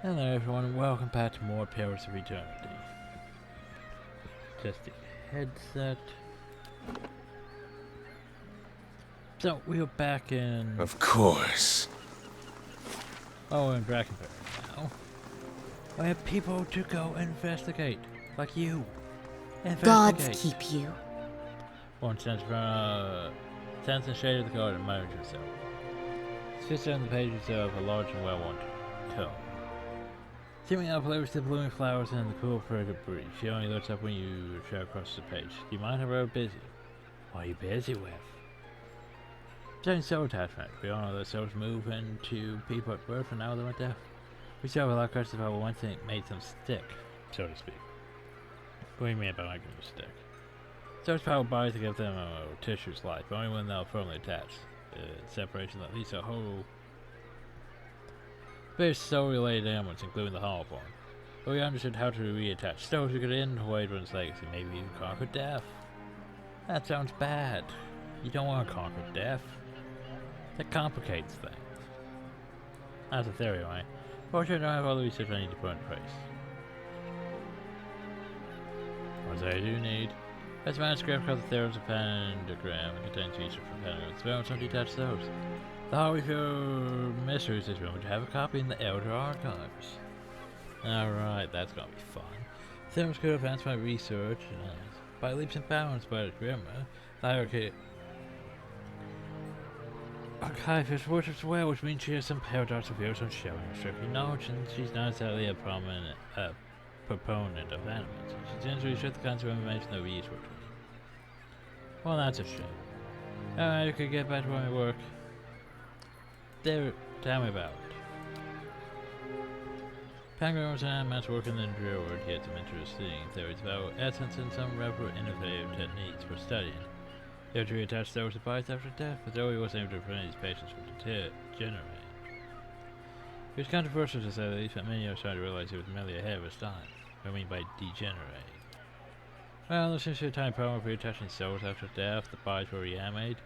Hello everyone and welcome back to more Pillars of Eternity. Just the headset. So we are back in... Of course. Oh, in Brackenbury now. I have people to go investigate. Like you. Gods Investigate. keep you. One sense from sense and shade of the card and manage yourself. Sits on the pages of a large and well-worn tome. Seeming uplifts the blooming flowers and the cool fragrant breeze. She only looks up when you show across the page. Do you mind if we're busy? What are you busy with? Studying soul attachment. We all know that souls move into people at birth and now they went deaf. We still have a lot of questions about one thing made them stick, so to speak. What do you mean by making them stick? Souls power bodies to give them tissues life, but only when they're firmly attached. Separation that leads to a whole various soul-related ailments, including the hollow form. But we understood how to reattach souls who could end Waderon's legacy, maybe even conquer death. That sounds bad. You don't want to conquer death. That complicates things. That's a theory, right? Fortunately, I don't have all the research I need to put in place. What I do need is a manuscript called the Theorems of Pentagram. It contains research for pentagrams. There are some detached souls. The Hall of Your Mysteries is rumored to have a copy in the Elder Archives. Alright, that's gonna be fun. Theorems could advance my research by leaps and bounds, but at Grimmer, the hierarchy archivist worships well, which means she has some paradox of yours on sharing strictly knowledge, and she's not exactly a prominent proponent of animals. She tends to restrict the kinds of information that we use for training. Well, that's a shame. Alright, I could get back to my work. There, tell me about it. Penguin was an animal's work in the drill word. He had some interesting theories about essence and some rather innovative techniques for studying. They were to reattach those to bodies after death, but though he wasn't able to prevent his patients from degenerating. It was controversial to say the least, but many are starting to realize he was merely ahead of his time. What I mean by degenerating. Well, there seems to be a tiny problem with reattaching souls after death. The bodies were reanimated.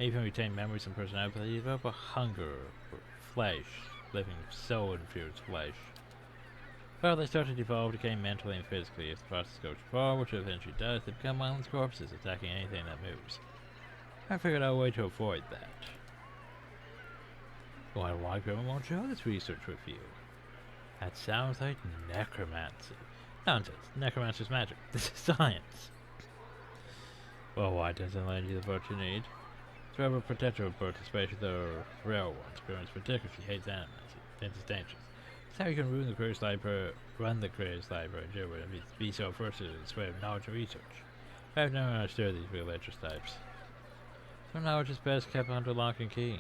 Even retain memories and personality, but they develop a hunger for flesh, living soul-infused flesh. Well, they start to devolve, decaying mentally and physically. If the process goes too far, which it eventually does, they become mindless corpses, attacking anything that moves. I figured out a way to avoid that. Why Grandma won't share this research with you? That sounds like necromancy. Nonsense. Necromancy's magic. This is science. Well, why doesn't lend you the vote you need? Rebel protector of birth, especially the rare ones. Parents particularly hates animals. It's dangerous. It's how you can ruin the creator's library, run the creator's library in general, and be so versed in the spread of knowledge and research. I've never understood these religious types. Some knowledge is best kept under lock and key.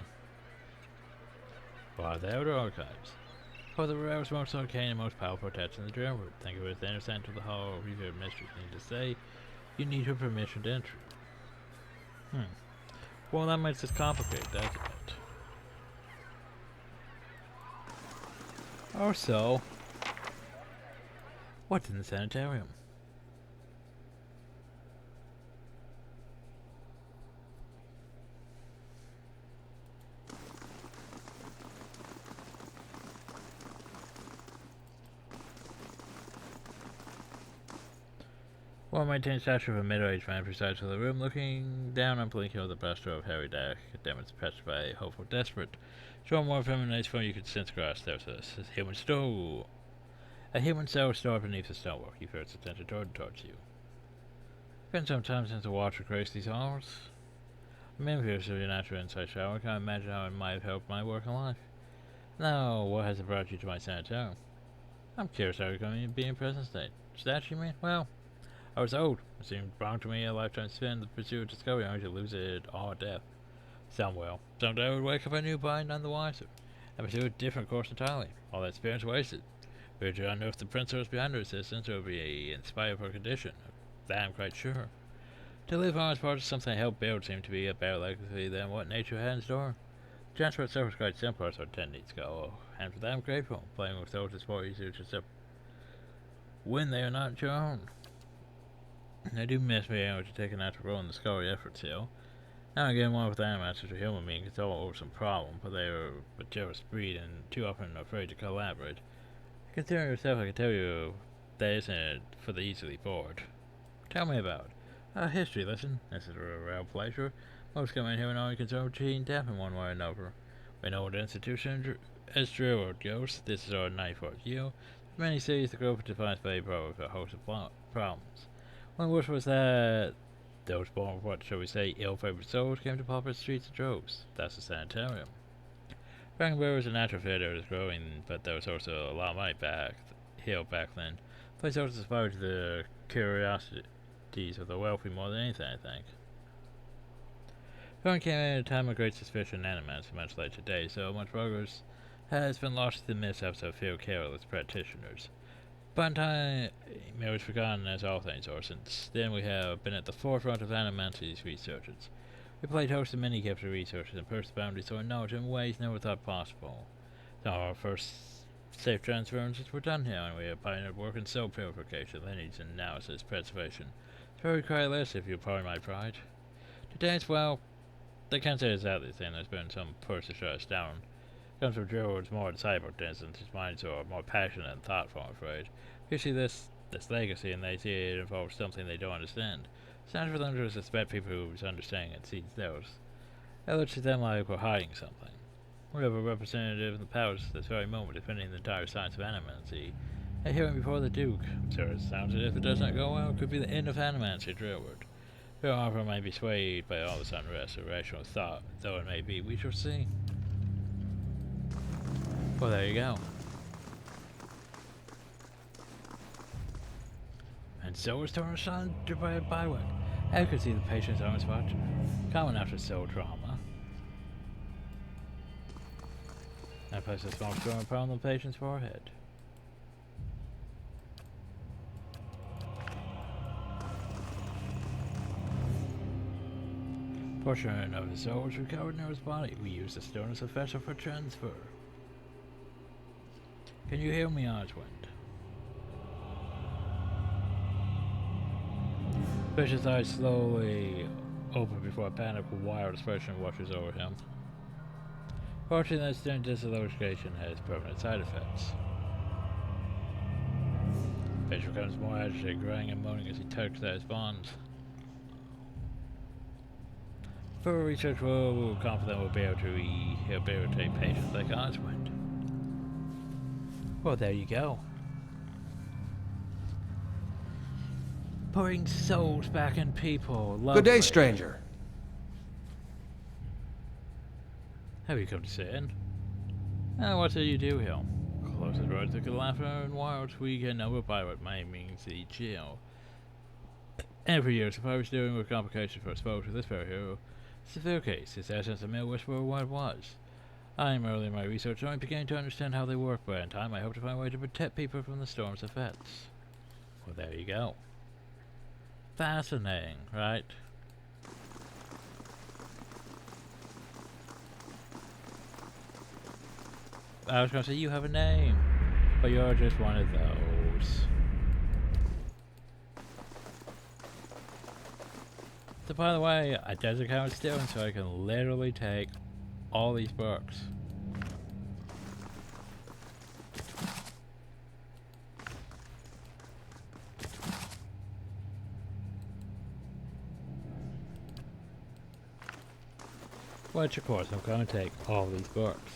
Why the Elder Archives? For the rarest, most arcane, and most powerful texts in the dream world. Think of it as the inner center of the Hall of Revered Mysteries. Need to say, you need her permission to enter. Well, that makes it complicated, doesn't it? Also, what's in the sanitarium? One maintains statue of a middle-aged man presides in the room, looking down and blinking with the brushstroke of Harry Dack, demonstrated by a hopeful desperate. Show more feminine phone you could sense across. There's a human stool. A human cell stored beneath the stonework. He feels attention towards you. Been some time since the water graced these halls. I'm envious of your natural insight, shower. I can't imagine how it might have helped my work in life. Now, what has brought you to my sanitarium? I'm curious how you're going to be in present state. Statue, you mean? Well, I was old. It seemed wrong to me a lifetime spent in the pursuit of discovery only to lose it all at death. Someday I would wake up a new body none the wiser, and pursue a different course entirely. All that experience wasted. We to unearth the principles behind her existence or be in spite of her condition. That I'm quite sure. To live on as part of something I helped build seemed to be a better legacy than what nature had in store. The transfer itself was quite simple as our 10 needs go, and for that I'm grateful. Playing with souls is far easier to accept when they are not your own. I do miss being able to take an active role in the discovery efforts here. Now and again, one with animals or human beings gets all over some problem, but they are a jealous breed and too often afraid to collaborate. Consider yourself, I can tell you that isn't for the easily bored. Tell me about it. A history lesson. This is a real pleasure. Most come in here and only concerned with cheating death in one way or another. We know what the institution as drill goes. This is our 94th year. In many cities, the group defines very broad with a host of problems. One worse was that those born with what shall we say ill-favored souls came to pauper streets and droves. That's the sanitarium. Brandenburg was a natural theatre that was growing, but there was also a lot of money back then. The place also aspired to the curiosities of the wealthy more than anything, I think. Everyone came in at a time of great suspicion and animals, much like today, so much progress has been lost to the mishaps of few careless practitioners. But in time, it was forgotten as all things are. Since then, we have been at the forefront of animosity's researches. We played host to many captured researchers and pushed the boundaries of knowledge in ways never thought possible. Some of our first safe transferences were done here, and we have pioneered work in soul purification, lineage analysis, preservation. It's very quiet list, if you pardon my pride. Today, it's well, they can't say exactly the thing. There's been some push to shut us down. It comes from Gerald's more cyber distance. His minds are more passionate and thoughtful, I'm afraid. You see this legacy, and they see it involves something they don't understand. It's not for them to suspect people whose understanding exceeds theirs. It looks to them like we're hiding something. We have a representative in the palace at this very moment defending the entire science of animancy. A hearing before the Duke. Sir, it sounds as if it does not go well, it could be the end of animancy at Drillwood. Your offer may be swayed by all this unrest or rational thought, though it may be, we shall see. Well, there you go. And so was torn asunder by a byword. I could see the patient's arms spot, common after soul trauma. I placed a small stone upon the patient's forehead. Portion of his soul was recovered in his body. We used the stone as a vessel for transfer. Can you hear me, Oswind? Fish's eyes slowly open before a panic wild expression washes over him. Fortunately, that stern dislocation has permanent side effects. Fish becomes more agitated, crying and moaning as he tugs at his bonds. Further research will confident he'll be able to rehabilitate patients like Oswind. Well, there you go. Putting souls back in people. Lovely. Good day, stranger. Have you come to sit in? What do you do here? Closest road to laughter and wilds we can overbuy what my means the chill. Every year, if I was dealing with complications for exposure to this very hero, severe case, his essence of mere whisper what it was. I am early in my research and I began to understand how they work, but in time I hope to find a way to protect people from the storm's effects. Well, there you go. Fascinating, right? I was gonna say you have a name, but you're just one of those. So by the way, I does account stealing so I can literally take all these books. Which of course I'm gonna take all these books.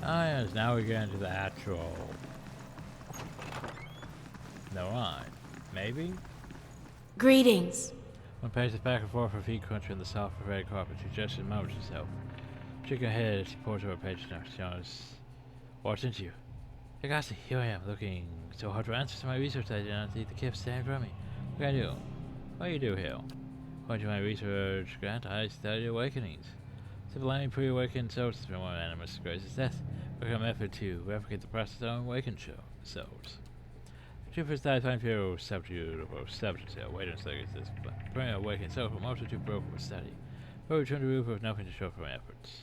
Ah yes, now we get into the actual... No line. Maybe? Greetings. One paces back and forth her feet crunching on the soft red carpet, she gestures and mumbles herself. Shaking her head as she pours over a page now. She knows... What's into you? I got to, here I am, looking so hard for answers to my research I did not see the gift stand from me. What can I do? What do you do here? According to my research grant, I study awakenings. Sublimating pre-awakened souls from one animus graces death. Become effort to replicate the process on awakened souls. Troopers die find hero substitute or substance wait until they get this bring awakened soul from also too broken for study. But return to roof with nothing to show for my efforts.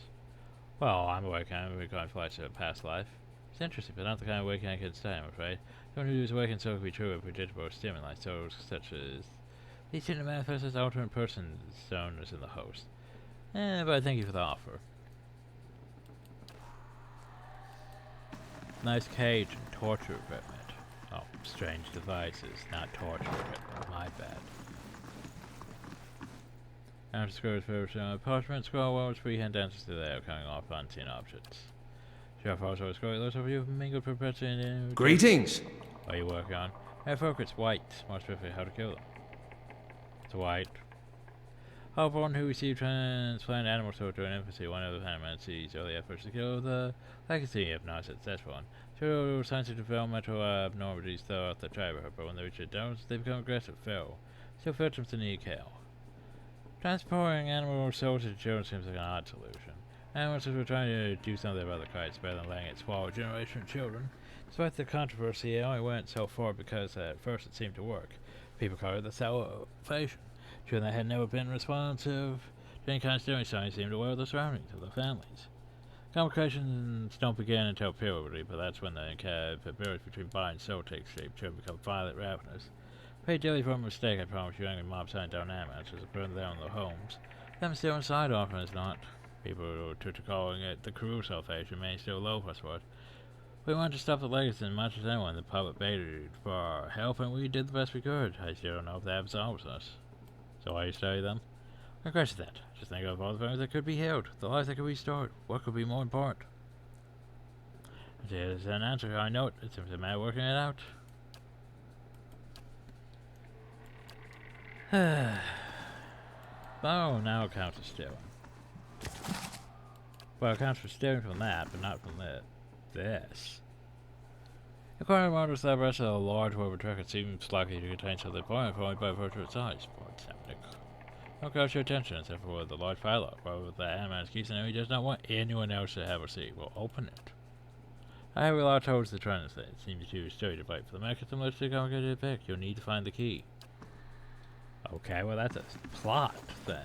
Well, I'm awakened, I'm recalling flights to a past life. It's interesting, but not the kind of awakening I can study, I'm afraid. Someone who's awakened soul can be true of predictable stimuli, souls such as these seem to manifest as alternate personas in the host. But thank you for the offer. Nice cage and torture equipment. Oh, strange devices, not torture equipment. My bad. After scrolls for parchment, scroll walls, freehand dances to there, coming off unseen objects. Sheriff also scroll looks over you, mingled perpetually in Greetings! what are you working on? Focus, white. More specifically, how to kill them. It's white. Hellborn who received transplant animal soul during infancy, one of the Panaman sees early efforts to kill the legacy if not successful. Show signs of developmental abnormalities throughout the tribe, but when they reach adults, they become aggressive, feral. Still feel them to need kill. Transporting animal souls to children seems like an odd solution. Animals were trying to do something about the kites better than letting it swallow a generation of children. Despite the controversy, it only went so far because at first it seemed to work. People called it the salvation. Children that had never been responsive to any kind of stimuli signs seemed aware of the surroundings of their families. Complications don't begin until puberty, but that's when the capabilities between body and soul take shape. Children become violent, ravenous. Pay daily for a mistake, I promise you, angry mob sign down animals as a burn down their homes. Them still inside often is not. People who took to calling it the cruel salvation may still loathe us for it. We wanted to stop the legacy as much as anyone. The public baited for our help, and we did the best we could. I still don't know if that absolves us. So why you study them? Regrets that. Just think of all the things that could be healed, the lives that could be restored. What could be more important? There's an answer. I know it. It's a matter of working it out. Oh, now it counts as stealing. Well, it counts for stealing from that, but not from this. According to models, that rest of the large rubber truck seems likely to contain something important only by virtue of its size. Don't catch your attention except for the large padlock. While the animal's keys and he does not want anyone else to have a seat. We'll open it. I have a lot towards the trend of it. Seems too sturdy to bite for the mechanism. Let's take on get it back. You'll need to find the key. Okay, well that's a plot thing.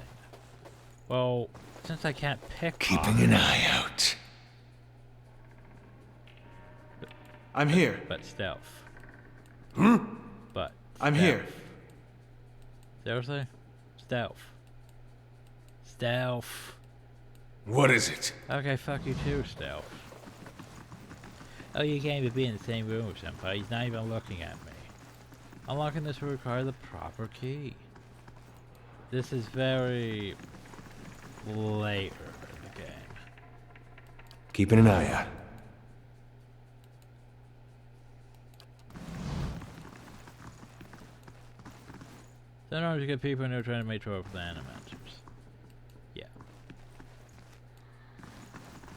Well, since I can't pick Keeping an eye out. I'm here. But stealth. But I'm stealth. here. Seriously? Stealth. Stealth. What is it? Okay, fuck you too, stealth. Oh, you can't even be in the same room with somebody. He's not even looking at me. Unlocking this will require the proper key. This is very later in the game. Keeping an eye out. Sometimes you get people and they're trying to make trouble for the animators. Yeah.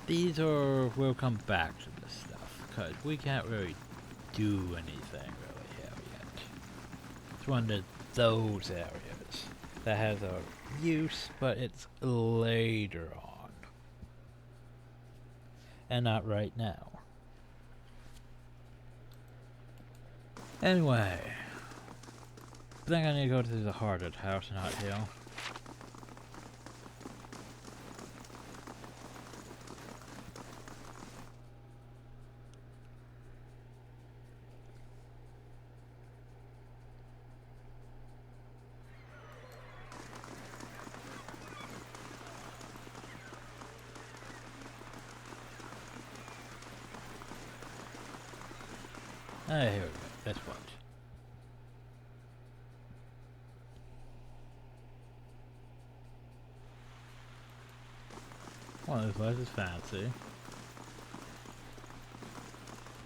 These will come back to this stuff, because we can't really do anything really here yet. It's one of those areas that has a use, but it's later on. And not right now. Anyway. I think I need to go to the haunted house, not hill. Here we go. That's what. Well, this place is fancy.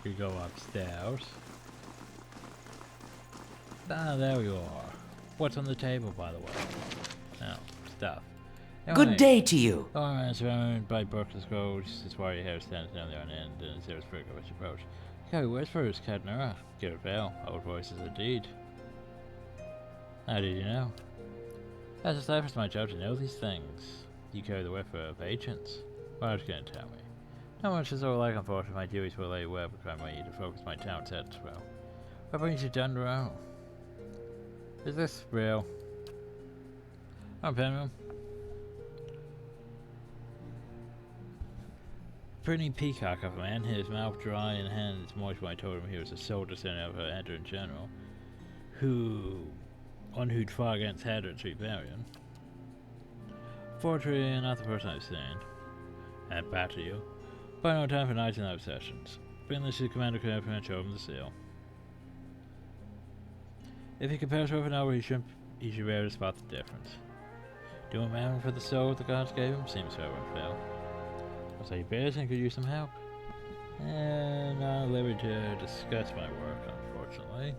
We go upstairs. Ah, there you are. What's on the table, by the way? Oh, stuff. Anyway, Good day to you. Oh, I'm surrounded by Brooklyn's Roads. This is why your hair stands down there on end, and it's there's freak as you approach. Okay, where's first, Cadnera? Give it bell. Old voices indeed. How did you know? As a cipher's my job to know these things. You carry the weapon of agents. What else can you tell me? How much is all like unfortunately my duties will lay web require me to focus my talents as well. What brings you down the road? Is this real? I'm Penman. Pretty peacock of a man, his mouth dry and hands moist when I told him he was a soldier sent over to enter in general, one who'd fought against Hadrian's rebellion. Fortunately, not the person I've seen. And back to you. But no time for nights and night sessions. Bring this to Commander Craven and show him the seal. If he compares with an hour, he should be able to spot the difference. Doing man for the soul the gods gave him seems so unfair. Was I busy and could use some help? And not at liberty to discuss my work, unfortunately.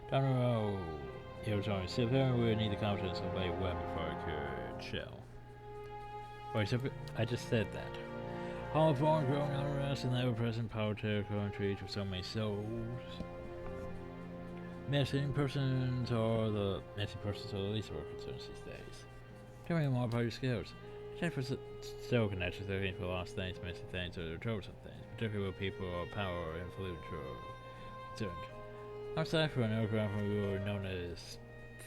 Down the road, it was only sit there and we would need the competence of lay web before I could shell. Wait, so I just said that. All born, growing unrest, and ever-present power territory and trees with so many souls. Missing persons are the least of our concerns these days. Tell me more about your skills. Check for still connections that looking for lost things, missing things, or troublesome things, particularly with people or power or influence or concerned. Outside for an underground we were known as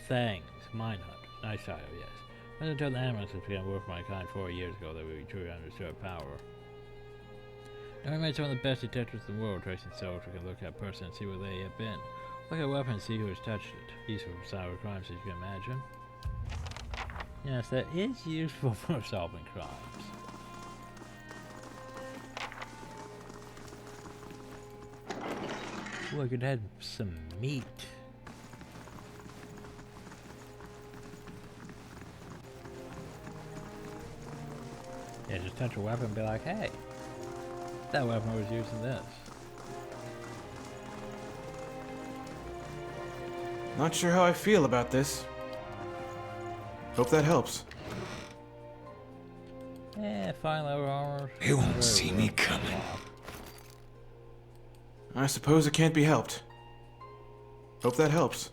Thangs, Mine Hunters. Nice title, yes. But until the animals began work for my kind 4 years ago that we truly understood our power. Now we made some of the best detectives in the world, tracing souls we can look at a person and see where they have been. Look at a weapon and see who has touched it. Useful for solving crimes, as you can imagine. Yes, that is useful for solving crimes. Ooh, I could have some meat. Yeah, just touch a weapon and be like, hey, that weapon was using this. Not sure how I feel about this. Hope that helps. Yeah, fine level armor. They won't see me coming. I suppose it can't be helped. Hope that helps.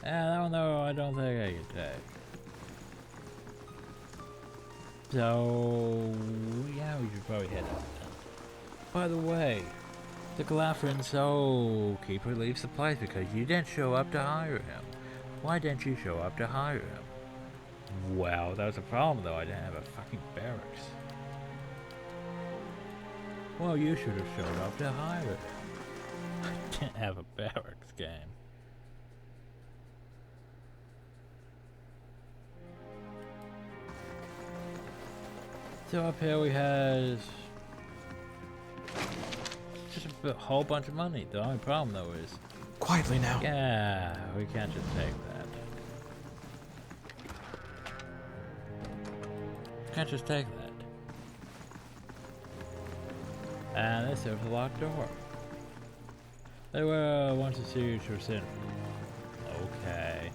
That one though, I don't think I can take. So, yeah, we should probably head out then. By the way, the Galafrin Soul Keeper leaves the place because you didn't show up to hire him. Why didn't you show up to hire him? Well, that was a problem though, I didn't have a fucking barracks. Well, you should have showed up to hire him. I didn't have a barracks, game. So up here we have just a whole bunch of money. The only problem though is... Quietly now. Yeah, we can't just take that. Can't just take that. And this is a locked door. They were once a series for sin. Okay.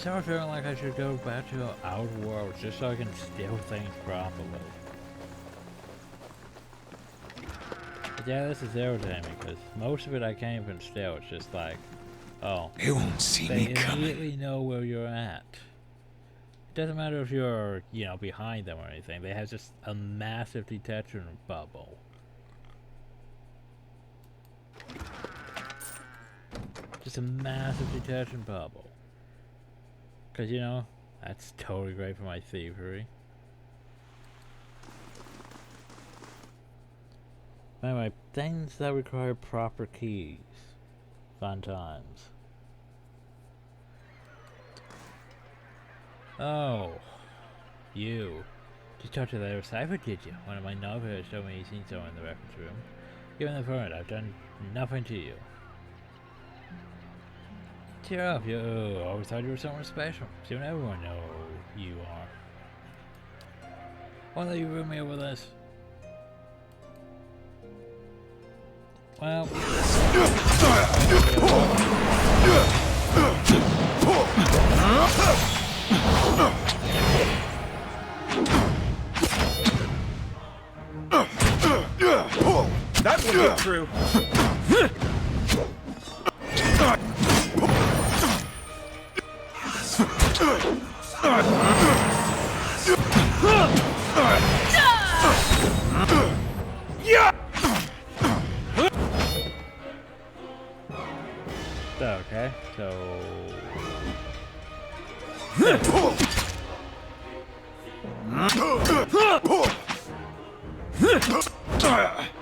I'm feeling like I should go back to the outer world just so I can steal things properly. But yeah, this is irritating because most of it I can't even steal. It's just like, oh, They won't see me they coming. immediately know where you're at. It doesn't matter if you're, you know, behind them or anything. They have just a massive detection bubble. Just a massive detection bubble. Because, you know, that's totally great for my thievery. Anyway, things that require proper keys. Fun times. Oh, you. Just talked to the other cipher, did you? One of my novices told me he's seen someone in the reference room. Given the front, I've done nothing to you. Cheer up, you always thought you were someone special. Soon everyone know who you are. Why don't you room me over this? Well... That would be true. Okay, so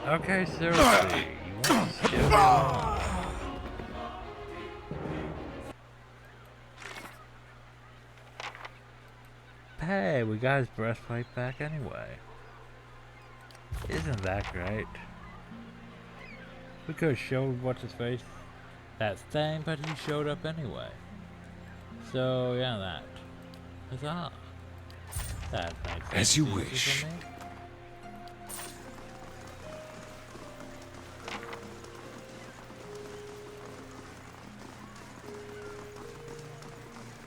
okay, seriously, you want to skip me along? Hey, we got his breastplate back anyway. Isn't that great? We could have showed what's his face that thing, but he showed up anyway. So yeah, that. Huzzah! That makes sense. As you easy wish. for me.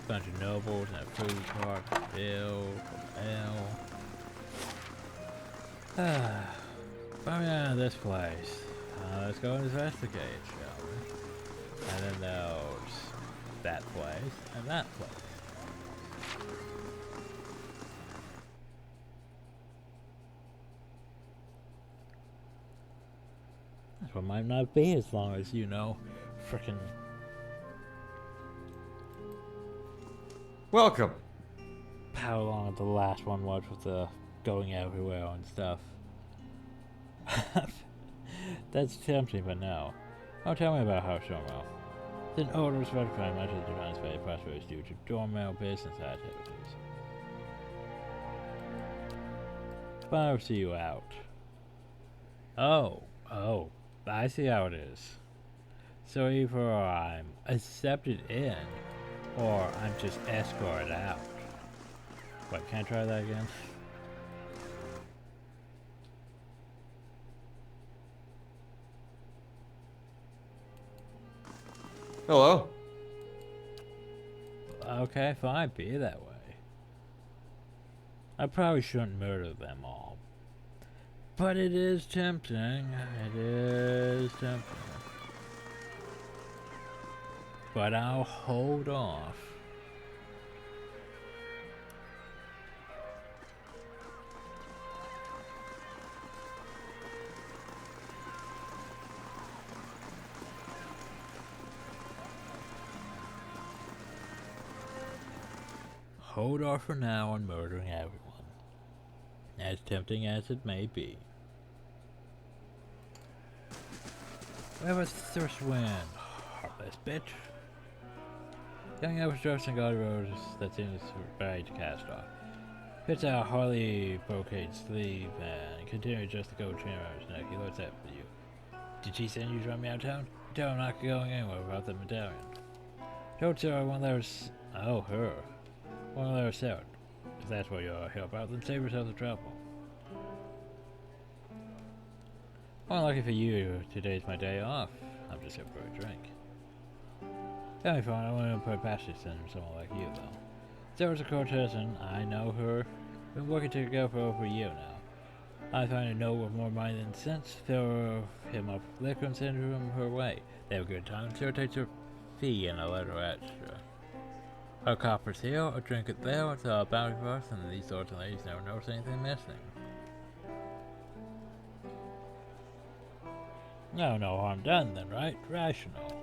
Bunch of nobles and a food cart, bill, L. Oh yeah, this place. Let's go investigate, shall we? And then there's that place and that place. This one might not be as long as, you know, frickin' Welcome. how long the last one was with the going everywhere and stuff. That's tempting, but no. Oh, tell me about House Dormel. Then orders rectifying much of the Divine's Fate prosperous due to Dormel business activities. But I'll see you out. Oh, I see how it is. So either I'm accepted in, or I'm just escorted out. Wait, can I try that again? Hello. Okay, fine, be that way. I probably shouldn't murder them all. But it is tempting. It is tempting. But I'll hold off. Hold off for now on murdering everyone. As tempting as it may be. Where was Thirstwind? Heartless bitch. Young elf dressed in gaudy robes that seems ready to cast off. Fits out Harley brocade sleeve and continue just to go chain around his neck. He looks up for you. Did she send you to run me out of town? Tell him I'm not going anywhere without the medallion. Don't tell her one of those. Oh, her. One of those seven. If that's what you're here about, then save yourself the trouble. Well, lucky for you, today's my day off. I'm just here for a drink. That'll be fine. I want to put past this in someone like you, though. Sarah's a Cortez, and I know her. Been working together for over a year now. I find a note with more money than sense. Fill him up with liquor and send him her way. They have a good time. Sarah takes her fee and a little extra. A copper's here, a trinket there, it's a bounty for us, and these sorts of ladies never notice anything missing. No harm done then, right? Rational.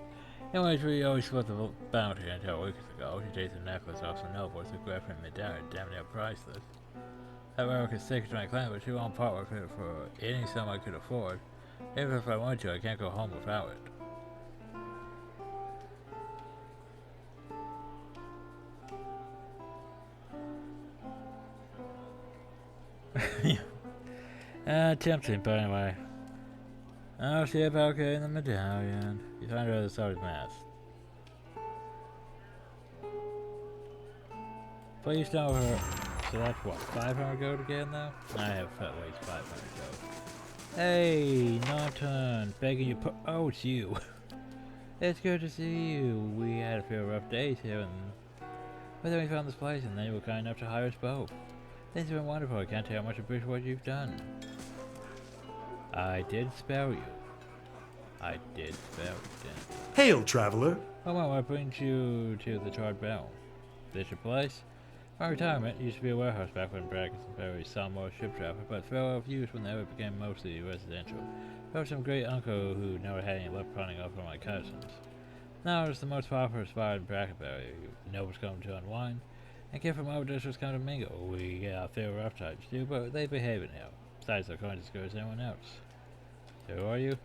Anyways, we always split the bounty until weeks ago. She takes a necklace off some nobles with Griffin medallion, damn near priceless. That relic is sacred to my clan, but she won't part with it for any sum I could afford. Even if I want to, I can't go home without it. Tempting, but anyway. I'll see about getting the medallion. You find her at the start of the mask. Please tell her. So that's what, 500 gold again now? I have at least 500 gold. Hey, Norton, begging you oh, it's you. It's good to see you. We had a few rough days here, but then we found this place, and they were kind enough to hire us both. Things have been wonderful. I can't tell how much I appreciate what you've done. I did spell you. I did spell you, didn't Hail, traveler. I? Oh, well, what brings you to the Charred Bell? This your place? My retirement used to be a warehouse back when Dragons and Ferries saw more ship traffic, but fell out of use when the area became mostly residential. I have some great uncle who never had any luck running over my cousins. Now it's the most popular spot in Brackenberry. Nobles come to unwind, and kids from other districts come to mingle. We get our fair rough types too, but they behave anyhow. Besides, they're quite as good as anyone else. So who are you?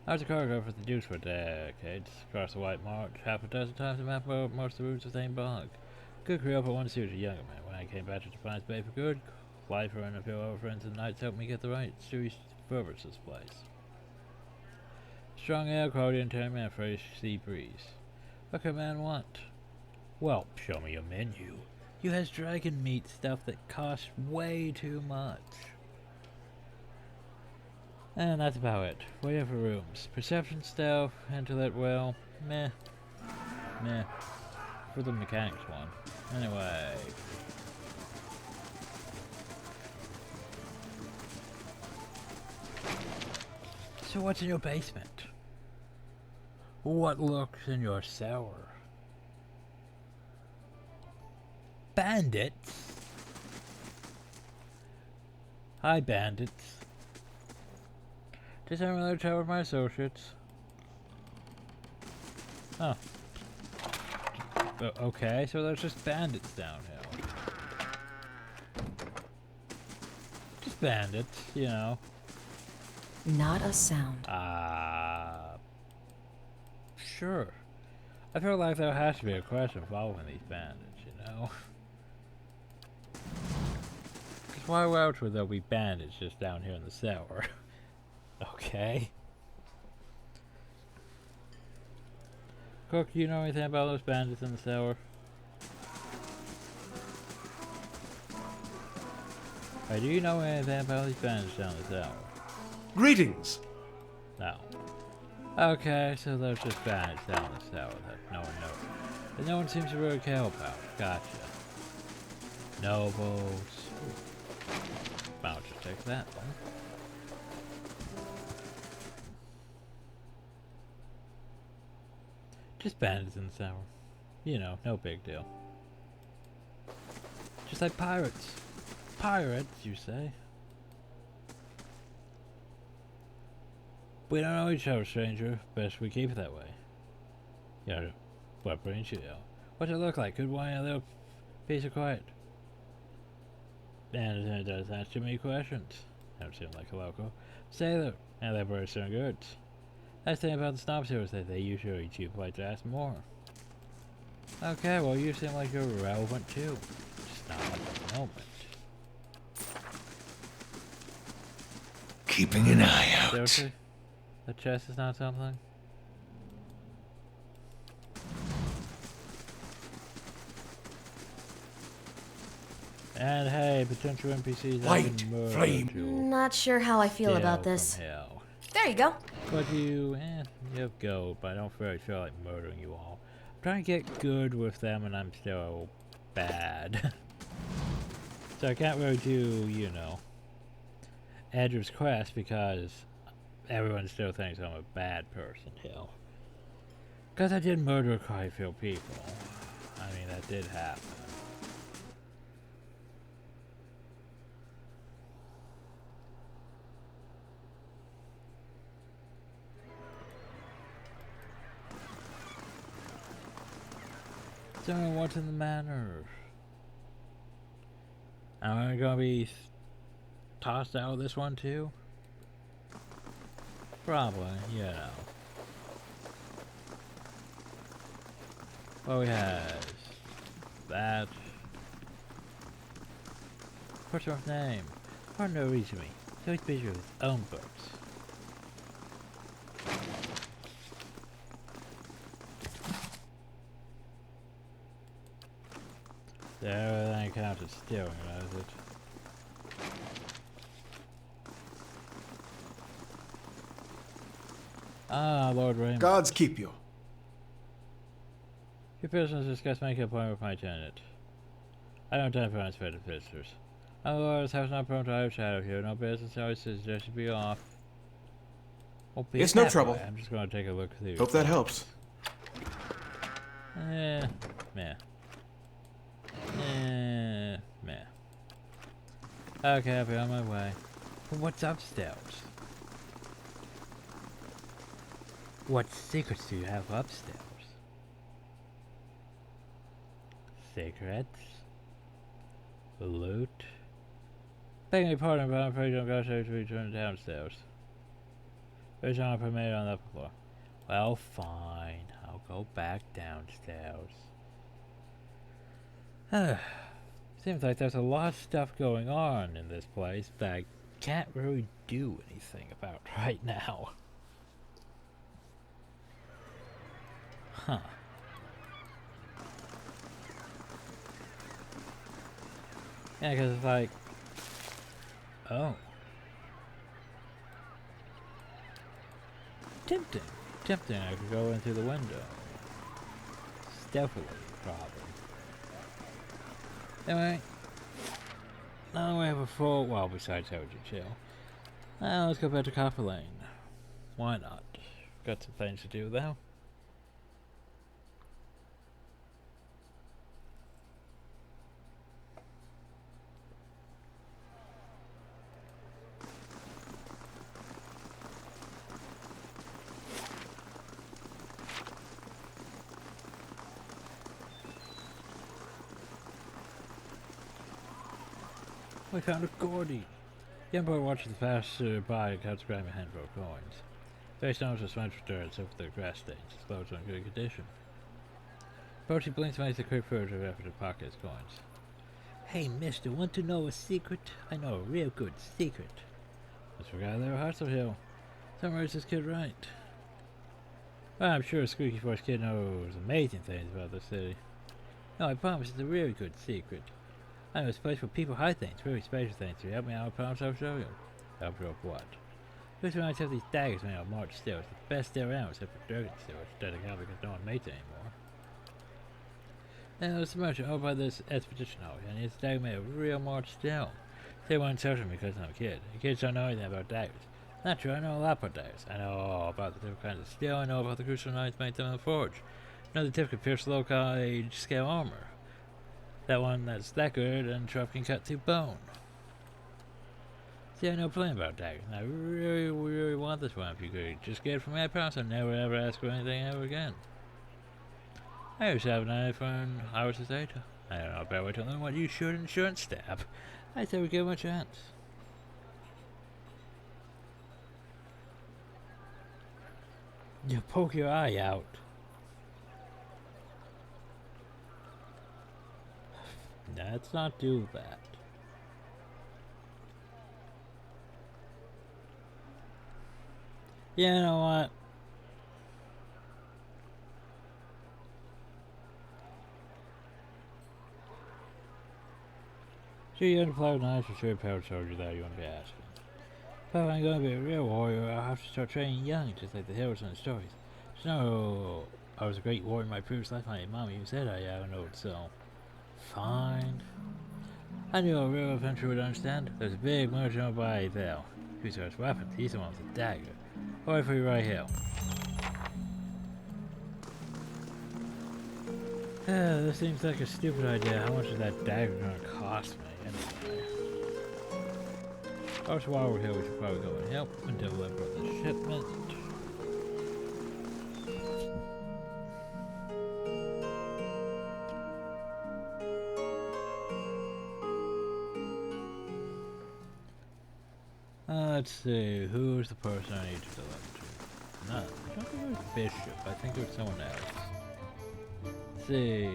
I was a cargo for the Dukes for decades, across the White March, half a dozen times to map out most of the routes of Thane Bog. Good career, but wanted to see as a younger man. When I came back to Defiance Bay for good, Lifer and a few other friends and knights helped me get the right to refurbish this place. Strong ale, quality entertainment, and fresh sea breeze. What could a man want? Well, show me your menu. You has dragon meat stuff that costs way too much. And that's about it. What do you have for rooms? Perception, stealth, intellect, well, meh. Meh. For the mechanics one. Anyway. So what's in your basement? What looks in your cellar? Bandits? Hi, bandits. Just having another chat with my associates. Oh. Okay, so there's just bandits downhill. Just bandits, you know. Not a sound. Sure. I feel like there has to be a question following these bandits, you know? Because why else would there be bandits just down here in the cellar? Okay. Cook, you know anything about those bandits in the cellar? Hey, do you know anything about these bandits down the cellar? Greetings. No. Okay, so there's just bandits down the cellar that no one knows. That no one seems to really care about. Gotcha. Nobles. I'll just take that one. Just bandits in the cellar. You know, no big deal. Just like pirates. Pirates, you say? We don't know each other, stranger. Best we keep it that way. Yeah, what brings you here? What's it look like? Could want a little piece of quiet? And it does ask too many questions. Don't seem like a local. Sailor, and they're very certain goods. Nice thing about the snobs here is that they usually cheap like to ask more. Okay, well you seem like you're relevant too. Just not at the moment. Keeping an eye out. Seriously? The chest is not something? And hey, potential NPCs have White been murdered. flame. You'll Not sure how I feel about steal this. from hell. There you go. But you have gold, but I don't really feel like murdering you all. I'm trying to get good with them and I'm still bad. So I can't really do, you know, Edgar's quest because everyone still thinks I'm a bad person, hell. Because I did murder quite a few people. I mean, that did happen. So what's in the manor? Am I gonna be tossed out of this one too? Probably, you know. What we have? That. What's your name? For no reason me. So he's busy with his own books. Everything counts as stealing, does it? Ah, Lord Raymond. Gods keep you. Your business is discuss making an appointment with my tenant. I don't have time for unexpected visitors. My lord's house not prone to outshadow here. No business always suggest you be off. be It's no that trouble. way. I'm just gonna take a look through. Hope that helps. Meh. Meh. Okay, I'll be on my way. But what's upstairs? What secrets do you have upstairs? Secrets? Loot? Begging your pardon, but I'm afraid you don't got to return downstairs. There's not a permit on the upper floor. Well, fine. I'll go back downstairs. Seems like there's a lot of stuff going on in this place that I can't really do anything about right now. Huh. Yeah, because it's like... Oh. Tempting. Tempting I could go in through the window. Stealthily, probably. Anyway. Now we have a full... Well, besides how would you chill? Now let's go back to Copper Lane. Why not? Got some things to do though. We found a Gordy. The Empire watches the passer by and cuts grab a handful of coins. Face down to smash turrets over their grass stains. His clothes are in good condition. Percy blinks and makes a quick furtive effort to pocket his coins. Hey, mister, want to know a secret? I know a real good secret. Just forgot they were Hustle Hill. Summarized this kid right. Well, I'm sure a squeaky voice kid knows amazing things about the city. No, I promise it's a really good secret. I know it's a place where people hide things, really special things. If you help me out, I promise I'll show you. Help you with what? First of all, I have these daggers made out of March steel. It's the best they're around, except for Dragon steel, which doesn't count because no one makes it anymore. Now, it's a merchant over by this expedition out here, and it's a dagger made of real March steel. They won't search me because I'm a kid. The kids don't know anything about daggers. Not true, I know a lot about daggers. I know all about the different kinds of steel. I know about the crucial knives made them in the forge. I know the tip can pierce low gauge scale armor. That one that's that good and sharp can cut through bone. See, I know plenty about daggers, and I really, really want this one. If you could just get it from me, I promise I'll never ever ask for anything ever again. I used to have an eye for an hours of data. I don't know about way to learn what you should and shouldn't stab. I said we give him a chance. You poke your eye out. Let's not do that. You know what? Sure, you underplay with knives for sure power soldier that you want to be asking. If I'm going to be a real warrior, I'll have to start training young, just like the heroes in the stories. So, I was a great warrior in my previous life. My mom even said I know it, so... Fine. I knew a real adventurer would understand. There's a big merchant over by there. Who sells weapons? He's the one with the dagger. I'll wait for you right here. This seems like a stupid idea. How much is that dagger gonna cost me anyway? Also, while we're here, we should probably go and help and deliver the shipment. Let's see, who's the person I need to deliver to? None. I don't think it was Bishop. I think it was someone else. Let's see.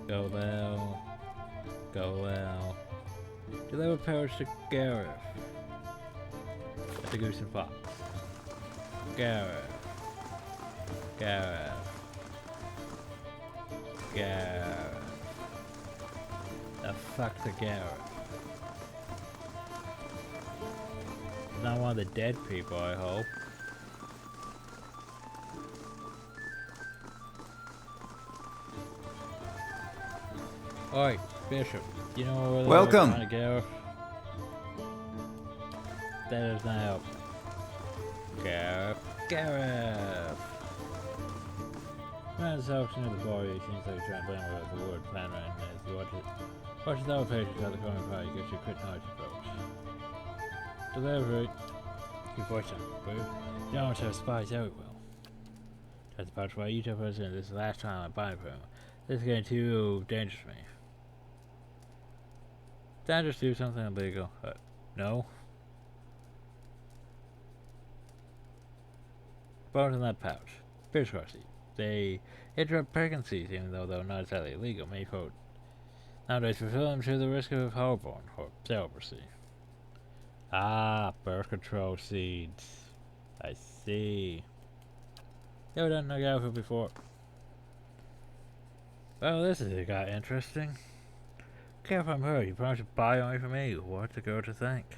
Go Bell. Go Bell. Deliver powers to Gareth. At the Goose and Fox. Gareth. Gareth. Gareth. The fuck the Gareth. Not one of the dead people, I hope. Oi, Bishop. You know where Welcome. trying to go? That is not help. Gareth! Man soaks into the body, he seems like he's trying to blame over the word plan right now. As he watches the other patients at the corner party, gets you quit noise approach. Delivery. Your voice on boo. You don't want to have spies out well. That's about why you tell President this is the last time I buy from him. This is getting too dangerous for me. Did I just do something illegal? No. Bones in that pouch. Fish horsey. They interrupt pregnancies, even though they're not exactly illegal. Many quote nowadays fulfill them to the risk of heartburn or celibacy. Ah, birth control seeds. I see. Never done no outfit before. Well, this is got interesting. Care if I'm her, you promised to buy only for me. What's the girl to think?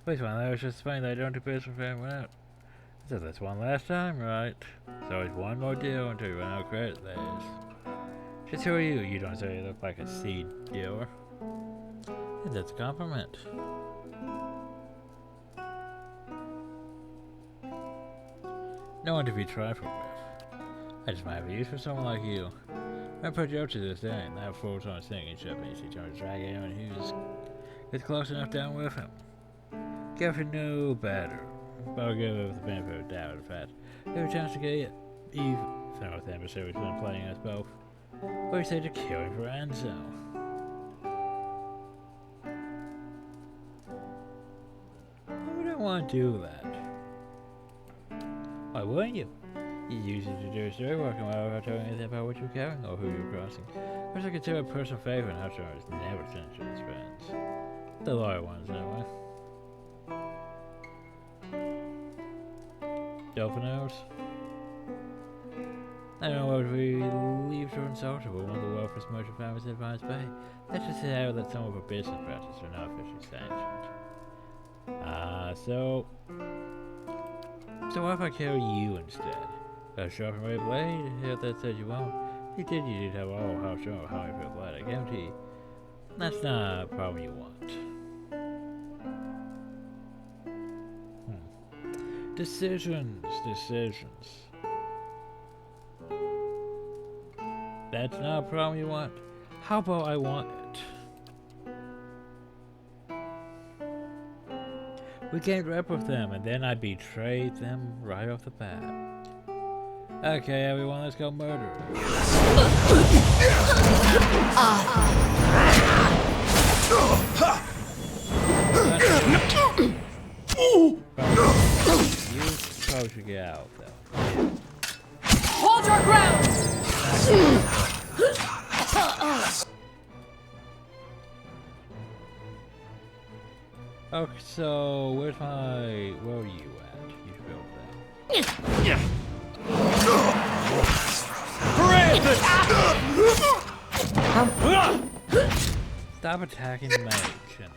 Please find that was just funny that I don't do business with anyone else. So that's one last time, right? There's always one more deal until you run out of credit, that is. Just who are you? You don't say you look like a seed dealer. And that's a compliment. No one to be trifled with. I just might have a use for someone like you. I put you up to this day, and that fool's on a sinking ship, and he's trying to drag anyone who gets close enough down with him. Get if you know better. But I'll give it the benefit of the doubt, in fact. Give a chance to get Eve, North Embassy, who's been playing us both. What do you say to kill him for Enzo? Why would I want to do that? Why wouldn't you? You use it to do a story working without telling anything about what you're carrying or who you're crossing. Of course, I consider a personal favor and how sure it's never sent to his friends. The loyal ones, anyway. Dolphinos? I don't know what we leave to insult her, but one of the wealthiest merchant families in Vines Bay. Let's just say how that some of her business practices are not officially sanctioned. So what if I kill you instead? A sharp and red blade? If that said you won't. You did have how sharp or how you feel blade, I guarantee. That's not a problem you want. Decisions. That's not a problem you want. How about I want it? We can't rep with them, and then I betrayed them right off the bat. Okay, everyone, let's go murder. You probably should get out, though. Hold your ground! Okay, so where are you at? You built that. Stop attacking the mage anyway.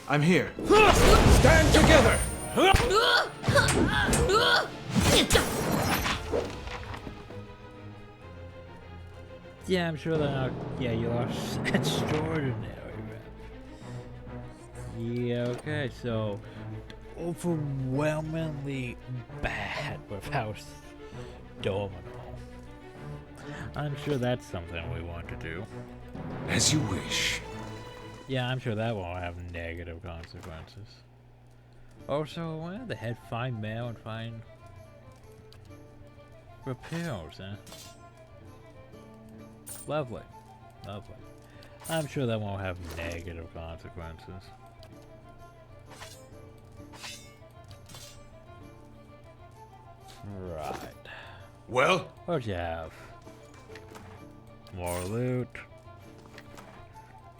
I'm here. Stand together! Yeah, I'm sure they're not. Yeah, you lost extraordinary rep. Yeah, okay, so overwhelmingly bad with House Domino. I'm sure that's something we want to do. As you wish. Yeah, I'm sure that won't have negative consequences. Also, well, they had fine mail and fine repairs, eh? Lovely. Lovely. I'm sure that won't have negative consequences. Right. Well? What'd you have? More loot.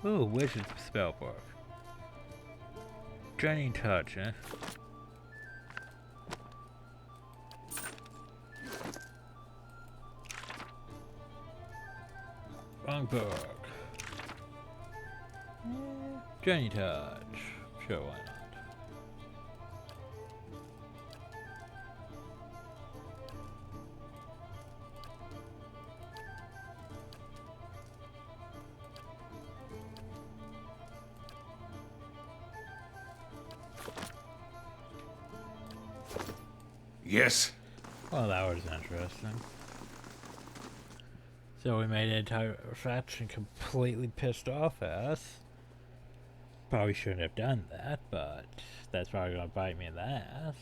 Ooh, wizard spell book. Draining touch, eh? Wrong book. Draining touch. Sure, why not? Yes? Well, that was interesting. So we made an entire faction completely pissed off at us. Probably shouldn't have done that, but that's probably gonna bite me in the ass.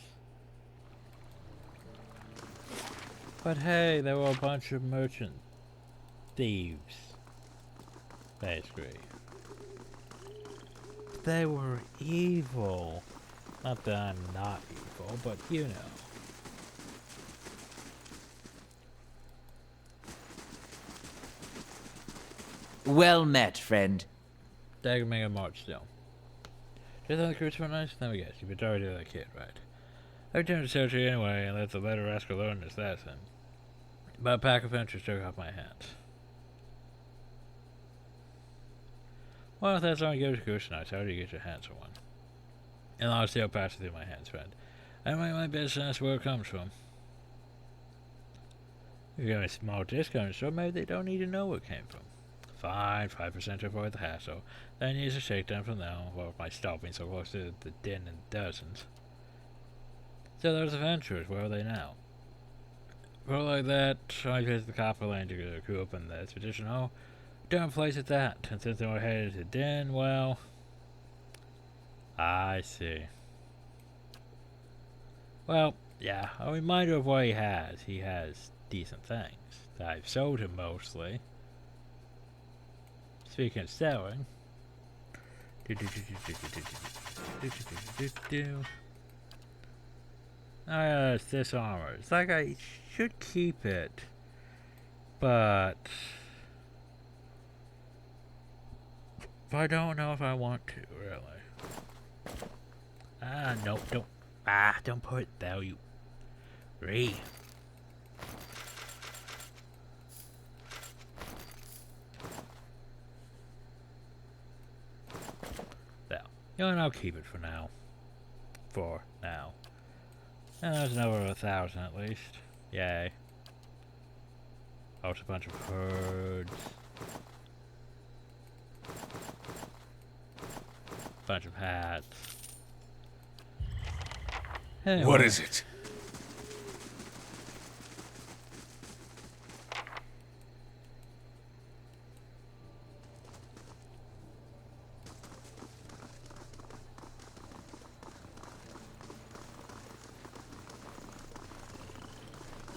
But hey, they were a bunch of merchant thieves. Basically. They were evil. Not that I'm not evil, but you know. Well met, friend. They can make a march still. Just on the cruise for nice? Let me guess, you've been already that kid, right? I returned to search you anyway and let the letter rascal learn his lesson. But a pack of ventures took off my hands. Well, if that's only good to cruise nice, how do you get your hands on one? And I'll still pass it through my hands, friend. I make my best sense where it comes from. You give me a small discount, so maybe they don't need to know where it came from. Fine, 5% to avoid the hassle. Then use a shakedown from now on, while my stopping so close to the den in dozens. So those adventurers, where are they now? Well, like that, I visit the copper lane to crew up in the expedition hall. Different place at that, and since they were headed to the den, well... I see. Well, yeah, a reminder of what he has. He has decent things. I've sold him mostly. Speaking of selling... Oh yeah, it's this armor. It's like I should keep it. But... I don't know if I want to, really. Ah, nope, don't. Ah, don't put it there, you. There. You know, I'll keep it for now. For now. And there's another 1,000 at least. Yay. Oh, it's a bunch of herds. Bunch of hats. Anyway. What is it?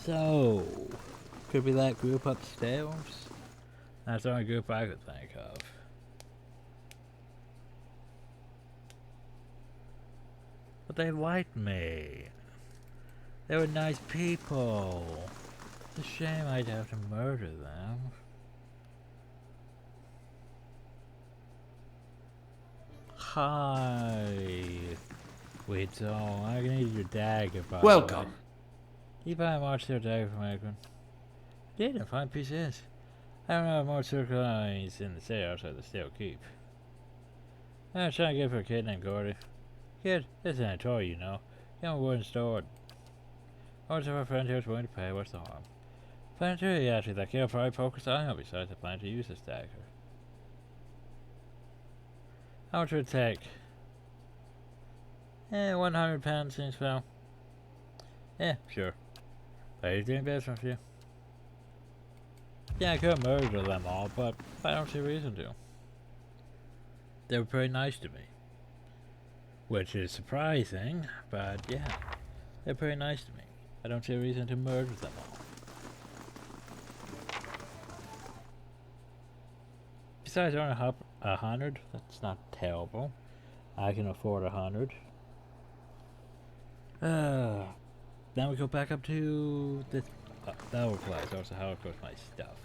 So, could be that group upstairs? That's the only group I could think of. But they liked me. They were nice people. It's a shame I'd have to murder them. Hi. Wait, so I need your dagger, by the way. Welcome. You buy a March Steel dagger from Akron? Did a fine piece it is. I don't know if March Steel coins in the city outside the Steel Keep. I'm trying to get it for a kid named Gordy. Kid, this isn't a toy, you know. Young wooden stored. Orders of a friend here is willing to pay, what's the harm? Plan to, yeah, actually, that kid will probably focus on him besides I plan to use this dagger. How much would it take? 100 pounds seems well. Yeah, sure. But he's doing business with you. Yeah, I could murder them all, but I don't see a reason to. They were pretty nice to me. Which is surprising, but yeah. They're pretty nice to me. I don't see a reason to murder them all. Besides, only 100. That's not terrible. I can afford 100. Then we go back up to this other place. Also, how it goes my stuff.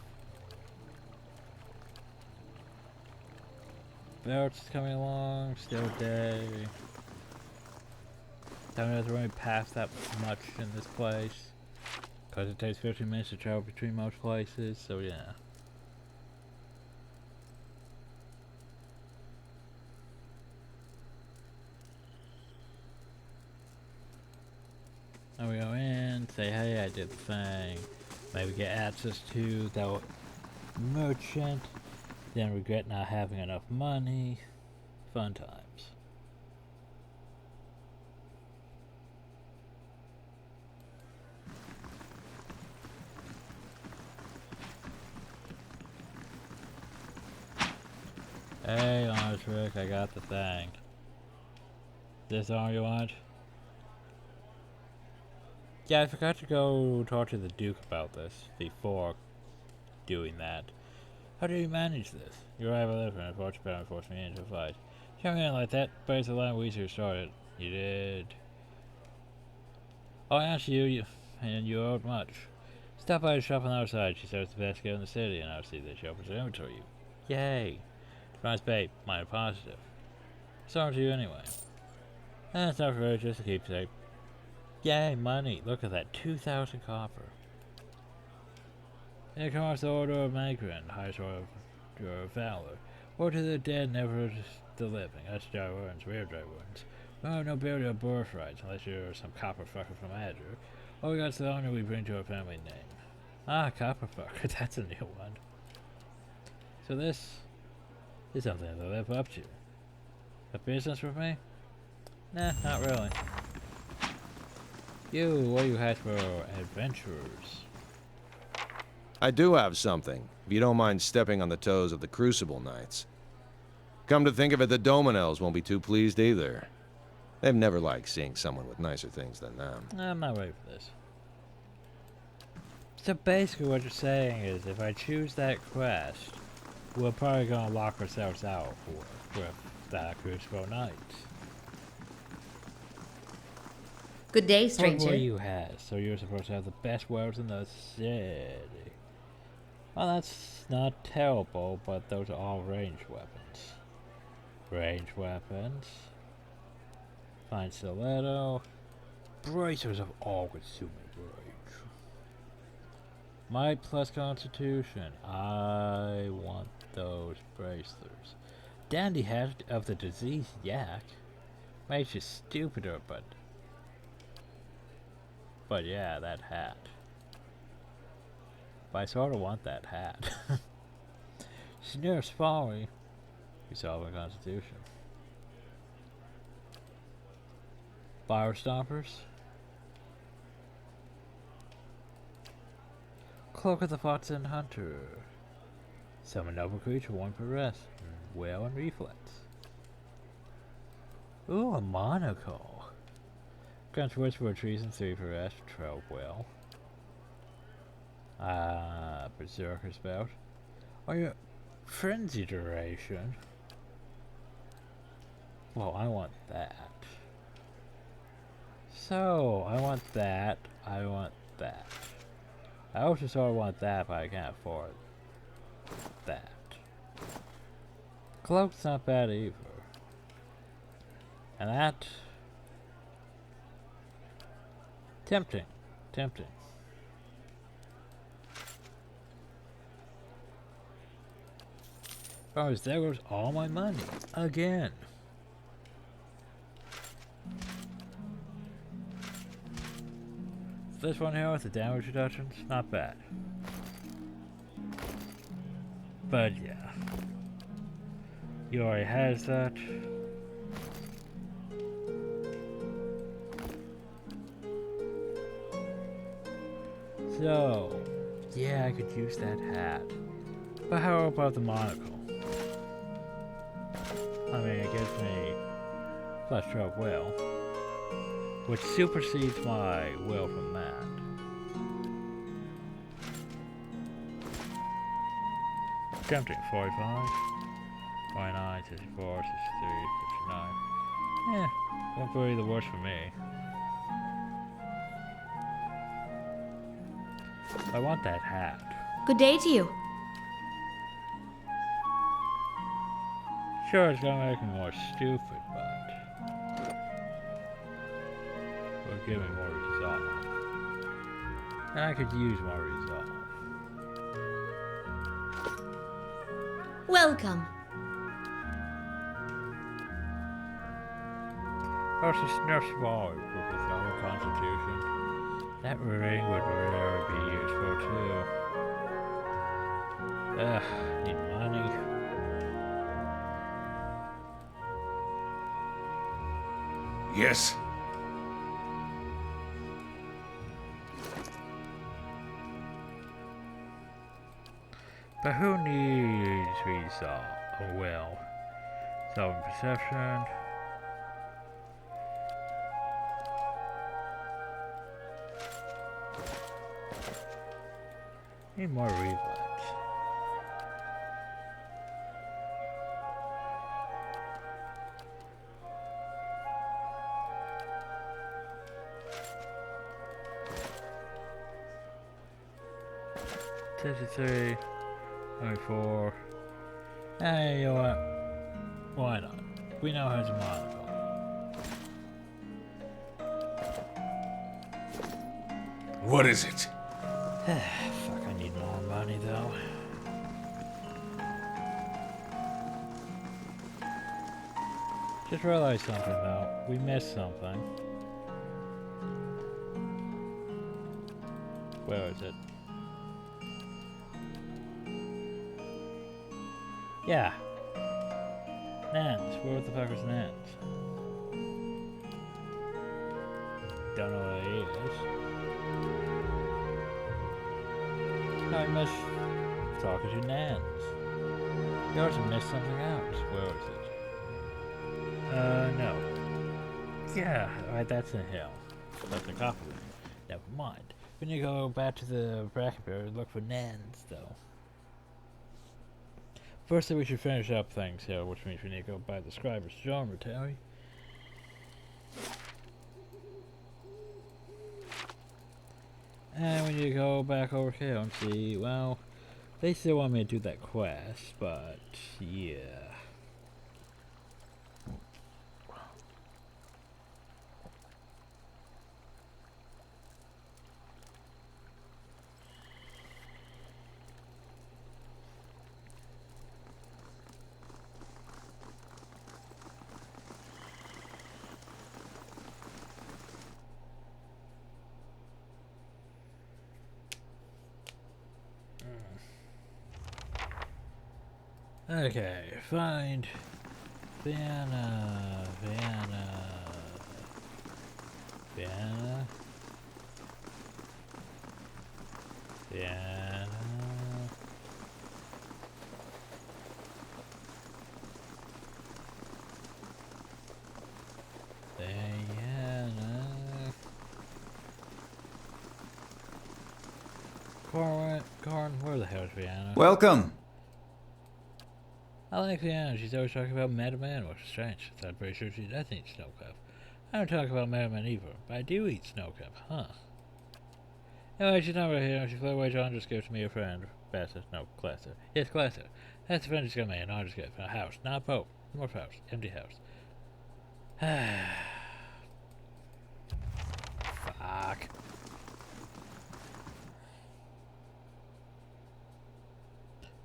Barrett's coming along. Still day. Don't have to really pass that much in this place. Because it takes 15 minutes to travel between most places, so yeah. Now we go in, say hey, I did the thing. Maybe get access to that merchant. Then regret not having enough money. Fun times. Hey, honest Rick, I got the thing. This all you want? Yeah, I forgot to go talk to the Duke about this before doing that. How do you manage this? You arrive at and approach your parent forced me into a fight. Coming in like that, but it's the line we started. You did. Oh, I asked you, and you owed much. Stop by the shop on the outside. She serves the best girl in the city, and I'll see that she opens her inventory you. Yay! Nice babe, minor positive. Sorry to you anyway. That's not really just a keepsake. Yay, money! Look at that, 2,000 copper. Here comes the order of Magrin, highest order of your valor. Or to the dead, never the living. That's dry wounds, weird dry wounds. Oh, no burial of birthrights, unless you're some copper fucker from Azure. Oh, that's the honor we bring to our family name. Ah, copper fucker, that's a new one. So this is something to live up to. A business with me? Nah, not really. You, what do you have for adventurers? I do have something, if you don't mind stepping on the toes of the Crucible Knights. Come to think of it, the Dominels won't be too pleased either. They've never liked seeing someone with nicer things than them. I'm not ready for this. So basically what you're saying is if I choose that quest, we're probably gonna lock ourselves out with the Crucible Knights. Good day, What stranger. were you has? So you're supposed to have the best weapons in the city. Well, that's not terrible, but those are all ranged weapons. Ranged weapons. Fine stiletto. Bracers of all-consuming rage. Might plus constitution. I want those bracers. Dandy hat of the diseased yak. Makes you stupider, but yeah, that hat. But I sort of want that hat. Sneer's folly. Resolve a constitution. Fire stompers. Cloak of the Fox and Hunter. Summon noble creature, one per rest. Whale and reflex. Ooh, a monocle. Grants words for treason, 3 per rest. Trail whale. Berserker spout. Oh, yeah. Frenzy duration. Well, I want that. So, I want that. I want that. I also sort of want that, but I can't afford that. Cloak's not bad either. And that... Tempting. Tempting. Oh, there goes all my money. Again. This one here with the damage reductions, not bad. But yeah. You already has that. So, yeah, I could use that hat. But how about the monocle? I mean, it gives me plus 12 will, which supersedes my will from that. Tempting 45, 29, 64, 63, 59. Yeah, won't be the worst for me. I want that hat. Good day to you. Sure, it's gonna make me more stupid, but will give me more resolve. And I could use more resolve. Welcome. Also, Snuff Small with his own constitution. That ring would really be useful too. Ugh, need money. Yes? But who needs resolve? Oh well. Solving perception. Need more reflex. Three, 24. Hey, you know what? Why not? We know how to monocle. What is it? Fuck, I need more money though. Just realized something though. We missed something. Where is it? Yeah. Nance. Where the fuck is Nance? Don't know what he is. I missed talking to Nance. You also missed something else. Where is it? No. Yeah, right, that's in hell. That's a copy. Never mind. We need to go back to the bracket bear and look for Nance, though. First thing we should finish up things here, which means we need to go by the scriber's genre, Terry. And we need to go back over here and see, well, they still want me to do that quest, but yeah. Okay, find Vienna. Corn, where the hell is Vienna? Welcome. I like Vienna. She's always talking about Meta Man, which is strange. I'm pretty sure she doesn't eat snowcap. I don't talk about Meta Man either, but I do eat snowcap, huh? Anyway, she's not right here. She flew away. John just gave to me a friend. Bassett. No, Classer. Yes, Classer. That's the friend she's got me, and I just get a house. Not a Pope. More house. Empty house. Fuck.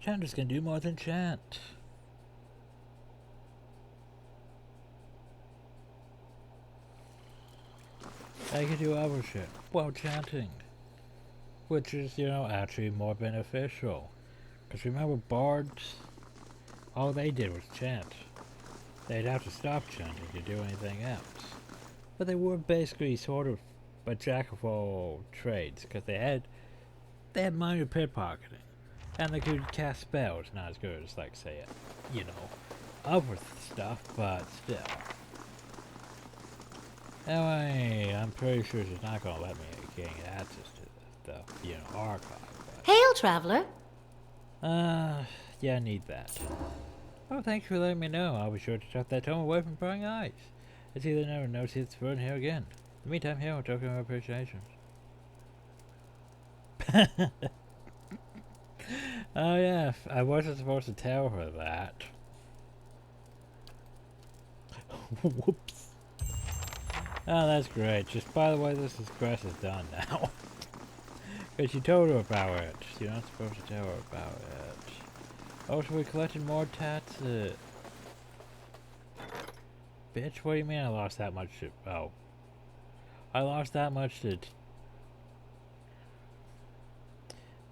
Chanters can do more than chant. I can do other shit while chanting. Which is, you know, actually more beneficial. Because remember, bards, all they did was chant. They'd have to stop chanting to do anything else. But they were basically sort of a jack of all trades, because they had minor pickpocketing. And they could cast spells, not as good as, like, say, you know, other stuff, but still. Anyway, I'm pretty sure she's not gonna let me gain access to the, you know, archive. Hail, traveler. Yeah, I need that. Oh, thanks for letting me know. I'll be sure to tuck that tome away from prying eyes. It's either never notice it's thrown here again. In the meantime, here, I'll token of appreciation. Oh yeah, I wasn't supposed to tell her that. Whoops. Oh, that's great. Just by the way, this quest is done now. Because you told her about it. You're not supposed to tell her about it. Oh, so we collected more tats. Bitch, what do you mean I lost that much to... Oh. I lost that much to...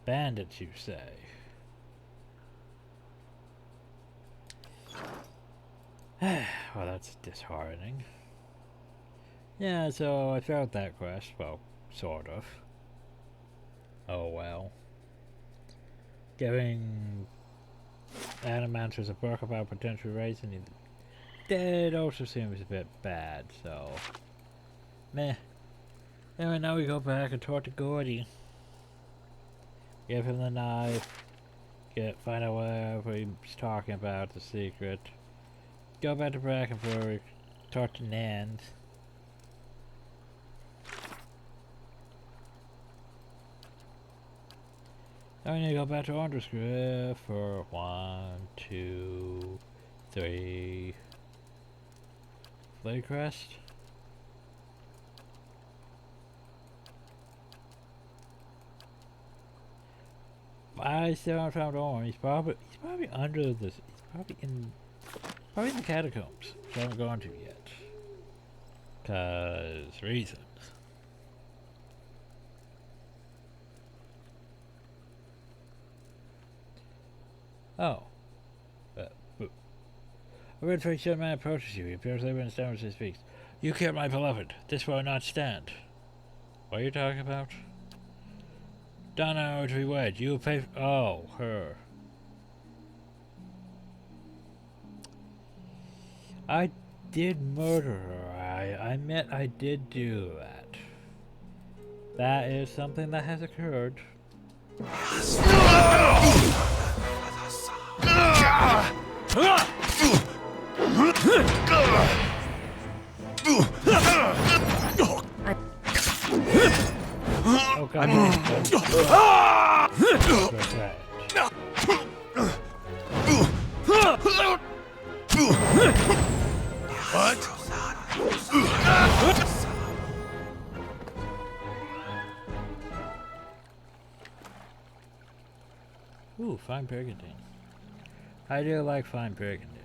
bandits, you say? Well, that's disheartening. Yeah, so I failed that quest. Well, sort of. Oh well. Giving animancers a book about potential raising That also seems a bit bad, so... Meh. Anyway, now we go back and talk to Gordy. Give him the knife. Find out whatever he's talking about, the secret. Go back to Brackenburg. Talk to Nand. Now we need to go back to Underscript for 1, 2, 3. Flaycrest? I still haven't found Owen. He's probably under this. He's probably in the catacombs, which I haven't gone to yet. 'Cause reasons. Oh. A red-faced young man approaches you. He appears labor and stammers as he speaks. You killed my beloved. This will not stand. What are you talking about? Donna to be wed. You will pay oh, her. I did murder her. I admit I did do that. That is something that has occurred. Oh god. Ooh, fine burgundy. I do like fine burgundy.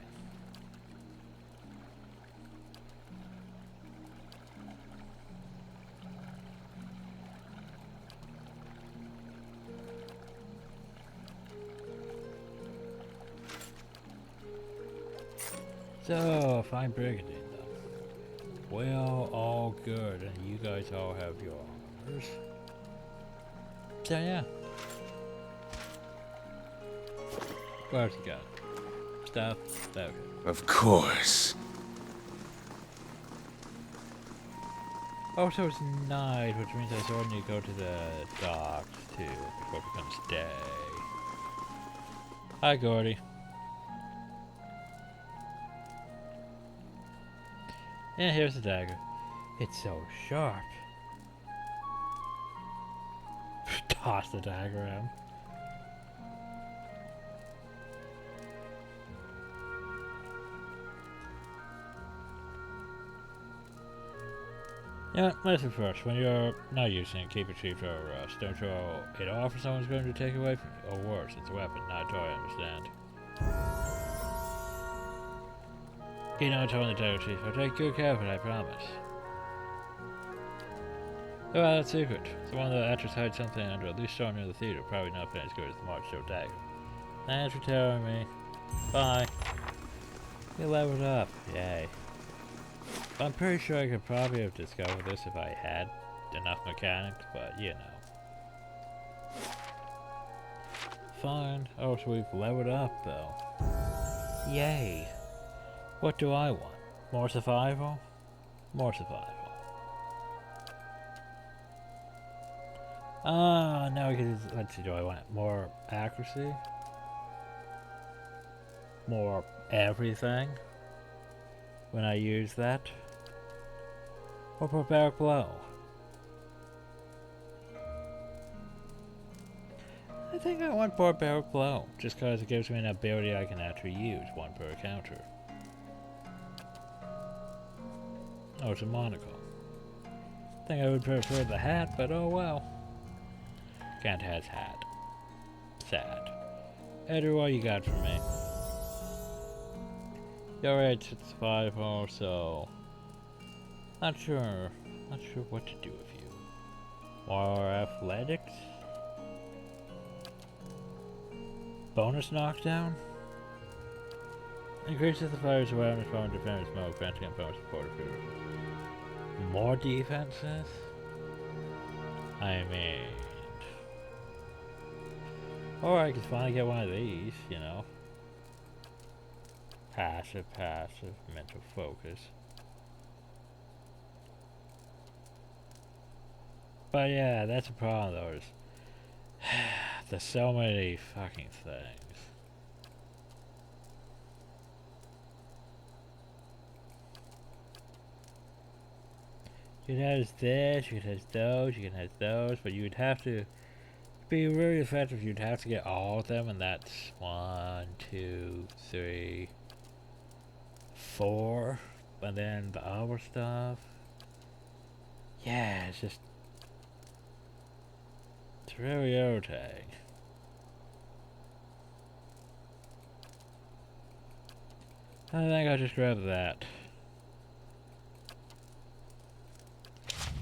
So, fine burgundy though. Well, all good, and you guys all have your armors. So yeah. What else you got? Stuff? Okay. Of course. Oh, so it's night, which means I still need to go to the docks too, before it becomes day. Hi, Gordy. And here's the dagger. It's so sharp. Toss the dagger around. Yeah, listen first. When you're not using it, keep it cheap for a rust. Don't show it off or someone's going to take away from you. Or worse, it's a weapon, not a toy, understand? You know, telling the title chief, I'll take good care of it, I promise. Oh, that's secret. It's the one that actress hide something under a loose stone near the theater. Probably not as good as the March Show dagger. Thanks for telling me. Bye. You leveled up. Yay. I'm pretty sure I could probably have discovered this if I had enough mechanics, but you know. Fine. Oh, so we've leveled up though. Yay. What do I want? More survival? More survival. Now we can, let's see, do I want more accuracy? More everything? When I use that? Or barbaric blow? I think I want barbaric blow, just because it gives me an ability I can actually use, one per encounter. Oh, it's a monocle. I think I would prefer the hat, but oh well. Can't has hat. Sad. Edgar, what you got for me? You're right, it's 5-0, so... Not sure what to do with you. More athletics? Bonus knockdown? Increases the fire's awareness from defense smoke, granting and bonus support food. More defenses? I mean... Or I could finally get one of these, you know. Passive, mental focus. But yeah, that's a problem though. There's so many fucking things. You can have this, you can have those, you can have those, but you'd have to be really effective. You'd have to get all of them, and that's 1, 2, 3, 4, and then the other stuff. Yeah, it's just, it's really irritating. I think I'll just grab that.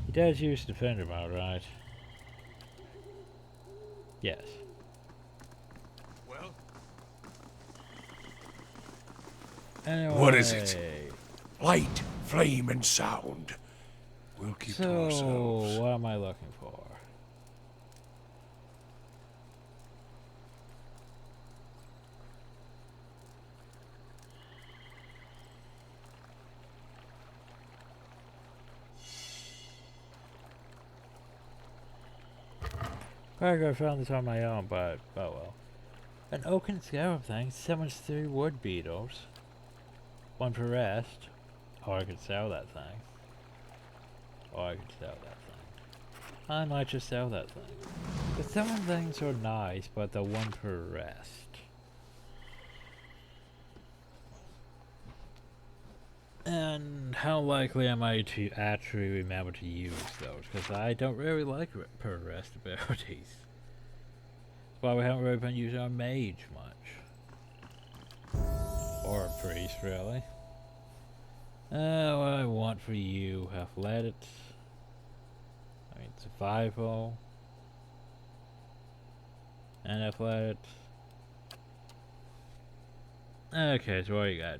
He does use defender mode, right? Yes. Well, Anyway, what is it? Light, flame, and sound. We'll keep to so ourselves. what am I looking for? I could have found this on my own, but oh well. An oaken scarab thing summons 3 wood beetles. 1 per rest. Or I could sell that thing. I might just sell that thing. The summon things are nice, but the 1 per rest. And how likely am I to actually remember to use those? Because I don't really like per rest abilities. That's why we haven't really been using our mage much. Or a priest, really. What I want for you, athletics. I mean, survival. And athletics. Okay, so what you got?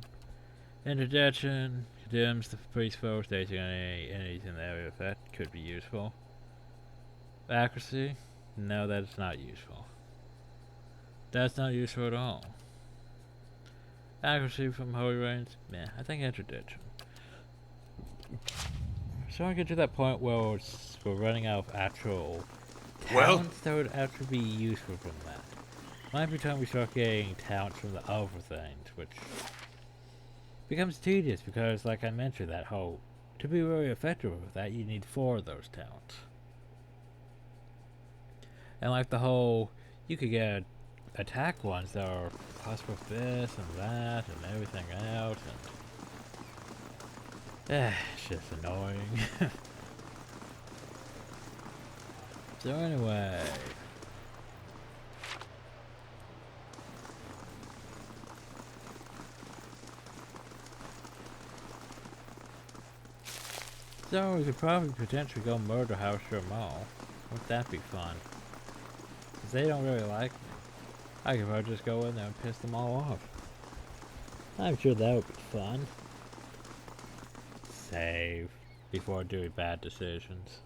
Interdiction condemns the priest foe, stating any enemies in the area of effect could be useful. Accuracy? No, that's not useful. That's not useful at all. Accuracy from holy reigns? Meh, I think interdiction. So I get to that point where we're running out of actual talents that would actually be useful from that. Might be time we start getting talents from the other things, which becomes tedious because, like I mentioned, that whole, to be really effective with that, you need 4 of those talents. And like the whole, you could get attack ones that are possible with this and that and everything else, and it's just annoying. So anyway, so we could probably potentially go murder House Jamal. Wouldn't that be fun? Because they don't really like me. I could probably just go in there and piss them all off. I'm sure that would be fun. Save before doing bad decisions.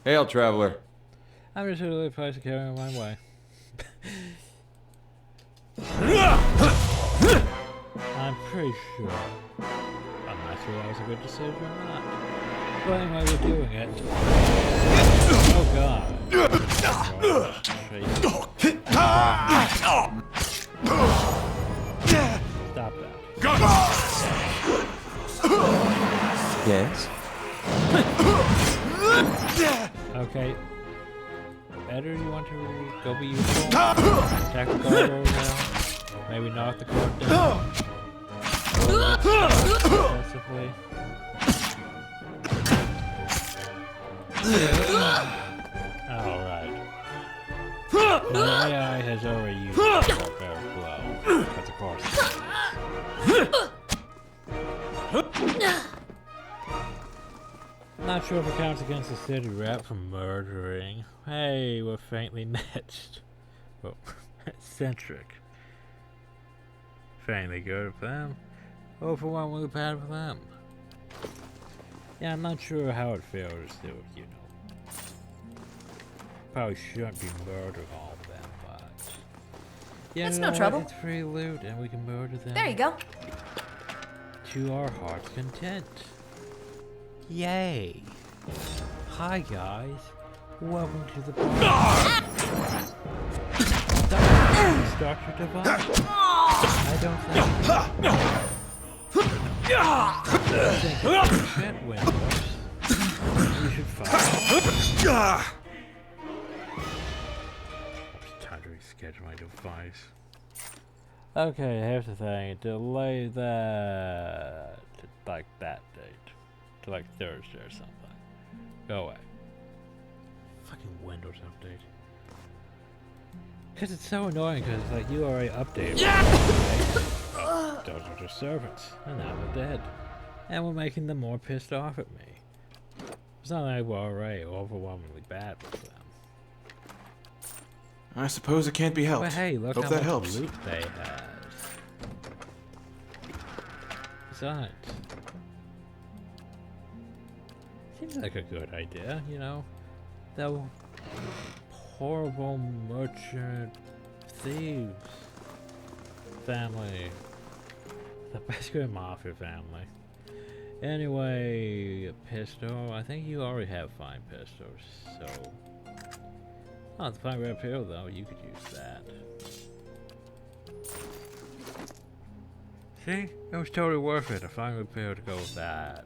Hail, traveler. I'm just really supposed to carry on my way. I'm pretty sure. I'm not sure that was a good decision or not. But anyway, we're doing it. Oh god. Stop that. Yes? Okay. Better you want to go be useful? Attack the guard over now. Maybe knock the guard down. Aggressively. Alright. The AI has already used that very blow. Because of course it is. Not sure if it counts against the city rep for murdering. Hey, we're faintly matched. Well, eccentric. Faintly good for them. Oh, for one, we're bad for them. Yeah, I'm not sure how it feels to, you know. probably shouldn't be murdering all of them, but... Yeah, It's you no know trouble. what? It's free loot, and we can murder them. There you go. To our heart's content. Yay! Hi guys, welcome to the party. Structure device? I don't think it's shit windows. You should fire. It's time to reschedule my device. Okay, here's the thing. Delay that to like that date. To like Thursday or something. Go away. Fucking Windows update. Cause it's so annoying cause it's like you already updated. Oh, those are just servants. And now they're dead. And we're making them more pissed off at me. It's not like we're already overwhelmingly bad with them. I suppose it can't be helped. But hey, look Hope how that much helps. loot they have. Besides, seems like a good idea, you know? That horrible merchant thieves family. The basically mafia family. Anyway, pistol. I think you already have fine pistols, so... Oh, the fine red pill though, you could use that. See? It was totally worth it, a fine red pill to go with that.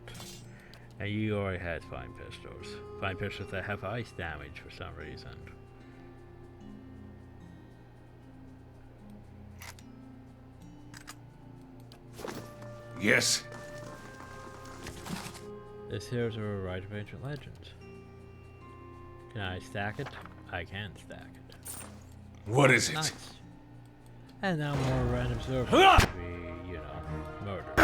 And you already had fine pistols. Fine pistols that have ice damage for some reason. Yes? This here's a Rite of Ancient Legends. Can I stack it? I can stack it. What is it? Nice. And now more random servers to be, you know, murdered.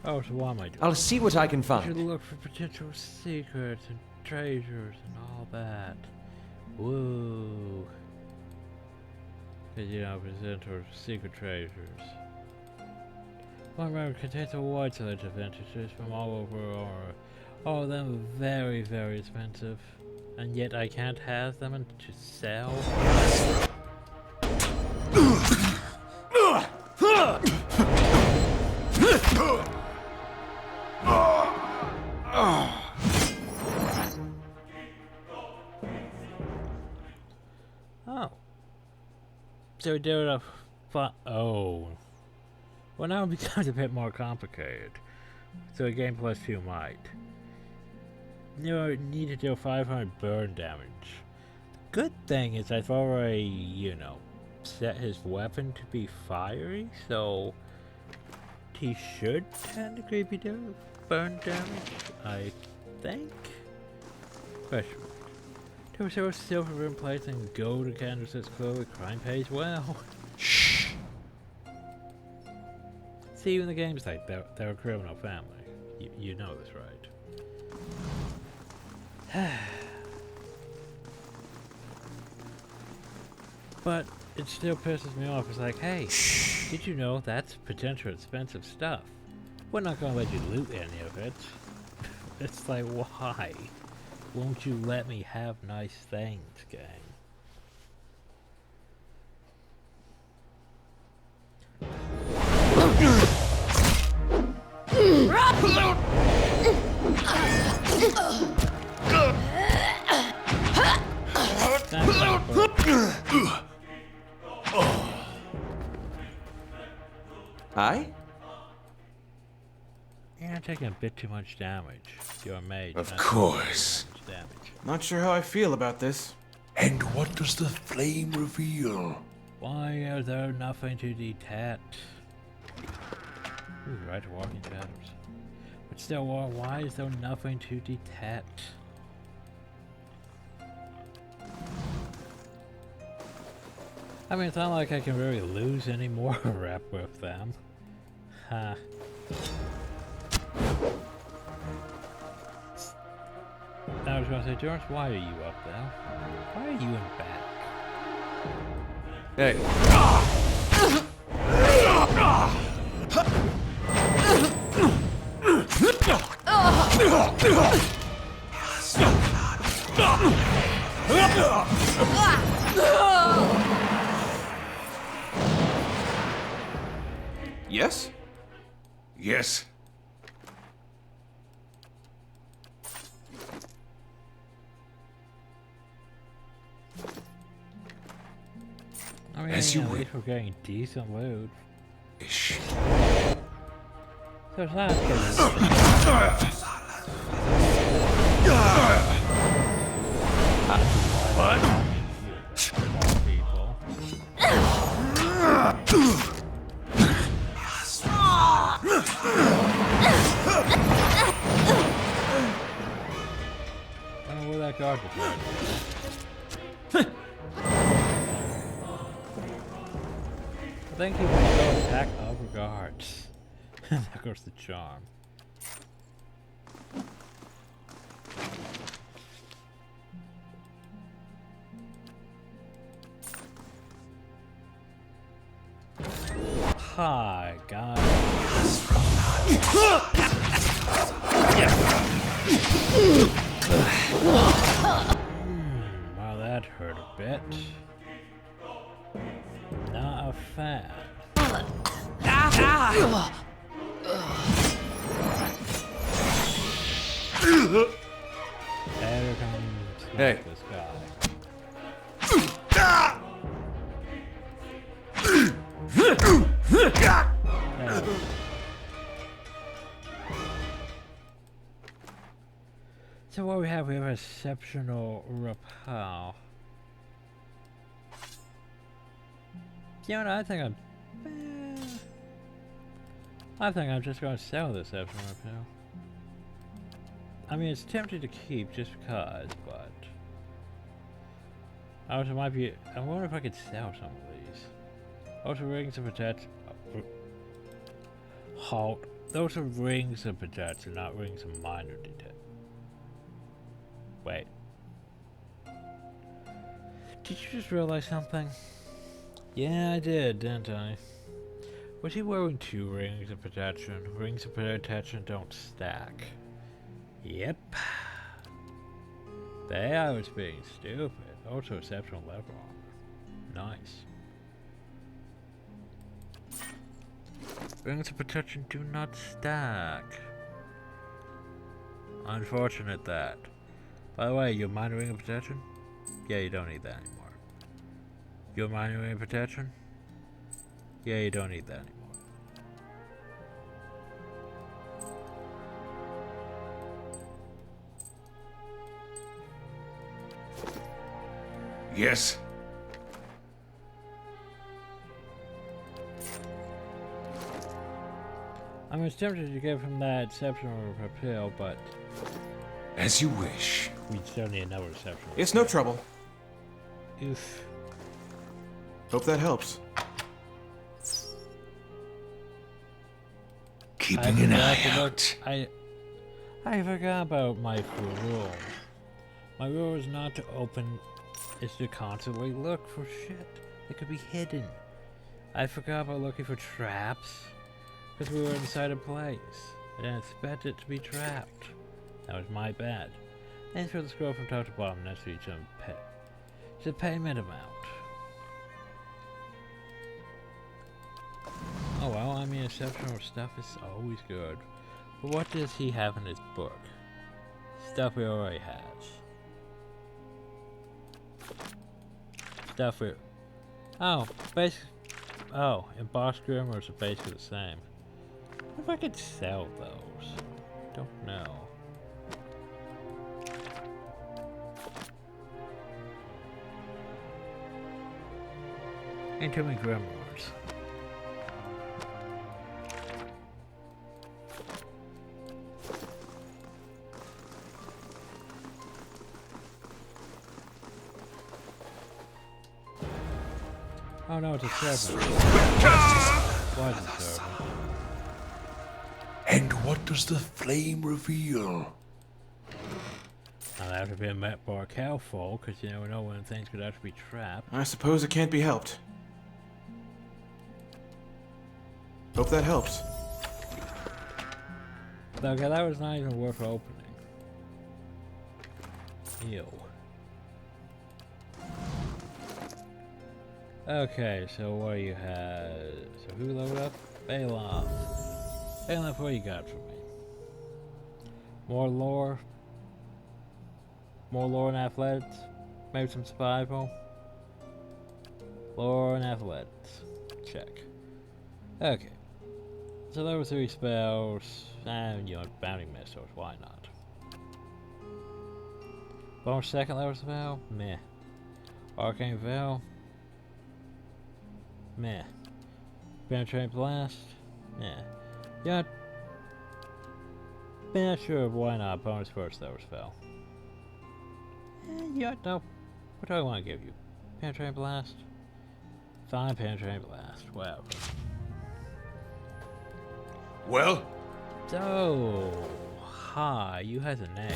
Oh, so what am I doing? I'll see what I can I should find. look for potential secrets and treasures and all that. Woo. Because, you know, potential secret treasures. One room contains a wide selection of vintages from all over, or all of them are very, very expensive. And yet I can't have them to sell. Oh. So we do it up. Oh. Well, now it becomes a bit more complicated. So a game plus 2 might. You need to deal 500 burn damage. Good thing is I've already, you know, set his weapon to be fiery, so he should technically be doing burn damage, I think? Question mark. There was silver room plates and gold candlesticks clearly crime pays well. Shh. See, even the game's like they're a criminal family. You know this, right? But it still pisses me off. It's like, hey, did you know that's potential expensive stuff? We're not gonna let you loot any of it. It's like, why? Won't you let me have nice things, gang? Aye? You're taking a bit too much damage. You're a mage. Of not course. taking too much damage. Not sure how I feel about this. And what does the flame reveal? Why is there nothing to detect? Ooh, right, walking shadows. But still, why is there nothing to detect? I mean, it's not like I can really lose any more rep with them. I was gonna say, Jonas, why are you up there? Why are you in back? Hey. Yes? Yes. I mean, As you at will. least we're getting decent loot. Ish. So it's not good. People. I don't know where that guard was at. I think he wants to go attack other guards. There goes the charm. Hi, guys. Well, that hurt a bit. Not a fan. There comes Hey. this guy. There. So what we have exceptional rappel. You know what, I think I'm just gonna sell this exceptional rappel. I mean, it's tempting to keep just because, but also might be. I wonder if I could sell some of these. Also, rings of protection. Halt. Those are rings of protection, not rings of minor detection. Wait. Did you just realize something? Yeah, I did, didn't I? Was he wearing 2 rings of protection? Rings of protection don't stack. Yep. There I was being stupid. Also exceptional level armor. Nice. Rings of protection do not stack. Unfortunate that. By the way, your minor ring of protection? Yeah, you don't need that anymore. Your minor ring of protection? Yeah, you don't need that anymore. Yes. I was tempted to give him that exceptional repel, but As you wish. we still need another exceptional. It's no trouble. Oof. Hope that helps. Keeping an eye forgot to out. look- I forgot about my rule. My rule is not to open, is to constantly look for shit that could be hidden. I forgot about looking for traps, because we were inside a place. I didn't expect it to be trapped. That was my bad. Thanks for the scroll from top to bottom next to each other. It's a payment amount. Oh well, I mean, exceptional stuff is always good. But what does he have in his book? Stuff he already has. Stuff we... Oh, embossed grimmers are basically the same. If I could sell those. Don't know. Ain't too many grimoires. Oh no, it's a servant. Why is it a servant? And what does the flame reveal? I Well, after being met by a cowfall, because you never know when things could actually be trapped. I suppose it can't be helped. Hope that helps. Okay, that was not even worth opening. Ew. Okay, so what do you have? So who leveled up? Balon. Balon, what you got for me? More lore? More lore and athletics? Maybe some survival? Lore and athletics. Check. Okay. So level 3 spells, and you know, bounding missiles, why not? Bonus second level spell? Meh. Arcane Veil? Meh. Penetrating Blast? Meh. Yeah. Not sure why not bonus first level spell. Yeah, no. What do I want to give you? Penetrating Blast? Fine, Penetrating Blast. Whatever. Well? So, hi, you has a name.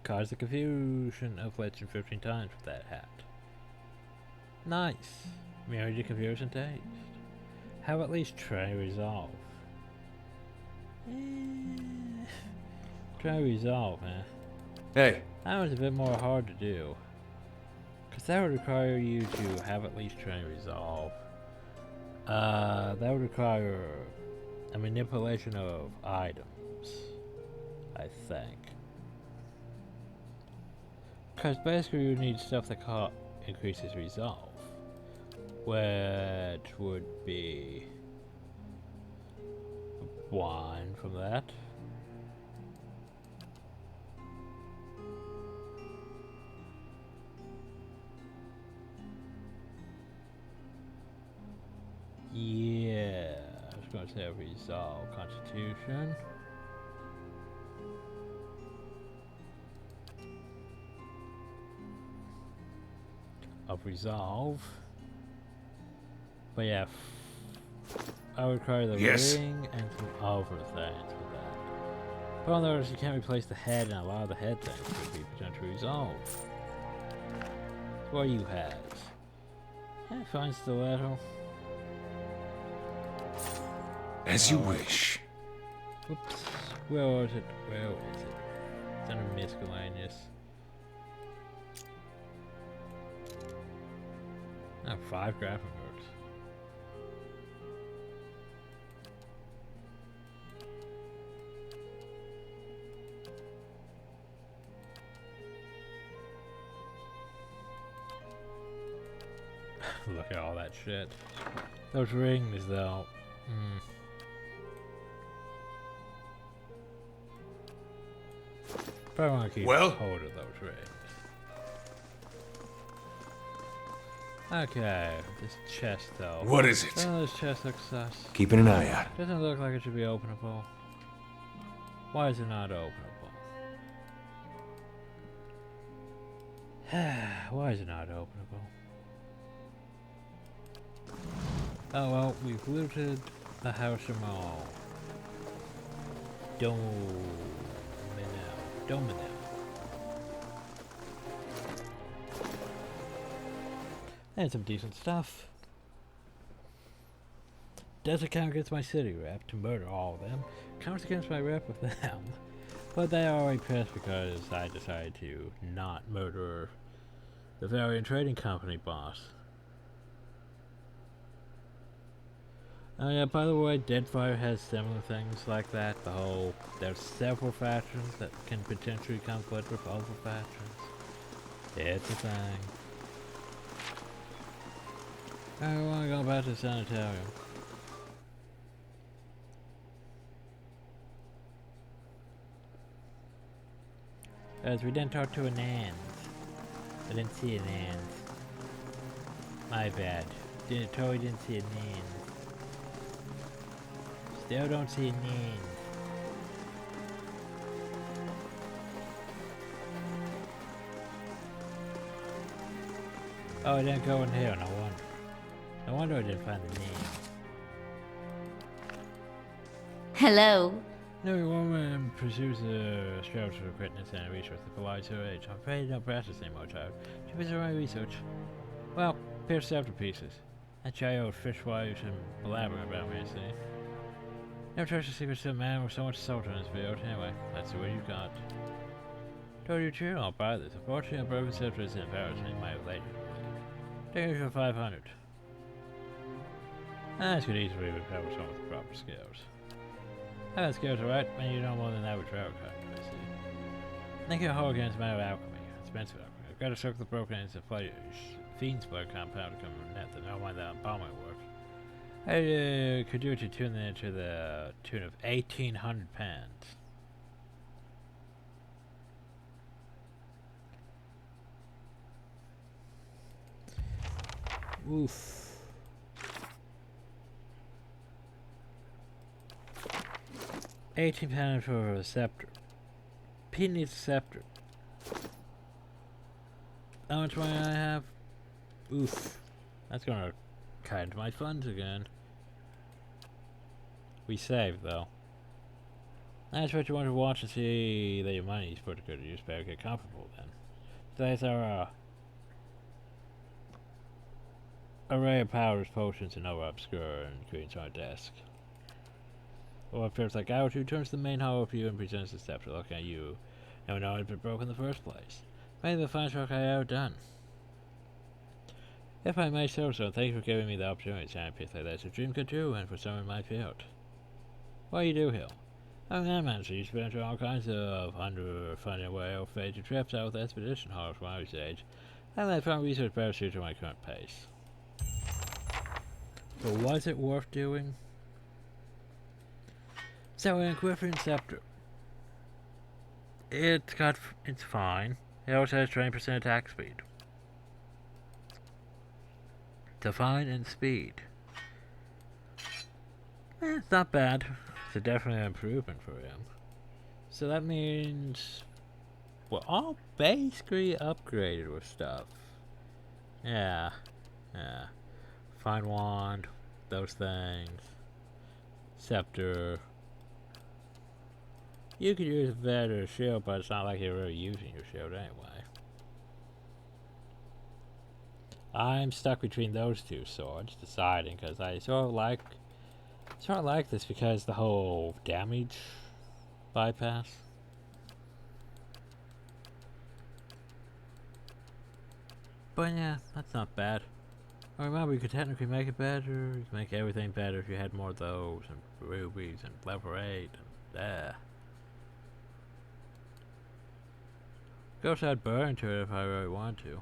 Cause the confusion of Legend 15 times with that hat. Nice. Mirrored your confusion taste. Have at least try resolve. Try resolve, man. Hey, That was a bit more hard to do. Cause that would require you to have at least try resolve. That would require a manipulation of items, I think. Because basically you need stuff that increases resolve, which would be one from that. Yeah, I was going to say resolve constitution. Of resolve. But yeah, I would require the Yes. ring and some other things for that. But on the other hand, you can't replace the head, and a lot of the head things could be potentially resolved. So what you have? Fine stiletto. as you wish. Oops. Where was it? Where is it? It's under miscellaneous. Oh, 5 graphic hooks. Look at all that shit. Those rings, though. Probably want to keep Well? hold of those rings. Okay, this chest though. What is it? Oh, this chest looks sus. Keeping an eye out. Doesn't look like it should be openable. Why is it not openable? Why is it not openable? Oh well, we've looted the house of all. Domino. And some decent stuff. Doesn't count against my city rep to murder all of them. Counts against my rep with them. But they are already pissed because I decided to not murder the Varian Trading Company boss. Oh yeah, by the way, Deadfire has similar things like that. There's several factions that can potentially conflict with other factions. It's a thing. I want to go back to the sanitarium. As we didn't talk to an ant. I didn't see an ant. My bad. Totally didn't see a name. Still don't see a name. Oh, I didn't go in here, no wonder. No wonder I didn't find the name. Hello. No woman pursues a scout for greatness and resource that belies her age. I'm afraid I don't practice anymore, child. She was her own research. Well, pierced after pieces. That child fishwives and blabbering about me, see? Never trust a secret to a man with so much salt in his field. Anyway, that's the way you got. Told you true, I'll buy this. Unfortunately, a broken scepter is embarrassing. My lady. Take it for 500. This could easily be repaired with someone with proper skills. I got skills, alright? Man, you know more than that with travel card, I see. Thinking a whole against matter of alchemy. Expensive alchemy. I've got to soak the broken into flesh. Fiend's blood compound to come from net, then never mind that embalming work. I could do it to tune it to the tune of 1,800 pounds. Oof. 18 pounds for a scepter. Pete needs a scepter. How much money I have? Oof. That's gonna cut into my funds again. We saved though. That's what you want to watch and see that your money is put to good use. Better get comfortable then. So that's our array of powders, potions, and other obscure ingredients on our desk. Or appears like out who turns the main hall of you and presents the scepter looking at you. No one had been broken in the first place. Maybe the finest work I ever done. If I may say so, thank you for giving me the opportunity to shine a piece like that. It's a dream come true and for someone in my field. What do you do, Hill? I'm an manager. You've been through all kinds of underfunded well-fated trips out with expedition horrors when I was age. And I found research better suited to my current pace. But was it worth doing? So in Griffin Scepter. It's fine. It also has 20% attack speed. Define and speed. It's not bad. It's a definite improvement for him. So that means we're all basically upgraded with stuff. Yeah. Fine wand, those things. Scepter. You could use a better shield, but it's not like you're really using your shield anyway. I'm stuck between those two swords, deciding, because I sort of like this because the whole damage bypass. But yeah, that's not bad. I remember you could technically make it better. You could make everything better if you had more of those, and rubies, and level 8, and Ghost add burn to it if I really want to.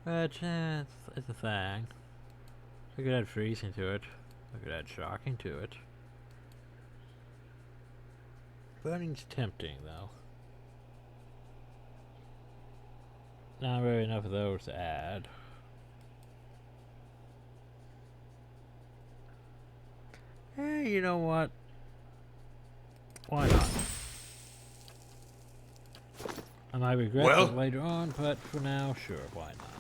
But it's a thing. I could add freezing to it. I could add shocking to it. Burning's tempting though. Not really enough of those to add. Hey, you know what? Why not? I might regret it later on, but for now, sure, why not?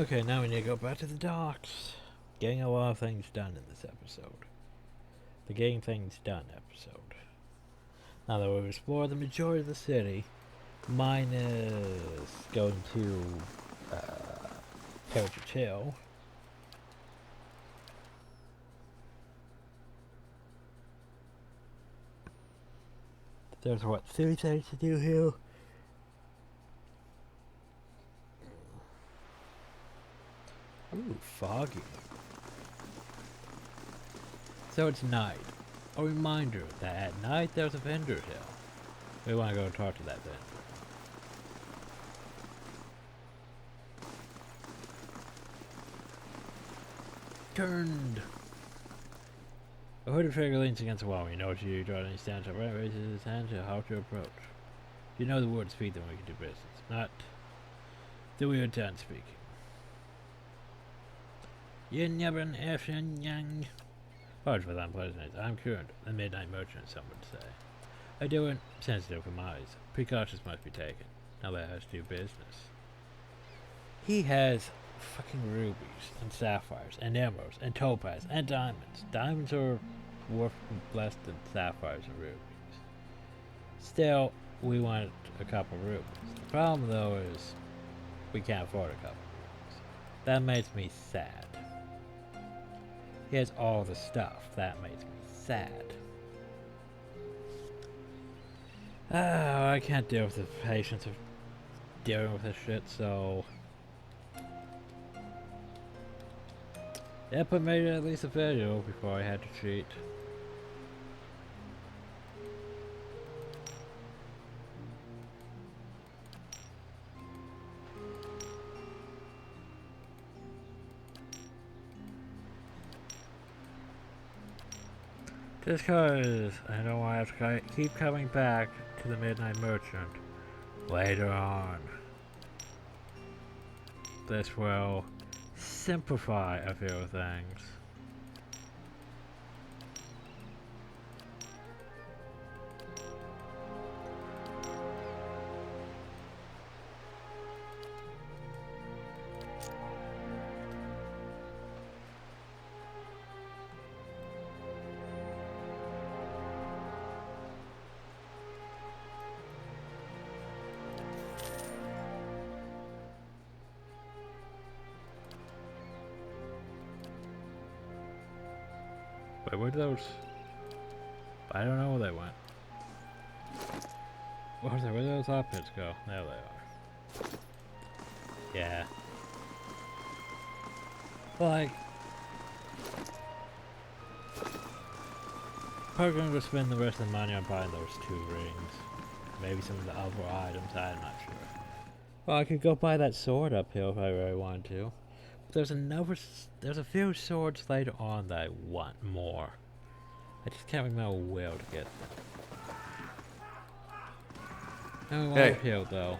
Okay, now we need to go back to the docks. Getting a lot of things done in this episode. The Getting Things Done episode. Now that we've explored the majority of the city, minus going to Heritage Hill. There's what, 3 things to do here? Ooh, foggy. So it's night. A reminder that at night there's a vendor hill. We want to go talk to that vendor. Turned. A hooded figure leans against the wall. He knows you draw any stance up right, raises his hand to how to approach. You know the word speak, then we can do business. Not the weird done speaking. Yin Yabran Efshin Yang. Pardon for that unpleasantness. I'm current, the midnight merchant, some would say. I do it sensitive for my eyes. Precautions must be taken. Now let us do business. He has fucking rubies and sapphires and emeralds and topaz and diamonds. Diamonds are worth less than sapphires and rubies. Still, we want a couple rubies. The problem though is we can't afford a couple rubies. That makes me sad. He has all the stuff. That makes me sad. I can't deal with the patience of dealing with this shit, so... Yep, I made at least a video before I had to cheat. Just cause I don't want to have to keep coming back to the Midnight Merchant later on. This will simplify a few things. Wait, where did those... I don't know where they went. Where did those hot pits go? There they are. Yeah. Like... Probably gonna go spend the rest of the money on buying those 2 rings. Maybe some of the other items, I'm not sure. Well, I could go buy that sword uphill if I really wanted to. There's a few swords later on that I want more. I just can't remember where to get them. And we want uphill though.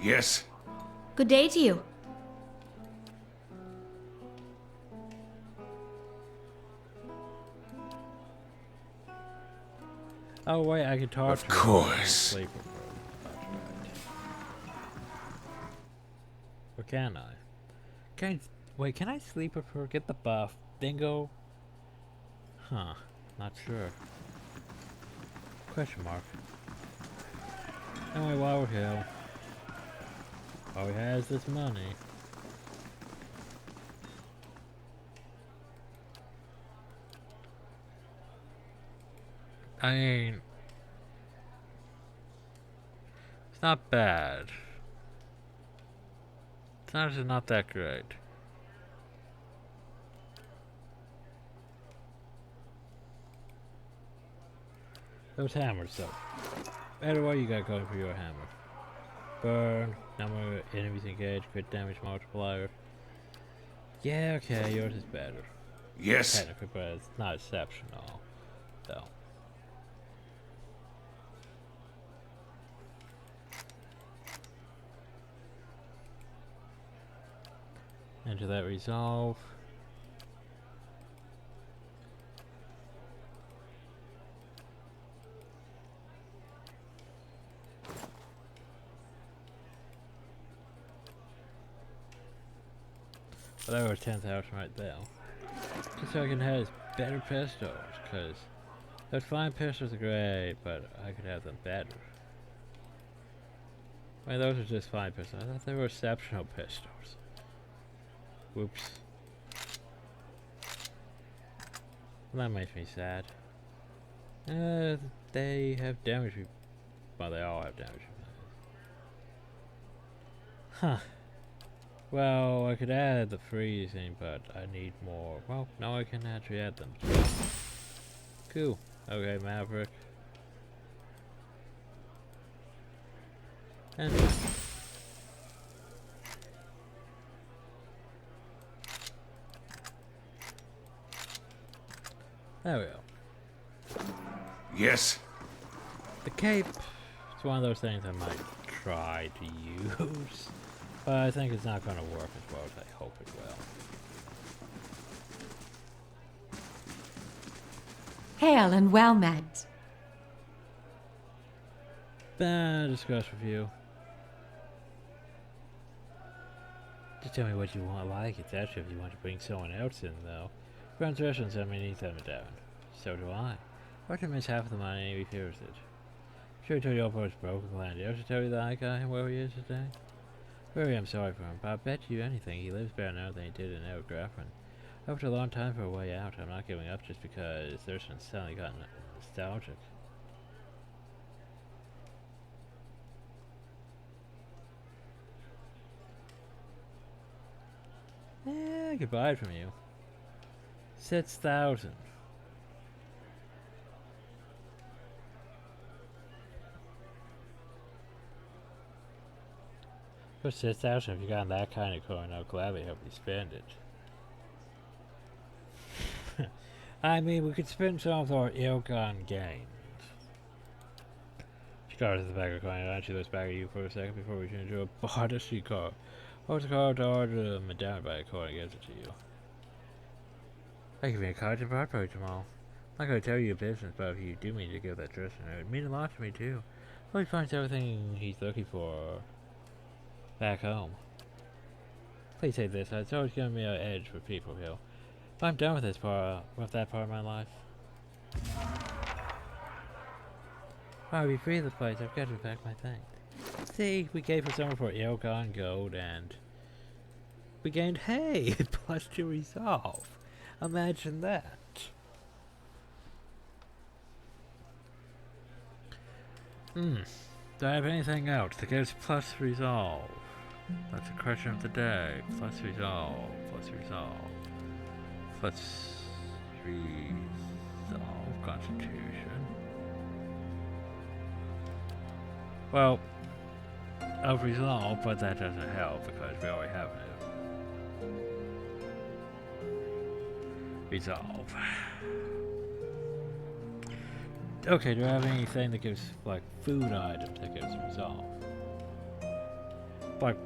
Yes? Good day to you. Oh wait, I can talk to Of course. Sleep with her. That's right. Or can I? Wait, can I sleep with her? Get the buff. Bingo? Huh. Not sure. Question mark. Anyway, while we're here. All he has this money. I mean... It's not bad. It's actually not that great. Those hammers though. Better what you got going for your hammer. Burn, number of enemies engaged, crit damage multiplier. Yeah, okay, yours is better. Yes? Technically, but it's not exceptional, though. Enter that resolve. Well, that was 10,000 right there. Just so I can have better pistols, because those fine pistols are great, but I could have them better. I mean, those are just fine pistols. I thought they were exceptional pistols. Whoops. Well, that makes me sad. They have damage. Well, they all have damage. Huh. Well, I could add the freezing, but I need more. Well, now I can actually add them. Cool. Okay, Maverick. And there we go. Yes? The cape is It's one of those things I might try to use, but I think it's not going to work as well as I hope it will. Hail and well met. Discuss with you. Just tell me what you want like. It's actually if you want to bring someone else in, though. Ground sessions, I mean, need them down. So do I. Roger missed half of the money and he fears it. Sure, told you Oppo's broken land. Did I ever tell you that I got him where he is today? Really, I'm sorry for him, but I bet you anything he lives better now than he did in El Graffin. After a long time for a way out, I'm not giving up just because Thurston suddenly gotten nostalgic. Eh, goodbye from you. 6,000. For 6,000, if you got that kind of coin, I'll gladly help you spend it. I mean, we could spend some of our ill-gotten gains. She carves the bag of coin, and she looks back at you for a second before we change to a barter she car. Holds the card to order the down by a coin and gives it to you. I give me a card to bar for tomorrow. I'm not going to tell you your business, but if you do mean to give that dress, it would mean a lot to me too. Hope he finds everything he's looking for back home. Please say this, it's always given me an edge with people here. But I'm done with this part, with that part of my life. I'll be free of the place, I've got to pack my things. See, we gave her someone for ill-gone gold and we gained, hey, plus 2 resolve. Imagine that. Do I have anything else that gives plus resolve? That's a question of the day. Plus resolve, plus resolve, plus resolve, constitution. Well, of resolve, but that doesn't help because we already have it. Resolve. Okay, do I have anything that gives, like, food items that gives resolve? Like,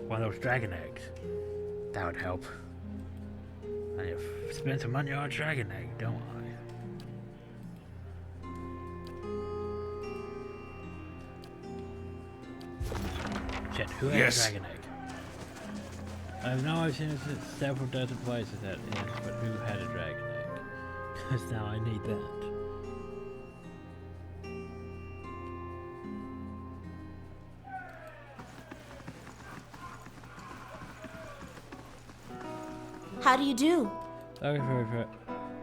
one of those dragon eggs. That would help. I need to spend some money on a dragon egg, don't I? Shit, who has a dragon egg? I know I've seen it at several dozen places that is, but who had a dragon egg? Because now I need that. How do you do? Okay, for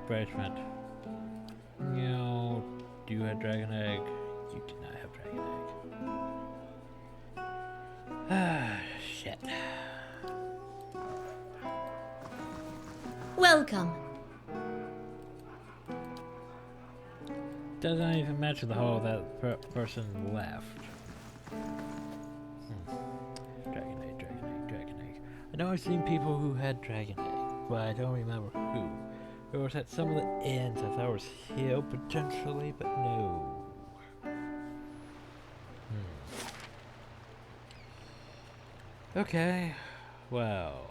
refreshment. No, do you have dragon egg? You did not have dragon egg. Ah, shit. Welcome. Doesn't even match the whole that person left. Dragon egg, dragon egg, dragon egg. I know I've seen people who had dragon egg, but I don't remember who. It was at some of the ends. I thought it was Hill potentially, but no. Okay, well.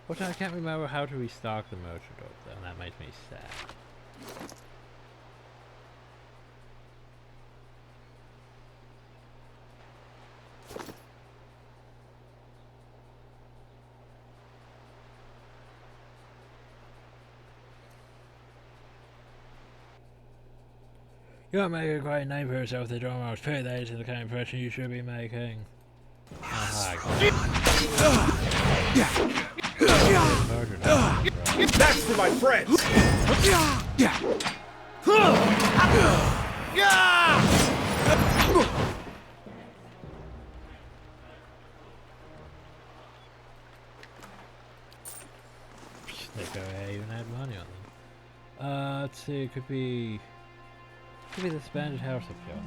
But I can't remember how to restock the merchant of them. That makes me sad. You are making quite a name for yourself. The drama was pay that isn't the kind of impression you should be making. That's for my friends! They even had money on them. Let's see, it could be the Spanish house of John.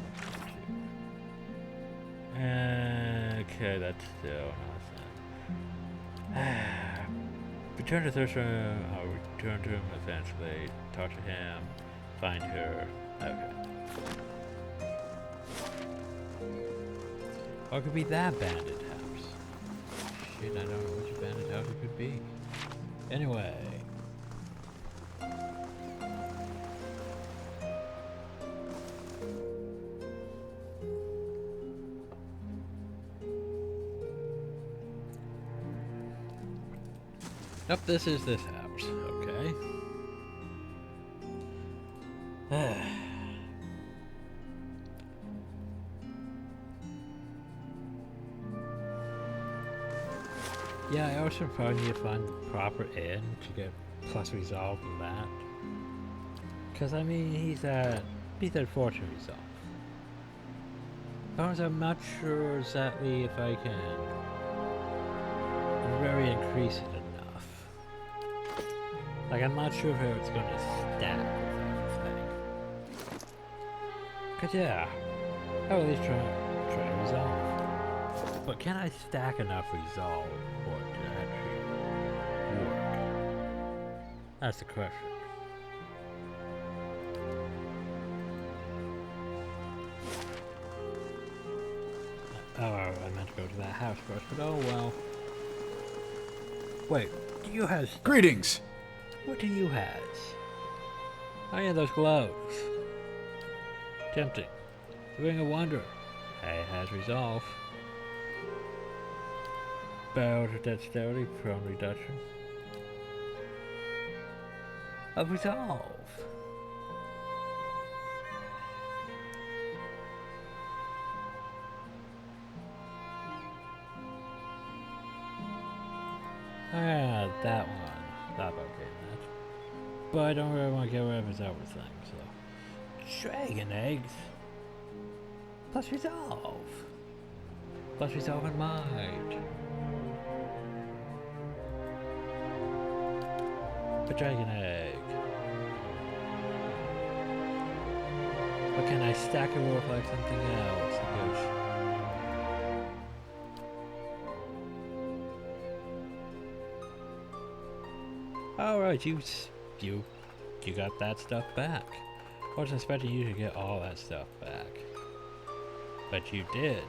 Okay, that's still not. Return to Thurston. I'll return to him eventually. Talk to him. Find her. Okay. Or it could be that bandit house. Shit, I don't know which bandit house it could be. Anyway. Yep, this is this house. Okay. Yeah, I also probably need to find the proper end to get plus resolve in that. Cause I mean he's at fortune resolve. But I'm not sure exactly if I can very increase it enough. Like I'm not sure if it's gonna stack with everything. Cause yeah, I'll at least try to resolve. But can I stack enough resolve for it to actually work? That's the question. Oh, I meant to go to that house first, but oh well. Wait, do you have stuff? Greetings! What do you have? Oh yeah, those gloves. Tempting. The Ring of Wonder. It has resolve. Barrel to dexterity, prone reduction. Of resolve. Ah, that one. That okay, that. But I don't really want to get rid of his other thing, so. Dragon eggs. Plus resolve. Plus resolve and mind. A dragon egg. But can I stack it with like something else? Alright, you got that stuff back. I wasn't expecting you to get all that stuff back. But you did.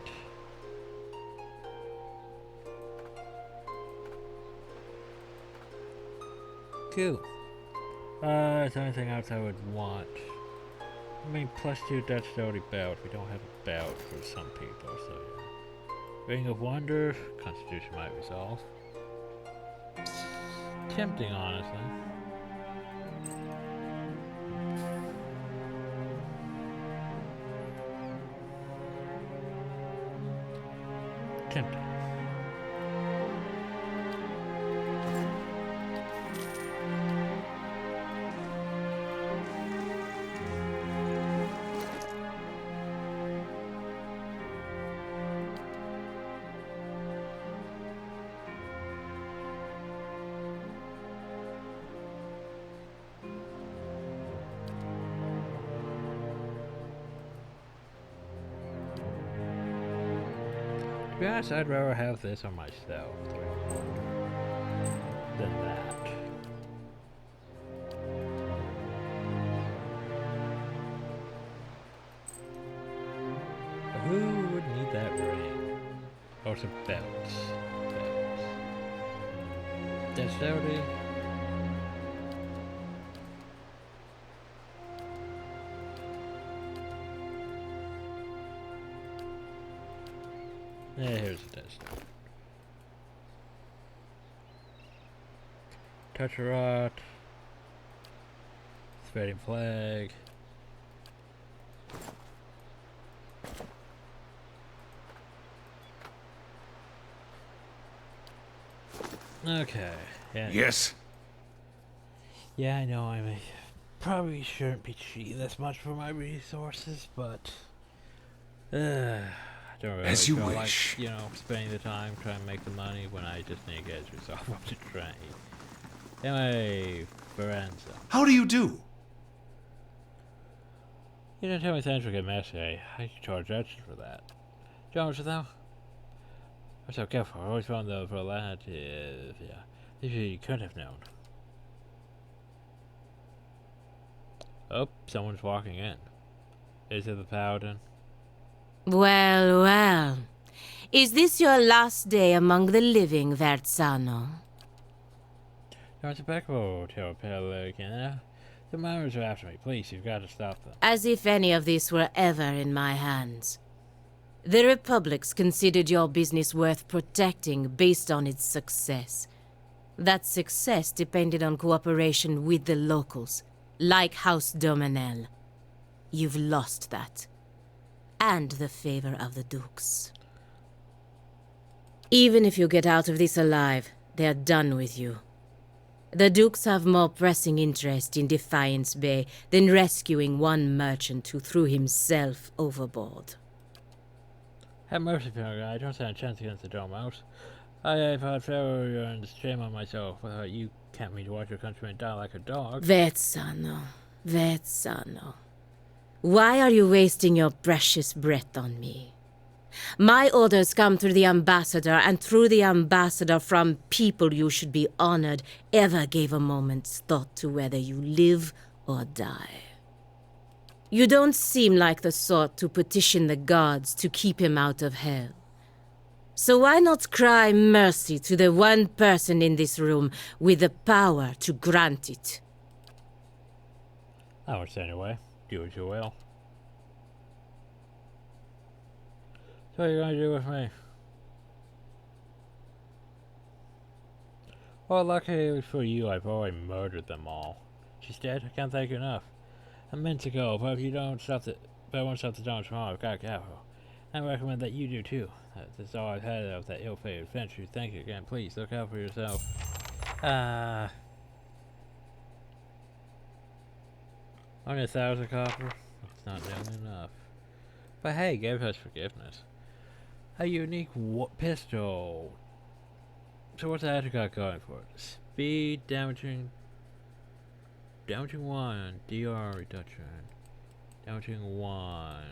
Cool. Is there anything else I would want? I mean, +2 dexterity belt. We don't have a belt for some people, so yeah. Ring of Wonder. Constitution might resolve. Tempting, honestly. Tempting. To be honest, I'd rather have this on myself than that. But who would need that ring? Or some belts. Dexterity. Yeah, here's the test. Touch a rot. Spreading flag. Okay. Yeah. Yes? Yeah, I know probably shouldn't be cheating this much for my resources, but I don't really As you feel wish. like, spending the time trying to make the money when I just need to get his resolve up to train. Anyway, Firenze. How do you do? You didn't tell me Central get messy. I could charge extra for that. John, though? I'm so careful. I always found though for a lad is if you could have known. Oh, someone's walking in. Is it the paladin? Well, well. Is this your last day among the living, Verzano? Don't you back road, Pelican. The miners are after me. Please, you've got to stop them. As if any of this were ever in my hands. The Republics considered your business worth protecting based on its success. That success depended on cooperation with the locals, like House Dominel. You've lost that. And the favor of the Dukes. Even if you get out of this alive, they're done with you. The Dukes have more pressing interest in Defiance Bay than rescuing one merchant who threw himself overboard. Have mercy, Pelican. I don't stand a chance against the Dormouse. I have had failure and shame on myself. Without you can't me to watch your countrymen die like a dog. Verzano, Verzano. Why are you wasting your precious breath on me? My orders come through the ambassador, and through the ambassador from people you should be honored ever gave a moment's thought to whether you live or die. You don't seem like the sort to petition the gods to keep him out of hell. So why not cry mercy to the one person in this room with the power to grant it? I would say anyway. Do as you will. So what are you going to do with me? Well, luckily for you, I've already murdered them all. She's dead? I can't thank you enough. I meant to go, but if you don't stop the... But I won't stop the dawn tomorrow, I've got to go. I recommend that you do too. That's all I've had of that ill-fated adventure. Thank you again. Please, look out for yourself. Only 1,000 copper? That's not nearly enough. But hey, give us forgiveness. A unique pistol. So what's that got going for it? Speed, damaging 1, DR reduction, damaging 1.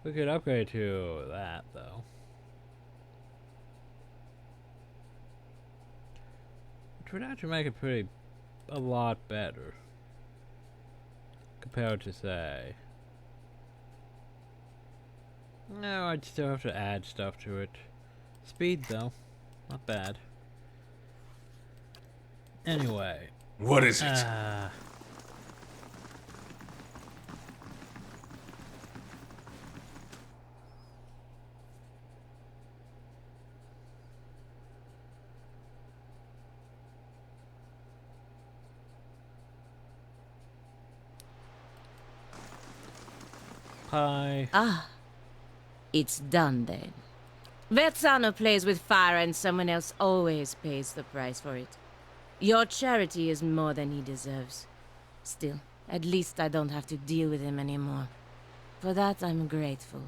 We could upgrade to that though. Which would actually make it a lot better. Compared to say. No, I'd still have to add stuff to it. Speed though, not bad. Anyway. What is it? Hi. Ah, it's done then. Verzano plays with fire and someone else always pays the price for it. Your charity is more than he deserves. Still, at least I don't have to deal with him anymore. For that, I'm grateful.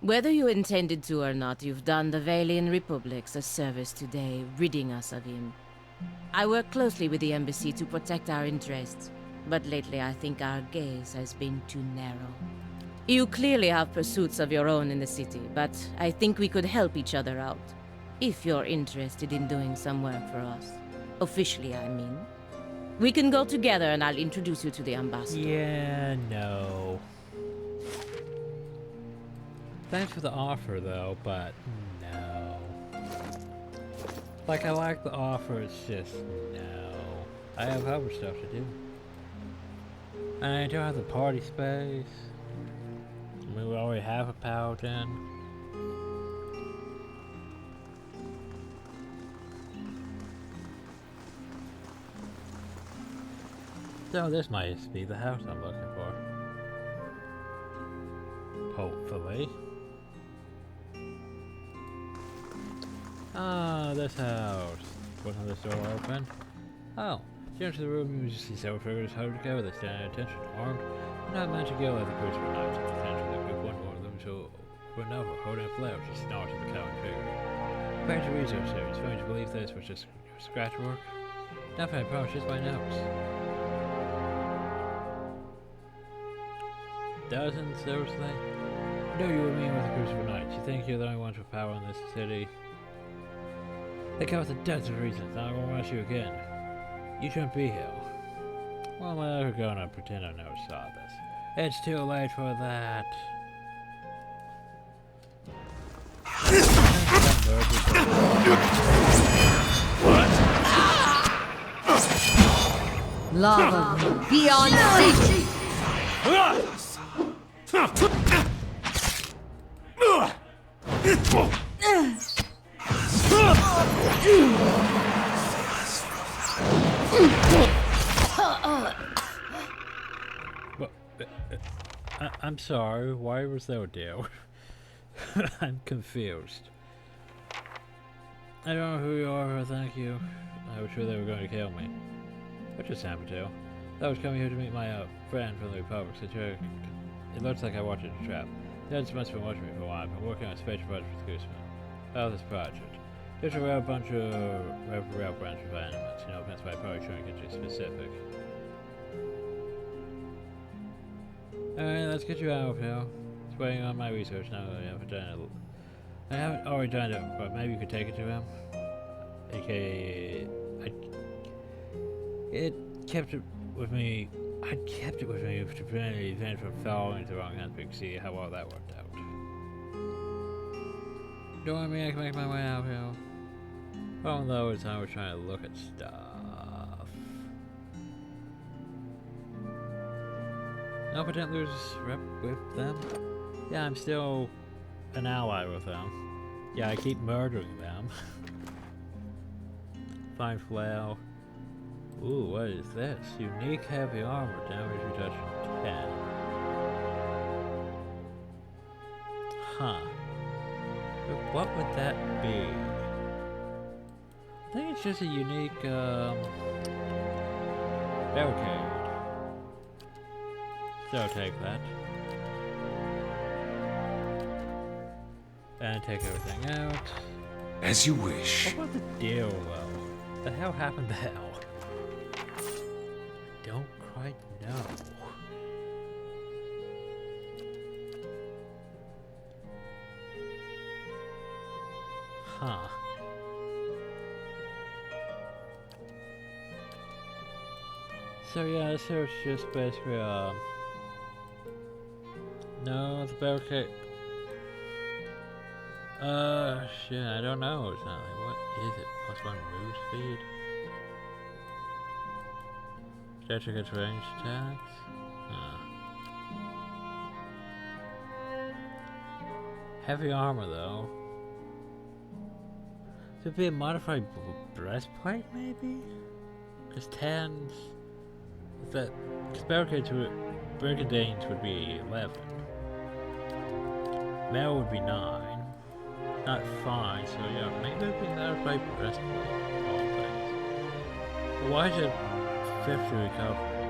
Whether you intended to or not, you've done the Valian Republics a service today, ridding us of him. I work closely with the embassy to protect our interests, but lately I think our gaze has been too narrow. You clearly have pursuits of your own in the city, but I think we could help each other out. If you're interested in doing some work for us. Officially, I mean. We can go together and I'll introduce you to the ambassador. Yeah, no. Thanks for the offer though, but no. Like, I like the offer, it's just no. I have other stuff to do. And I don't have the party space. I mean, we already have a paladin. So this might be the house I'm looking for. Hopefully. Ah, this house. Wasn't this door open? Oh. You enter the room, you just see several figures huddled together. They stand at attention, armed, and not magic yell at the crucible knives at the center of the group. One of them so run over, holding a flare, she snarls at the cowering figure. Back to research there. It's funny to believe this was just scratch work. Nothing, I promise, just my notes. Dozens, seriously? No, you were mean with the Crucible Knights. You think you're the only ones with power in this city? They come with a dozen reasons, and I won't rush you again. You shouldn't be here. Well, let her go and pretend I never saw this. It's too late for that. Lava beyond sea. But, I'm sorry, why was there a deal? I'm confused. I don't know who you are, but thank you. I was sure they were going to kill me. What just happened to? I was coming here to meet my friend from the Republic, it looks like I watched a trap. The others must have been watching me for a while. I've been working on a special project with Guzman. About this project. There's a rare bunch of rail branch of animals, you know, that's why I probably shouldn't get too specific. Alright, let's get you out of here. Just waiting on my research now. I haven't already done it, but maybe you could take it to him. It kept it with me. I kept it with me to prevent the event from falling into the wrong hands. But see how well that worked out. Don't want me, I can make my way out here. Problem though is I was trying to look at stuff. Nope, I didn't lose rep with them. Yeah, I'm still an ally with them. Yeah, I keep murdering them. Fine flail. Ooh, what is this? Unique heavy armor, damage reduction 10. Huh. But what would that be? I think it's just a unique, barricade. So take that. And take everything out. As you wish. What was the deal, though? The hell happened to hell? Don't quite know. Huh. So yeah, this here is just basically, no, the barricade. Shit, I don't know exactly. What is it? +1 move speed? Statue gets ranged attacks? Heavy armor, though. Could be a modified breastplate, maybe? Because 10s... Because barricades would be 11. Mail would be 9. Not 5, so yeah, maybe it would be modified breastplate. All things. But why is it 50 recovery?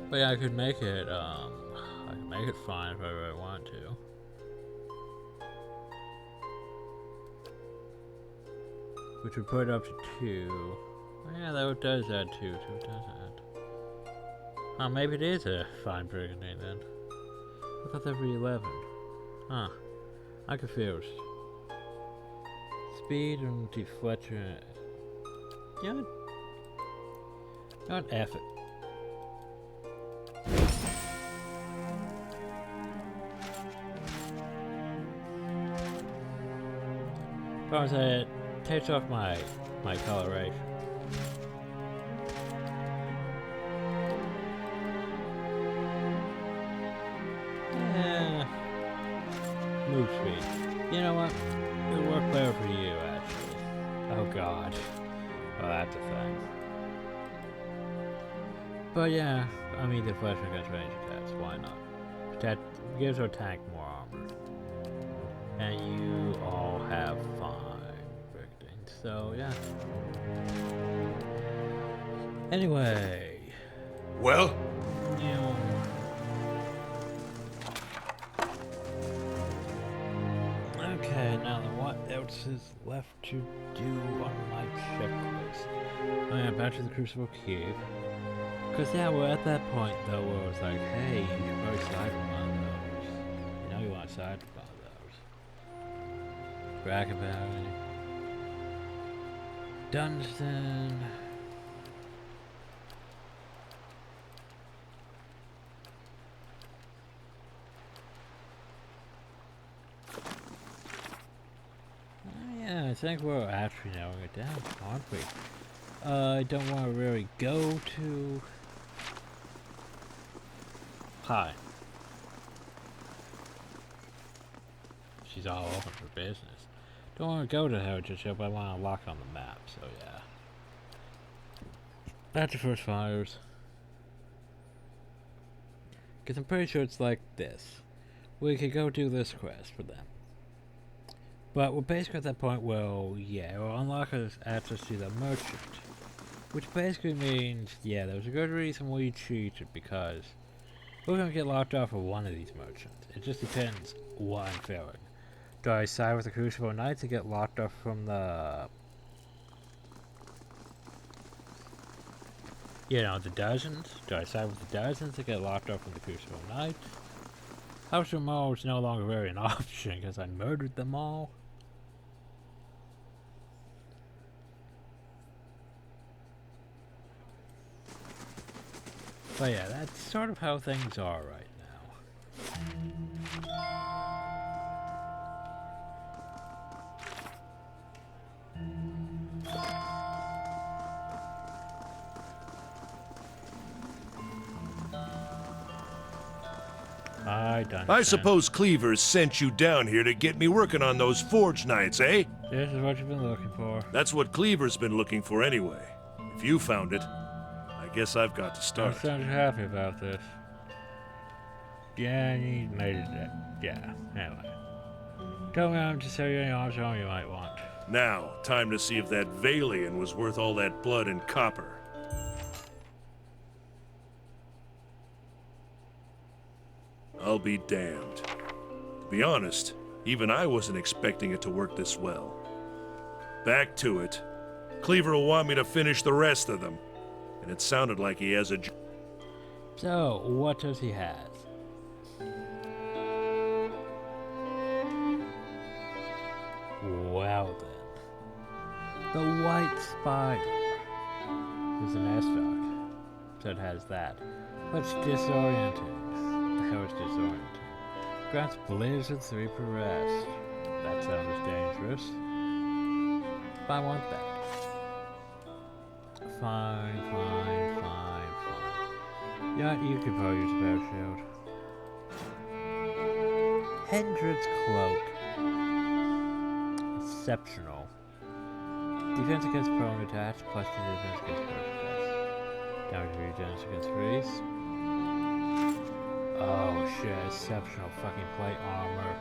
But yeah, I could make it, fine if I really want to. Which would put it up to 2. Oh, yeah, that does add 2, so it does add. Oh, maybe it is a fine brigandine then. I thought that would be 11. Huh. I'm confused. Speed and deflection. Yeah. Not F it. Problem is it takes off my coloration. Yeah. Move speed. You know what? It'll work better for you, actually. Oh god. Well, that's a thing. But yeah, I mean, deflection against range attacks. Why not? That gives our tank more armor. And you all have fine brigandines, so yeah. Anyway. Well? Okay, now then what else is left to do on my checklist? Oh yeah, back to the Crucible Cube. Because yeah, we're at that point though where it's like, hey, you should probably side with one of those. You know you want to side with one of those. Brag about it. Dunstan. think we're actually narrowing it down, aren't we? I don't want to really go to... Hi. She's all open for business. Don't want to go to her just yet, but I want to lock on the map, so yeah. That's the first fires. Because I'm pretty sure it's like this. We could go do this quest for them. But we're basically at that point where, yeah, we'll unlock access to the merchant. Which basically means, yeah, there's a good reason we cheated, because we're going to get locked off of one of these merchants. It just depends what I'm feeling. Do I side with the Crucible Knights to get locked off from the... You know, the dozens? Do I side with the dozens to get locked off from the Crucible Knights? House of Mo is no longer really an option because I murdered them all. But yeah, that's sort of how things are right now. I suppose Cleaver sent you down here to get me working on those forge nights, eh? This is what you've been looking for. That's what Cleaver's been looking for anyway. If you found it, I guess I've got to I start. sounded happy about this. Yeah, you made it. Yeah, anyway. Tell me I'm to sell you any arms you might want. Now, time to see if that Valian was worth all that blood and copper. I'll be damned. To be honest, even I wasn't expecting it to work this well. Back to it. Cleaver will want me to finish the rest of them. And it sounded like he has a... So, what does he have? Well then. The White Spider. There's an S-Doc. So it has that. What's disorienting? The hell is disorienting? Grants Blizzard 3 per rest. That sounds dangerous. But I want that. Fine. Yeah, you could probably use a better shield. Hendred's Cloak. Exceptional. Defense against prone attacks, plus defense against prone attacks. Damage regen against freeze. Oh shit, exceptional fucking plate armor.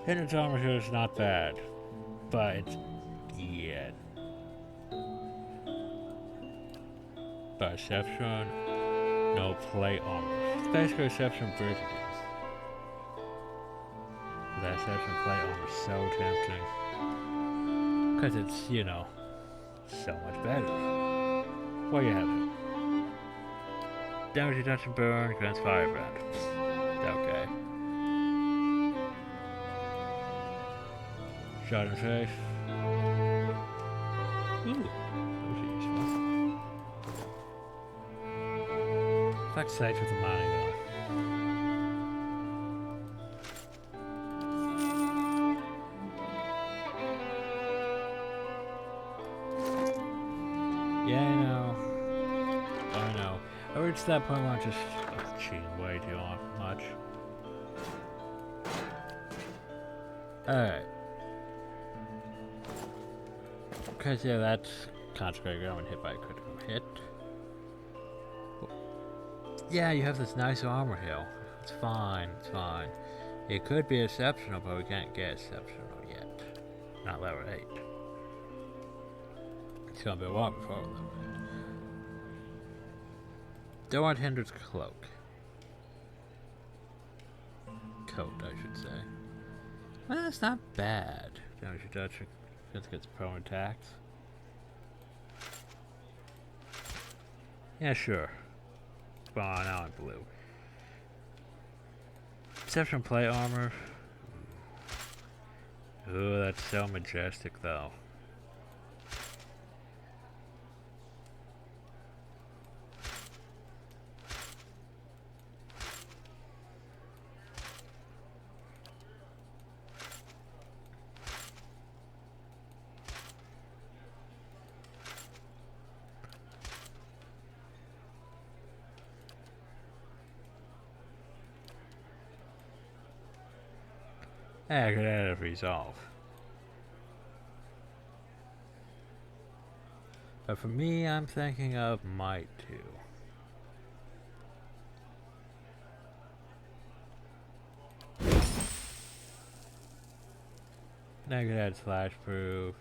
Hendred's armor here is not bad, but it's... yeah. But exception, no plate armor. It's basically exception British. That exception plate armor is so tempting. Because it's, you know, so much better. Well, you have it. Damage reduction burn, grants firebrand. Okay. Shot in face. Ooh, those are useful. Fuck sakes with the money though. Yeah, I know. I reached that point where I'm just cheating way too much. Alright. Because, yeah, that's concentrated ground when hit by a critical hit. Yeah, you have this nice armor hill. It's fine. It could be exceptional, but we can't get exceptional yet. Not level 8. It's gonna be a while before level 8. Don't want Hendred's Cloak. Coat, I should say. Well, that's not bad. Damage reduction gets prone attacks. Yeah, sure. Well, now I'm blue. Exception plate armor. Ooh, that's so majestic, though. I could add a resolve. But for me, I'm thinking of might too. Now I could add slash proof,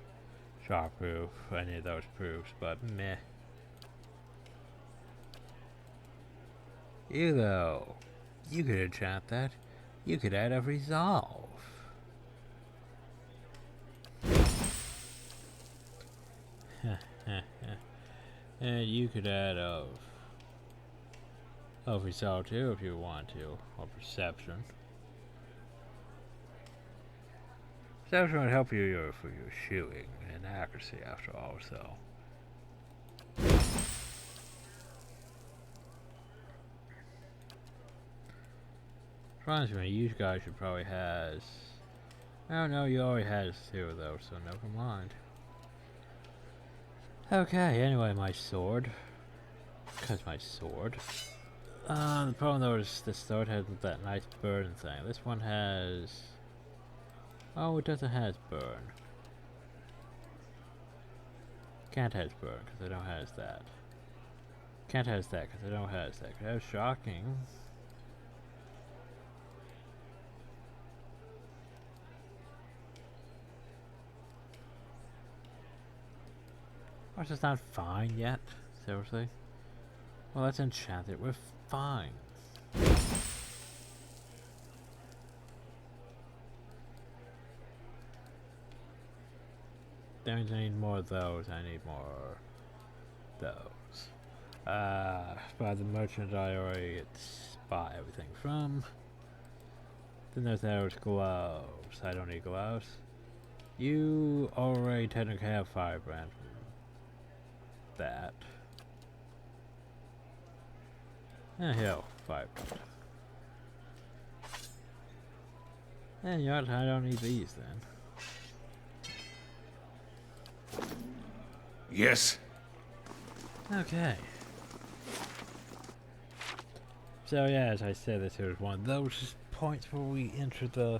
shock proof, any of those proofs, but meh. You though, you could enchant that. You could add a resolve. And you could add of resolve too if you want to, or perception. Perception would help you for your shooting and accuracy after all, so. Reminds me, you guys should probably has. Oh no, you already has 2 of those, so never mind. Okay, anyway, my sword. Because my sword. The problem though is this sword has that nice burn thing. This one has. Oh, it doesn't have burn. Can't has burn because I don't has that. Can't has that because I don't has that. Could have shocking. Or it's not fine yet. Seriously. Well, let's enchant it with fine. Don't need more of those, I need more those. By the merchant I already buy everything from. Then there's those gloves. I don't need gloves. You already technically have firebrand from that. Hell, firebrand. And you know what, I don't need these then. Yes? Okay. So yeah, as I said, this is one of those points where we enter the...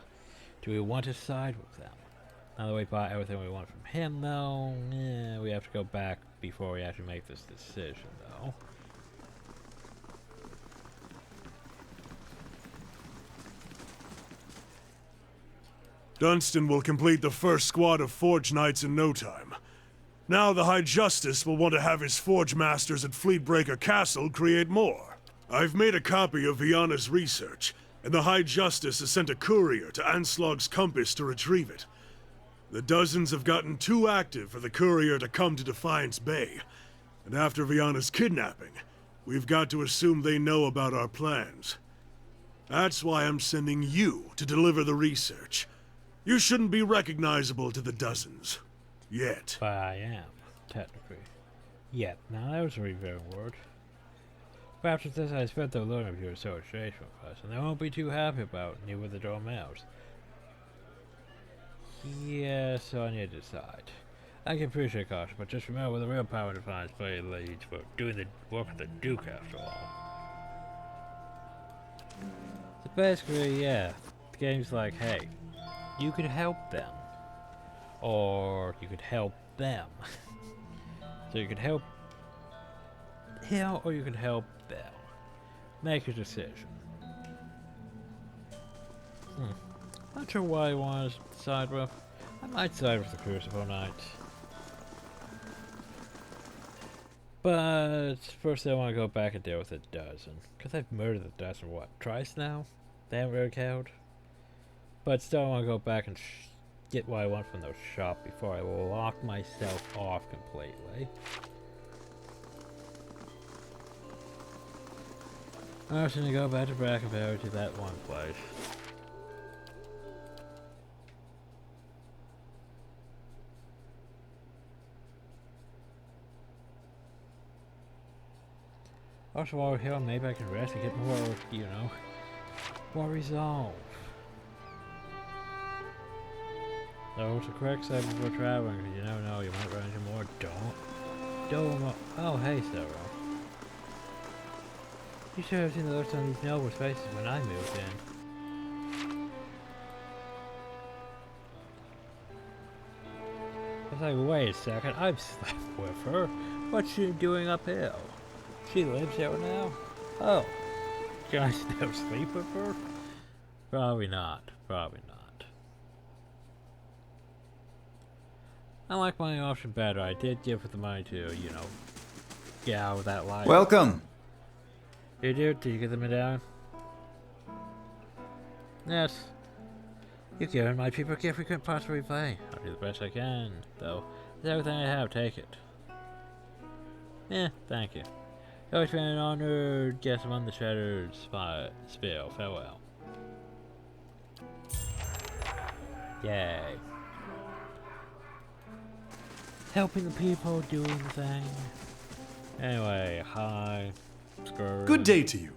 Do we want to side with them? Now that we bought everything we want from him though, we have to go back before we actually make this decision though. Dunstan will complete the first squad of Forge Knights in no time. Now the High Justice will want to have his Forge Masters at Fleetbreaker Castle create more. I've made a copy of Viana's research, and the High Justice has sent a courier to Anslog's Compass to retrieve it. The Dozens have gotten too active for the courier to come to Defiance Bay, and after Viana's kidnapping, we've got to assume they know about our plans. That's why I'm sending you to deliver the research. You shouldn't be recognizable to the Dozens. Yet. But I am, technically. Yet. Now that was a very word. Perhaps with this I spent the learning of your association with us, and they won't be too happy about neither the Dormouse. Yeah, so I need to decide. I can appreciate caution, but just remember the real power defines play leads for doing the work of the Duke after all. So basically, yeah, the game's like, hey, you could help them. Or you could help them. So you could help him or you could help them. Make a decision. Not sure what I want to side with. I might side with the Crucible Knights. But first I want to go back and deal with the Dozen. Because I've murdered the Dozen, what, twice now? They haven't really killed. But still I want to go back and get what I want from the shop before I lock myself off completely. I'm just gonna go back to Brackenberry to that one place. Also while we're here, maybe I can rest and get more, you know, more resolve. So it's a correct side before traveling, because you never know, you might run into more don't. Oh, hey, Sarah. You should have seen the looks on these nobles' faces when I moved in. like, wait a second, I've slept with her. What's she doing up here? She lives here now? Oh, can I still sleep with her? Probably not. Probably not. I like my option better. I did give her the money to, you know, get out of that life. Welcome. You do? Did you get the medallion? Yes. You've given my people a gift we couldn't possibly play. I'll do the best I can, though. With everything I have, take it. Yeah, thank you. You've always been an honored guest among the Shattered Spill. Farewell. Yay. Helping the people, doing the thing. Anyway, hi. Screw. Good day to you.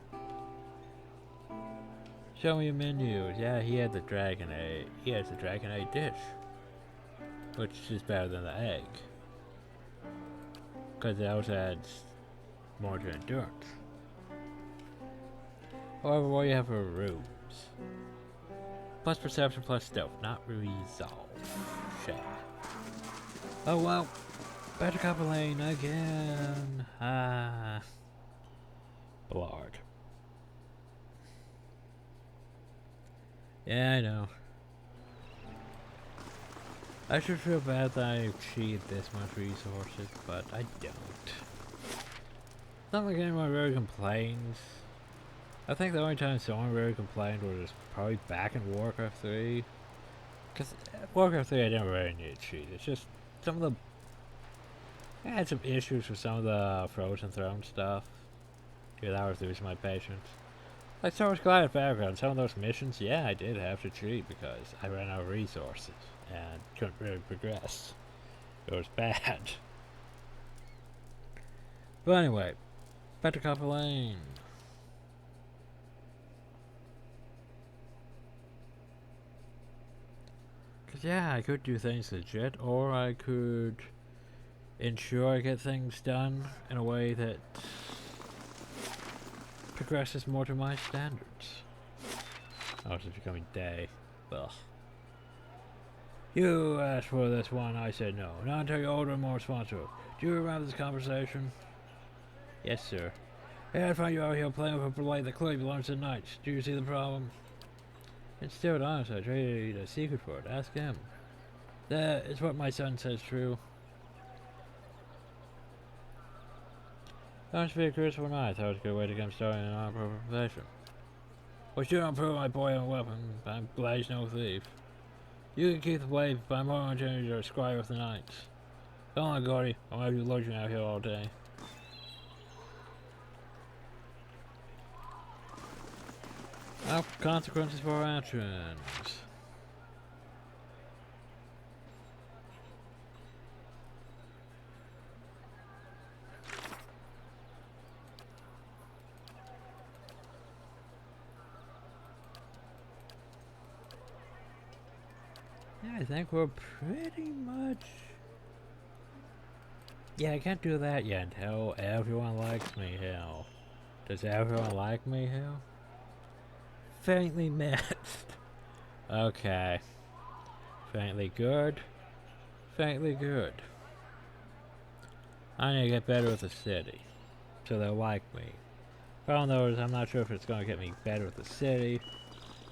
Show me your menu. Yeah, he had the dragon egg. He has the dragon egg dish. Which is better than the egg. Because it also adds more to endurance. However, what do you have for rooms? Plus perception, plus stealth, not resolve. Shame. Oh well. Better copper lane again. Ah. Blard. Yeah, I know. I should feel bad that I cheated this much resources, but I don't. It's not like anyone really complains. I think the only time someone really complained was probably back in Warcraft 3. Because Warcraft 3 I didn't really need to cheat. It's just some of the... I had some issues with some of the Frozen Throne stuff. Yeah, that was losing my patience. Like Star Wars Glide background, some of those missions, yeah, I did have to cheat because I ran out of resources and couldn't really progress. It was bad. But anyway, better copper lane. Cause yeah, I could do things legit, or I could ensure I get things done in a way that progresses more to my standards. Oh, it's becoming day. Ugh. You asked for this one, I said no. Not until you're older and more responsible. Do you remember this conversation? Yes, sir. Hey, I found you out here playing with a blade that clearly belongs to the Knights. Do you see the problem? It's still honest, I traded a secret for it. Ask him. That is what my son says true. Don't be a crucible knight. That was a good way to get started in an proper profession. Well, sure, don't prove my boy a weapon. I'm glad he's no thief. You can keep the blade, but I'm more opportunity to squire with the knights. Go on, Gordy. I'll have you loitering out here all day. Well, consequences for our actions. Yeah, I think we're pretty much... Yeah, I can't do that yet until everyone likes me, hell. Does everyone like me, hell? Faintly missed. Okay. Faintly good. Faintly good. I need to get better with the city, so they'll like me. Problem though is I'm not sure if it's going to get me better with the city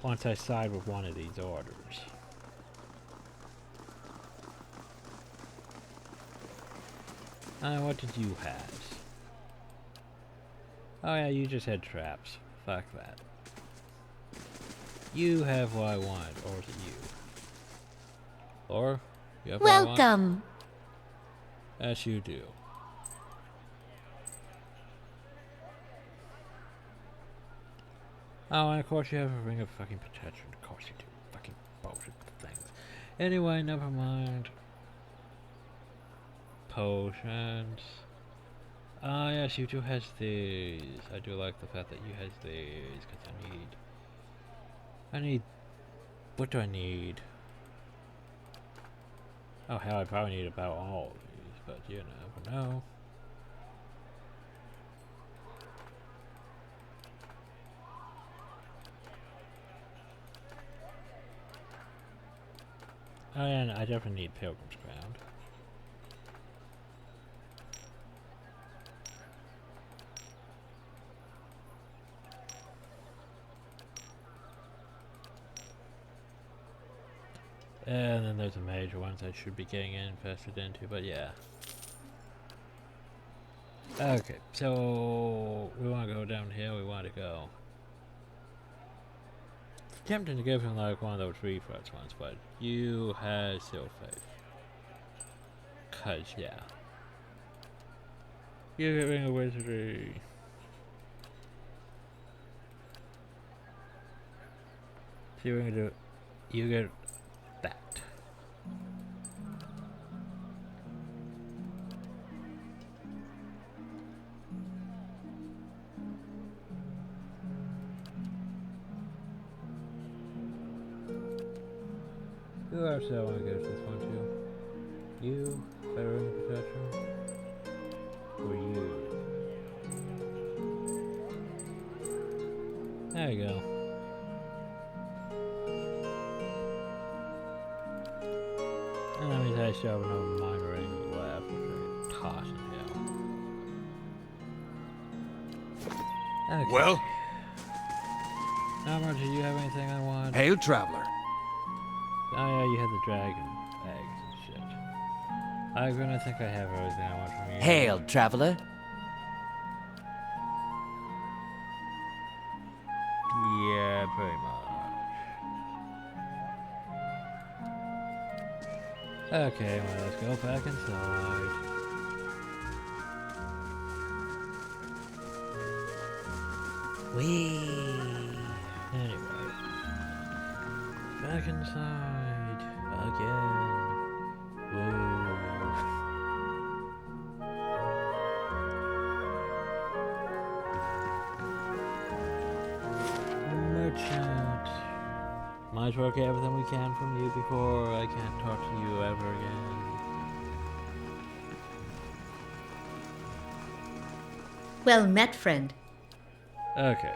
once I side with one of these orders. What did you have? Oh yeah, you just had traps. Fuck that. You have what I wanted, or is it you? Or you have what I want? Welcome. Yes, you do. Oh, and of course you have a ring of fucking protection. Of course you do. Fucking bullshit things. Anyway, never mind. Potions. Ah, yes, you do has these. I do like the fact that you has these, because I need... What do I need? Oh, hell, I probably need about all of these, but you never know. Oh, and I definitely need Pilgrim's Ground. And then there's the major ones I should be getting invested into, but yeah. Okay, so we want to go down here, we want to go. It's tempting to go from like one of those refresh ones, but you have still faith. Cause yeah. You get Ring of Wizardry. So you're gonna do, you get that. Who else do I want to go to this one to? You, Veteran Protection? Or you? There you go. And that means I still have another minor ring left, which I toss in here. Okay. Well, Amber, do you have anything I want? hail, traveler. Oh yeah, you have the dragon eggs and shit. I'm gonna think I have everything I want from you. Hail, traveler. Yeah, pretty much. Okay, well, let's go back inside. Whee! Anyway. Back inside. Again. Woo. Merchant. Might as well get everything we can from you before I can't talk to you ever again. Well met, friend. Okay.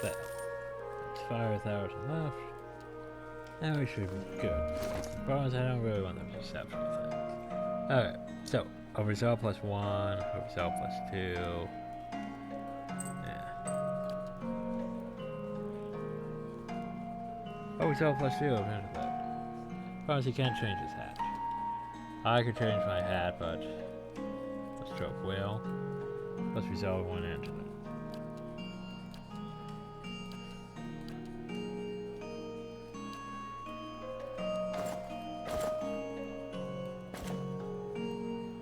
There. It's 5,000 left. And we should be good. Problem is I don't really want them to accept anything. Alright, so a result plus 1, a result plus 2. Yeah. A result plus 2, I'm into that. Problem is he can't change his hat. I could change my hat, but a stroke will. Let's resolve 1 into it.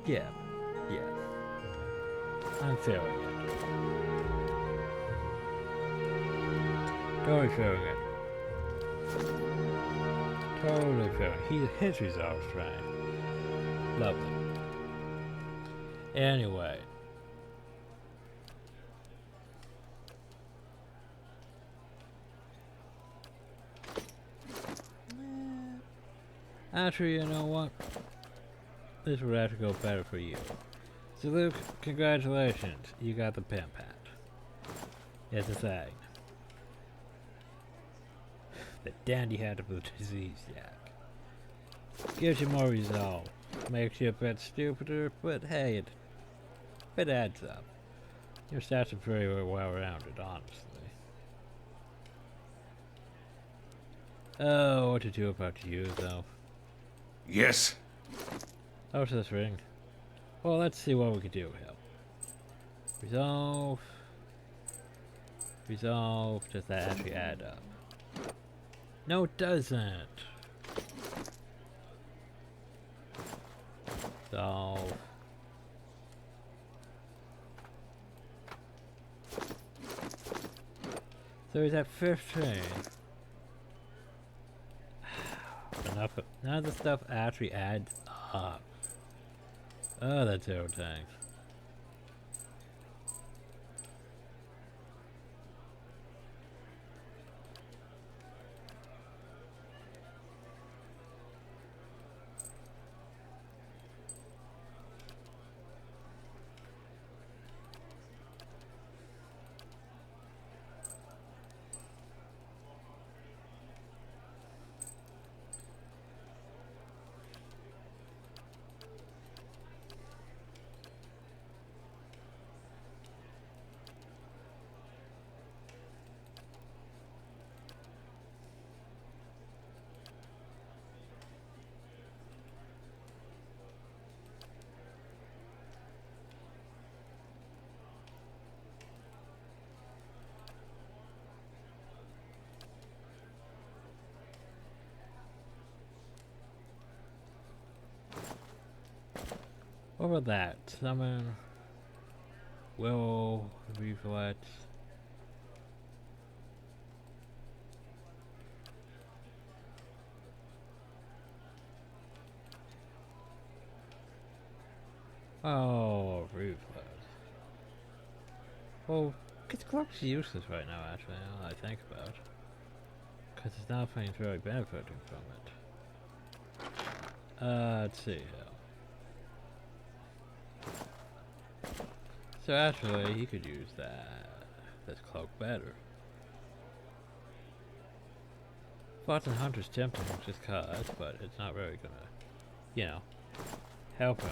Yeah, yeah. I'm feeling it. Totally feeling it. Totally feeling it. His resolve strength. Lovely. Anyway. Actually, you know what? This would have to go better for you. So Luke, congratulations. You got the pimp hat. It's a thing. The dandy hat of the disease yak. Gives you more resolve. Makes you a bit stupider, but hey, it adds up. Your stats are pretty well rounded, honestly. Oh, what to do about you, though? Yes. How's this ring? Well, let's see what we can do here. Resolve. Resolve. Does that actually add up? No, it doesn't. Resolve. So he's at 15. None of the stuff actually adds up. Oh, that's irritating. What about that? Summon. Will reflect. Oh, reflex. Well, this clock's useless right now, actually, now that I think about it. Because there's nothing really benefiting from it. Let's see here. So actually, he could use this cloak better. Fortune Hunter's tempting just cause, but it's not really gonna, you know, help him.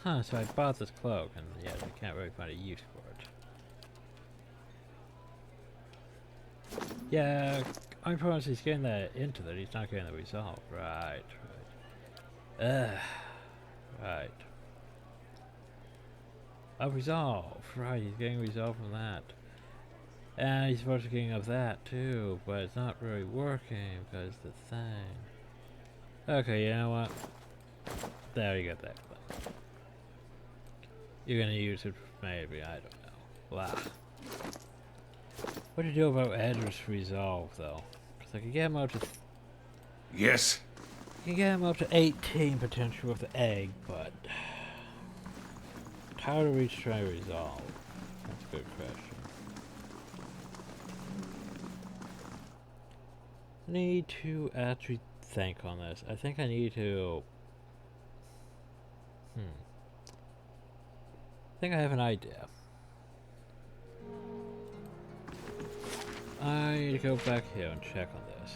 Huh, so I bought this cloak, and yeah, I can't really find a use for it. Yeah, I'm promised he's getting that into that, he's not getting the resolve. Right, right. Right. Oh, resolve! Right, he's getting resolve from that. And he's supposed to be getting of that too, but it's not really working, because the thing. Okay, you know what? There you got that cloak. You're gonna use it, maybe, I don't know. Blah. What do you do about Edward's resolve, though? Because I can get him up to... Yes? I can get him up to 18 potential with the egg, but... How to reach try resolve? That's a good question. Need to actually think on this. I think I need to... I think I have an idea. I need to go back here and check on this.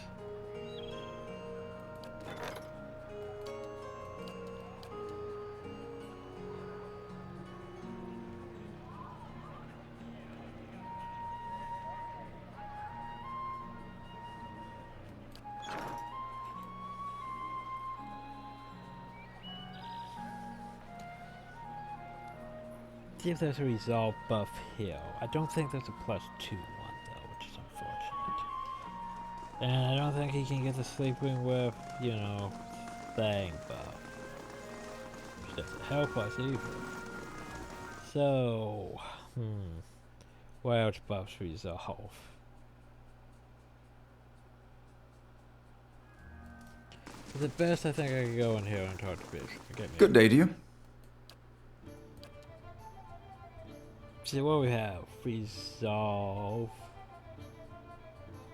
See if there's a resolve buff here. I don't think there's a +2 one though, which is unfortunate. And I don't think he can get the sleeping with, you know, thing buff. Which doesn't help us either. So, what else buffs resolve? The best I think I can go in here and talk to Bishop. Good day to you. See what we have. Resolve.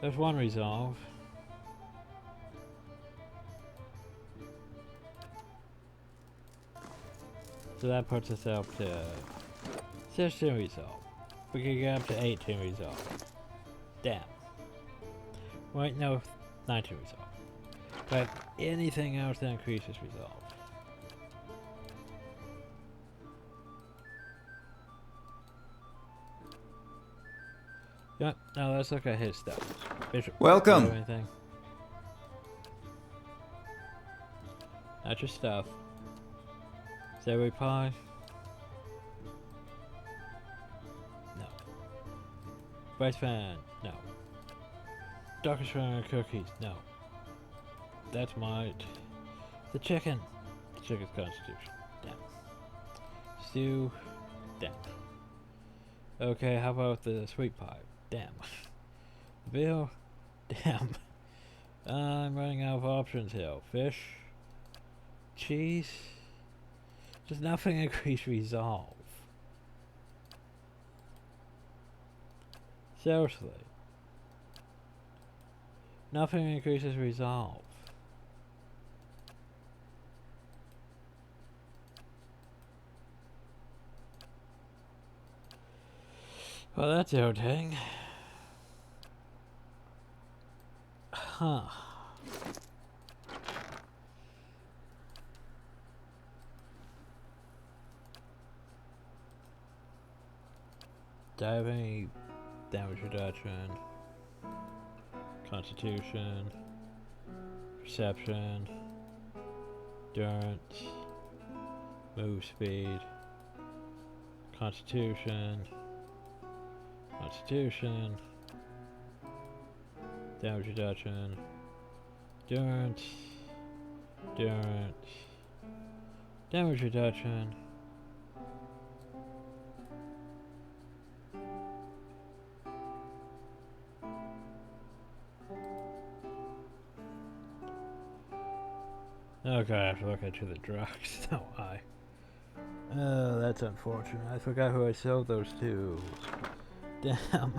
There's one resolve. So that puts us up to 16 resolve. We can get up to 18 resolve. Damn. Wait, no, 19 resolve. But anything else that increases resolve. Yep, now let's look at his stuff. Bishop, Welcome. do you have anything? Not your stuff. Celery pie? No. Rice pan? No. Darker sugar cookies? No. That's my... The chicken! The chicken's constitution. Damn. Stew? Damn. Okay, how about the sweet pie? Damn. Bill? Damn. I'm running out of options here. Fish? Cheese? Does nothing increase resolve? Seriously. Nothing increases resolve. Well, that's irritating. Huh. Do I have any damage reduction? Constitution, perception, endurance, move speed, constitution, damage reduction, endurance, damage reduction. Okay, I have to look into the drugs, don't I? Oh, that's unfortunate. I forgot who I sold those to. Damn.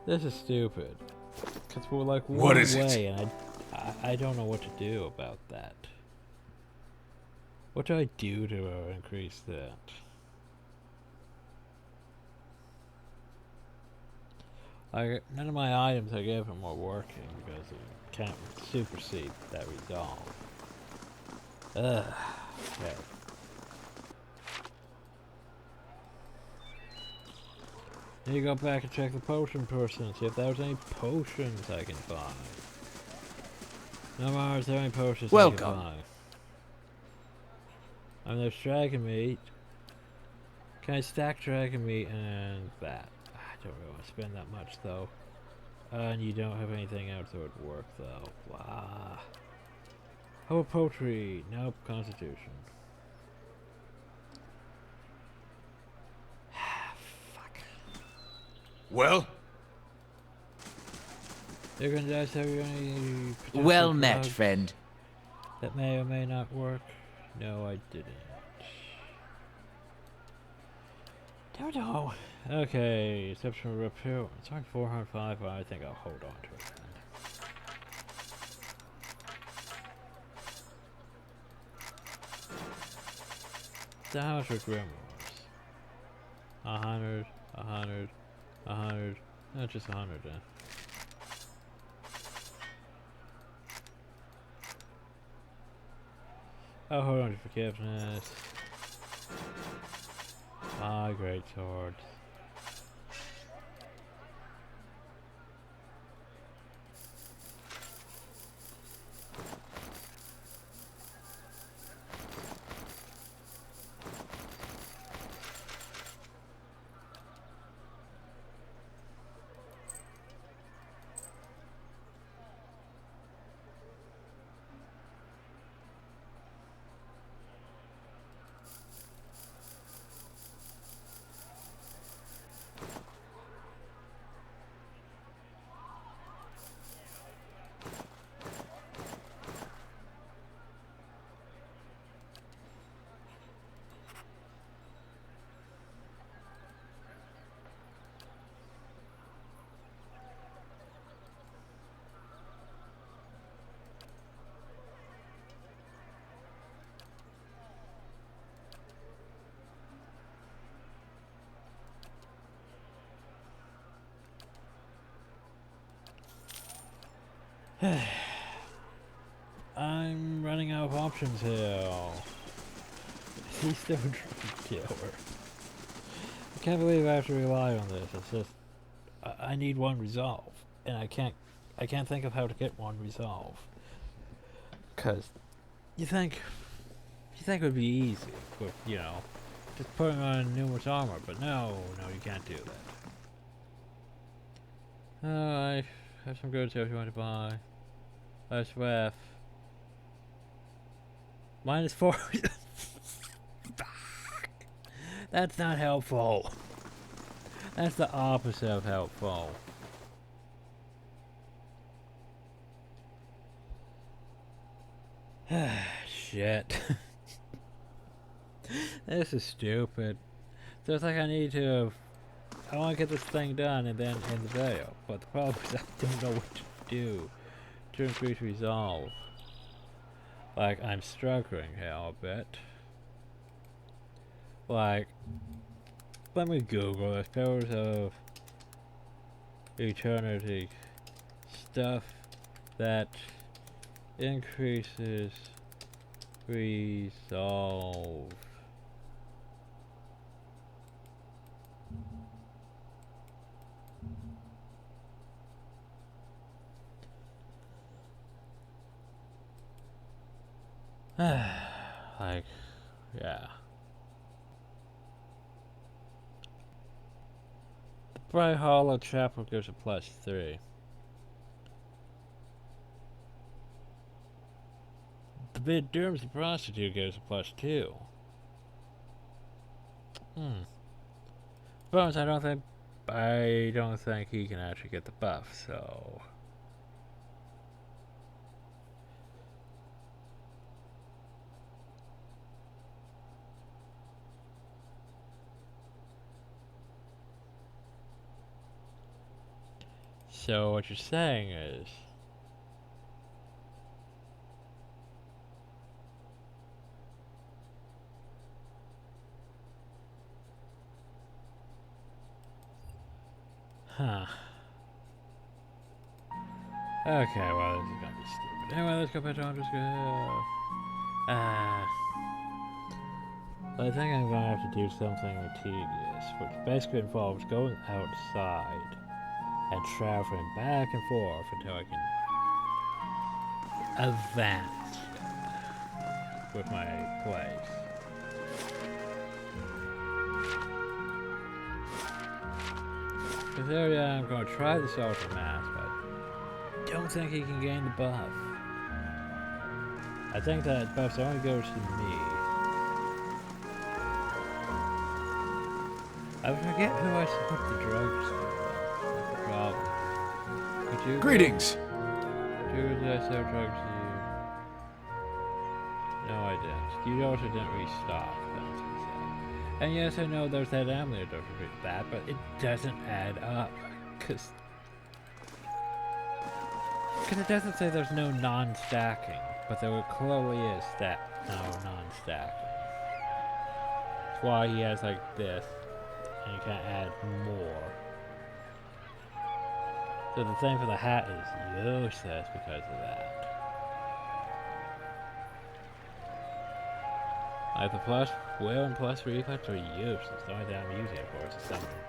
This is stupid. Cause we're like What one is it? way, and I don't know what to do about that. What do I do to increase that? None of my items I gave him were working because it can't supersede that resolve. Ugh. Okay. Need to go back and check the potion person, see if there's any potions I can buy. No more, is there any potions I can buy? There's dragon meat. Can I stack dragon meat and that? I don't really want to spend that much though. And you don't have anything else that would work though. Blah. How about poultry? Nope, constitution. Fuck. Well? They're gonna have any Well met, drugs friend. that may or may not work? No, I didn't. Don't know. Okay, exceptional repair. It's only 405, but I think I'll hold on to it then. How much are grimoires? 100, 100, 100. No, just 100 then. Oh, hold on to forgiveness. Ah, great sword. I'm running out of options here. He's still a killer. I can't believe I have to rely on this. It's just I need one resolve, and I can't think of how to get one resolve. Cause you think it would be easy, but you know, just putting on numerous armor. But no, you can't do that. I have some goods here if you want to buy. Let's ref. -4. That's not helpful. That's the opposite of helpful. Shit. This is stupid. So it's like I want to get this thing done and then end the video. But the problem is I don't know what to do to increase resolve. Like, I'm struggling here a bit. Like, let me Google the pillars of eternity. Stuff that increases resolve. Like, yeah. The Bright Hollow Chapel gives a +3. The Bid Durham's the Prostitute gives a +2. Bones, I don't think he can actually get the buff, so what you're saying is huh. Okay, well, this is gonna be stupid. Anyway, let's go back to underscore. I think I'm gonna have to do something tedious, which basically involves going outside and traveling back and forth until I can advance with my plays. Because there, I'm gonna try the social mask, but don't think he can gain the buff. I think that buff only goes to me. I forget who I put the drugs to. That's the problem. Could you Greetings! did I sell drugs to you? No, I didn't. You also didn't restock, that's what he said. And yes, I know there's that amulet that doesn't read that, but it doesn't add up. Because it doesn't say there's no non-stacking, but there clearly is that no non-stacking. That's why he has like this, and you can't add more. So the thing for the hat is useless because of that. Like the plus will and plus reflex are useless. The only thing I'm using it for is a summon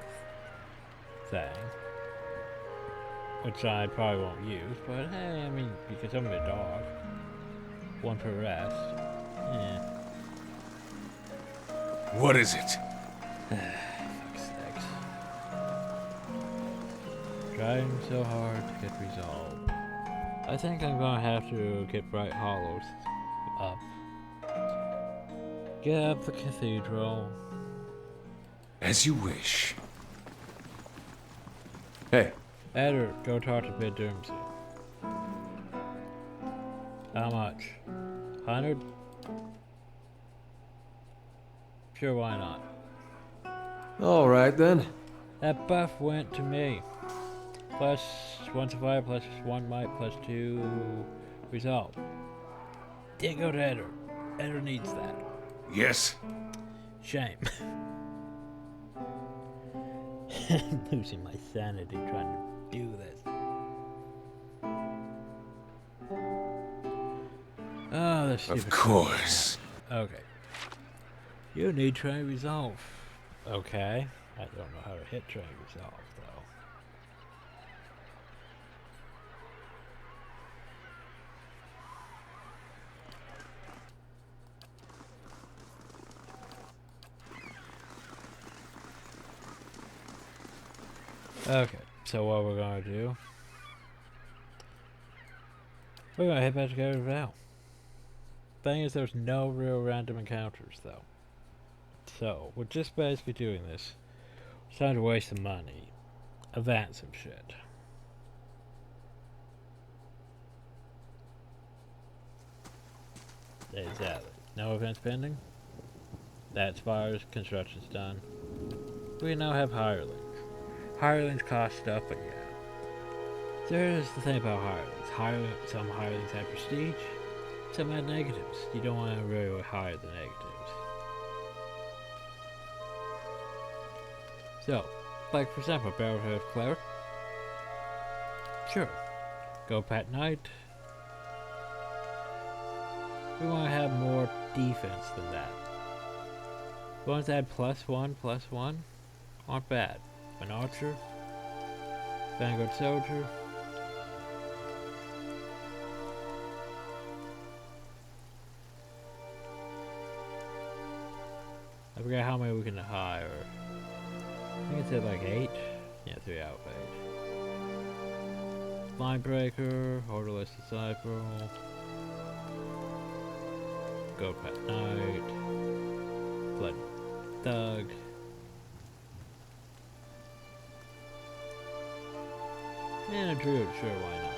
thing. Which I probably won't use, but hey, I mean, you can summon a dog. One per rest. Yeah. What is it? Fuck's sakes. Trying so hard to get resolved. I think I'm gonna have to get Bright Hollows up. Get up the cathedral. As you wish. Hey, Edward, go talk to Bid Durhamsy. How much? 100? Sure, why not? all right then. That buff went to me. Plus 1 survival, plus 1 might, plus 2 resolve. Didn't go to Edward. Edward needs that. Yes. Shame. Losing my sanity trying to do this. Oh, that's stupid. Of course. Okay. You need train resolve. Okay. I don't know how to hit train resolve though. Okay, so what we're gonna do, we're gonna head back to Garden Vale. Thing is, there's no real random encounters though. So, we're just basically doing this. It's time to waste some money. Advance some shit. Exactly. No events pending. That's fires, construction's done. We now have hirelings. Hirelings cost stuff, but yeah. There's the thing about hirelings. Some hirelings have prestige, some have negatives. You don't want to really hire the negatives. So, like for example, Barrelhead Cleric. Sure. Go Pat Knight. We want to have more defense than that. The ones that add +1/+1 aren't bad. An archer, Vanguard soldier. I forget how many we can hire. I think it said like 8. Yeah, 3 outpaid. Line breaker, orderless disciple, go past night, blood thug. And a druid, sure, why not?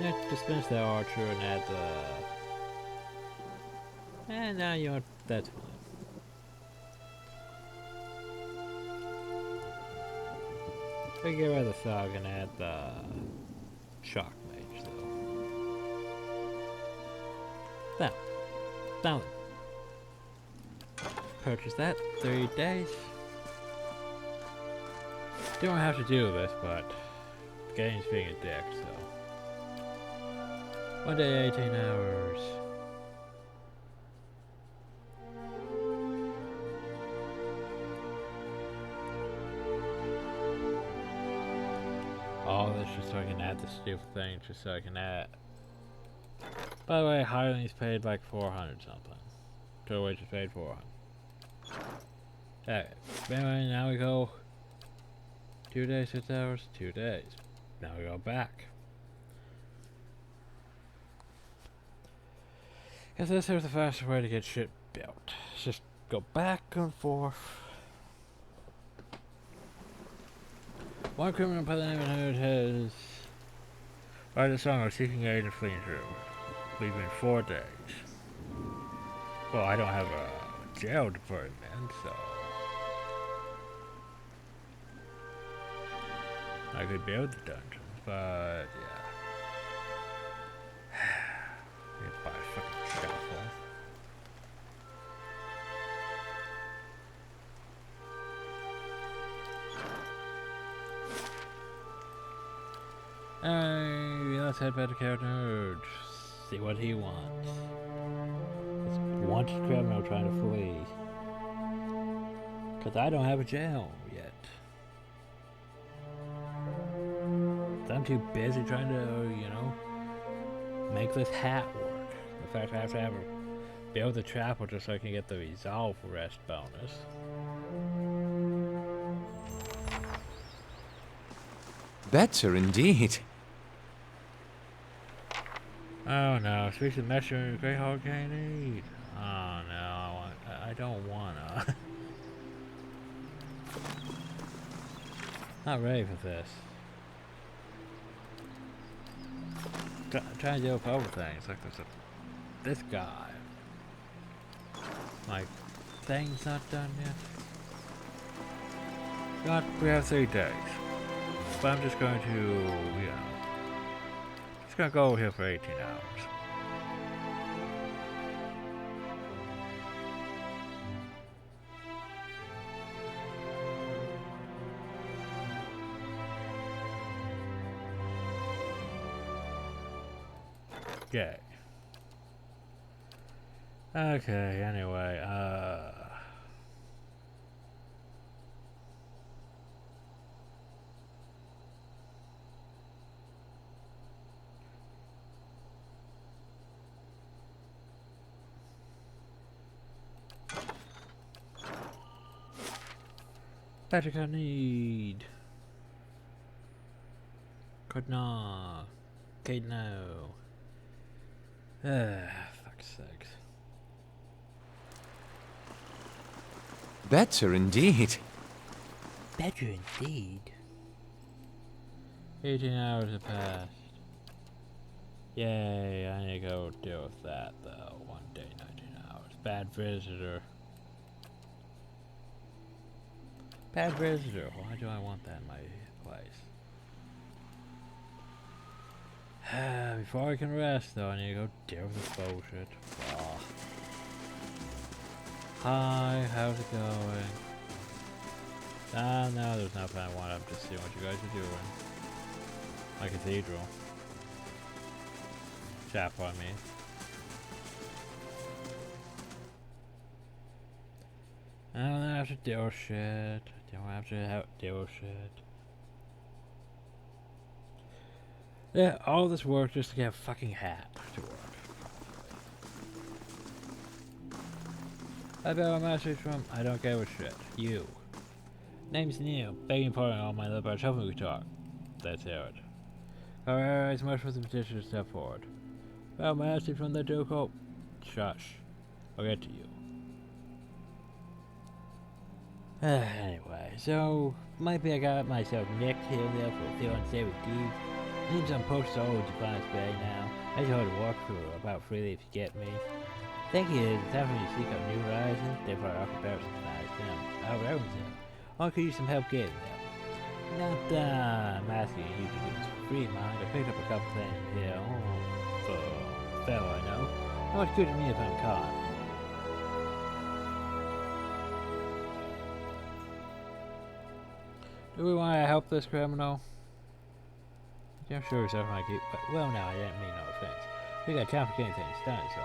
Yeah, dispense the archer and add the... And now you know what, that's fine. We get rid of the thug and add the shock mage though. Now then. Purchase that, 3 days. Don't have to do this, but the game's being a dick, so. 1 day, 18 hours. All this just so I can add the stupid thing, just so I can add. By the way, hireling's paid like 400 something. Total wage is paid 400. Okay, anyway, now we go 2 days, 6 hours, 2 days. Now we go back. Guess this is the fastest way to get shit built. Just go back and forth. One criminal by the name of Hood has written a song of seeking aid and fleeing through. Leaving 4 days. Well, I don't have a jail department, so I could build the dungeons, but yeah. Need to buy a fucking shovel. Let's head back to Captain Hood. See what he wants. This wanted criminal trying to flee. Cause I don't have a jail yet. I'm too busy trying to, you know, make this hat work. In fact, I have to build the chapel just so I can get the resolve rest bonus. Better indeed. Oh no, speaks of mushroom, Great Hall can't eat. Oh no, I don't wanna. Not ready for this. Trying to do a couple things, like this guy. Like, thing's not done yet. We have 3 days. But I'm just going to, you know, just gonna go here for 18 hours. Okay. Okay, anyway, Patrick, I need. Could not. Okay, no. Fuck's sakes. Better indeed. Better indeed. 18 hours have passed. Yay, I need to go deal with that though. 1 day, 19 hours. Bad visitor. Bad visitor. Why do I want that in my place? Before I can rest though, I need to go deal with this bullshit. Oh. Hi, how's it going? No, there's nothing I want. I'm just seeing what you guys are doing. My cathedral. Chapel, I mean. I don't have to deal with shit. I don't have to deal with shit. Yeah, all this work just to get a fucking hat to work. I bear a message from I don't give a shit. You. Name's Neil. Begging pardon all my liberals. Help me talk. Let's hear it. Carrera is much for the petition to step forward. Bear a message from the Duke. Oh, shush. I'll get to you. Anyway, so maybe I got myself nicked here and there for a few unsavory deeds. Name's on post all Defiance Bay now. I just hard to walk through about freely if you get me. Thank you. It's time for you to seek out new horizons. Therefore, our comparison tonight them. Our reverence them. I could use some help getting them. Not I'm asking you to do this for free, mind. I picked up a couple things here for a fellow I know. Not much good to me if I'm caught. Do we want to help this criminal? I'm sure it's something I keep. Well, no, I didn't mean no offense. We got time for getting things done, so.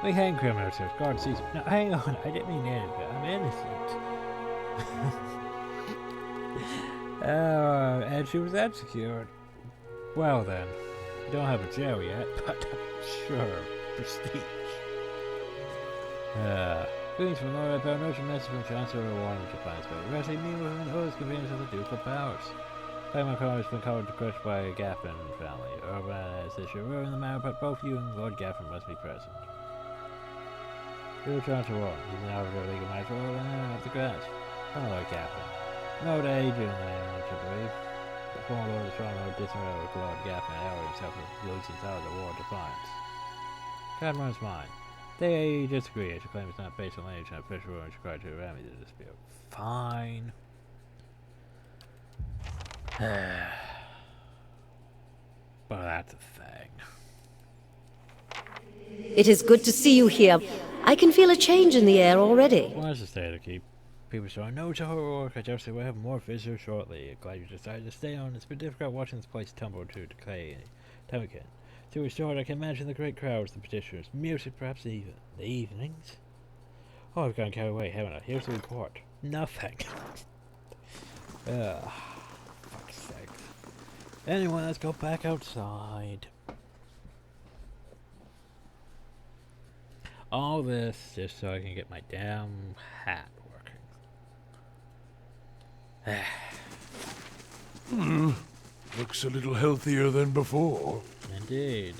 We hang criminals here. Guard sees. No, hang on. I didn't mean anything. I'm innocent. And she was executed. Well then, we don't have a jail yet, but sure, prestige. Greetings from Lord Empire, no message from Chancellor Warner to find space. Resting me with all his convenience of the ducal powers. My car has been covered to crush by a Gaffin family. Urban as this should ruin the matter, but both you and Lord Gaffin must be present. You Chancellor Warner, he's an arbiter of legal matters for of the grass. Oh, Lord Gaffin. No age in the name, which I believe. The former Lord of the Strong Lord disarray with Lord Gaffin and allied himself with losing out of the war of defiance. God runs mine. They disagree. I should claim it's not based on lineage and official rules required to remedy the dispute. Fine. But that's a thing. It is good to see you here. I can feel a change in the air already. Well, that's the state to keep people showing no to her work. I just say we'll have more visitors shortly. Glad you decided to stay on. It's been difficult watching this place tumble to decay time again. To restore it, I can imagine the great crowds, the petitioners, music, perhaps even the evenings. Oh, I've gone carried away, haven't I? Here's the report. Nothing. Fuck's sake. Anyway, let's go back outside. All this just so I can get my damn hat working. Looks a little healthier than before. Indeed.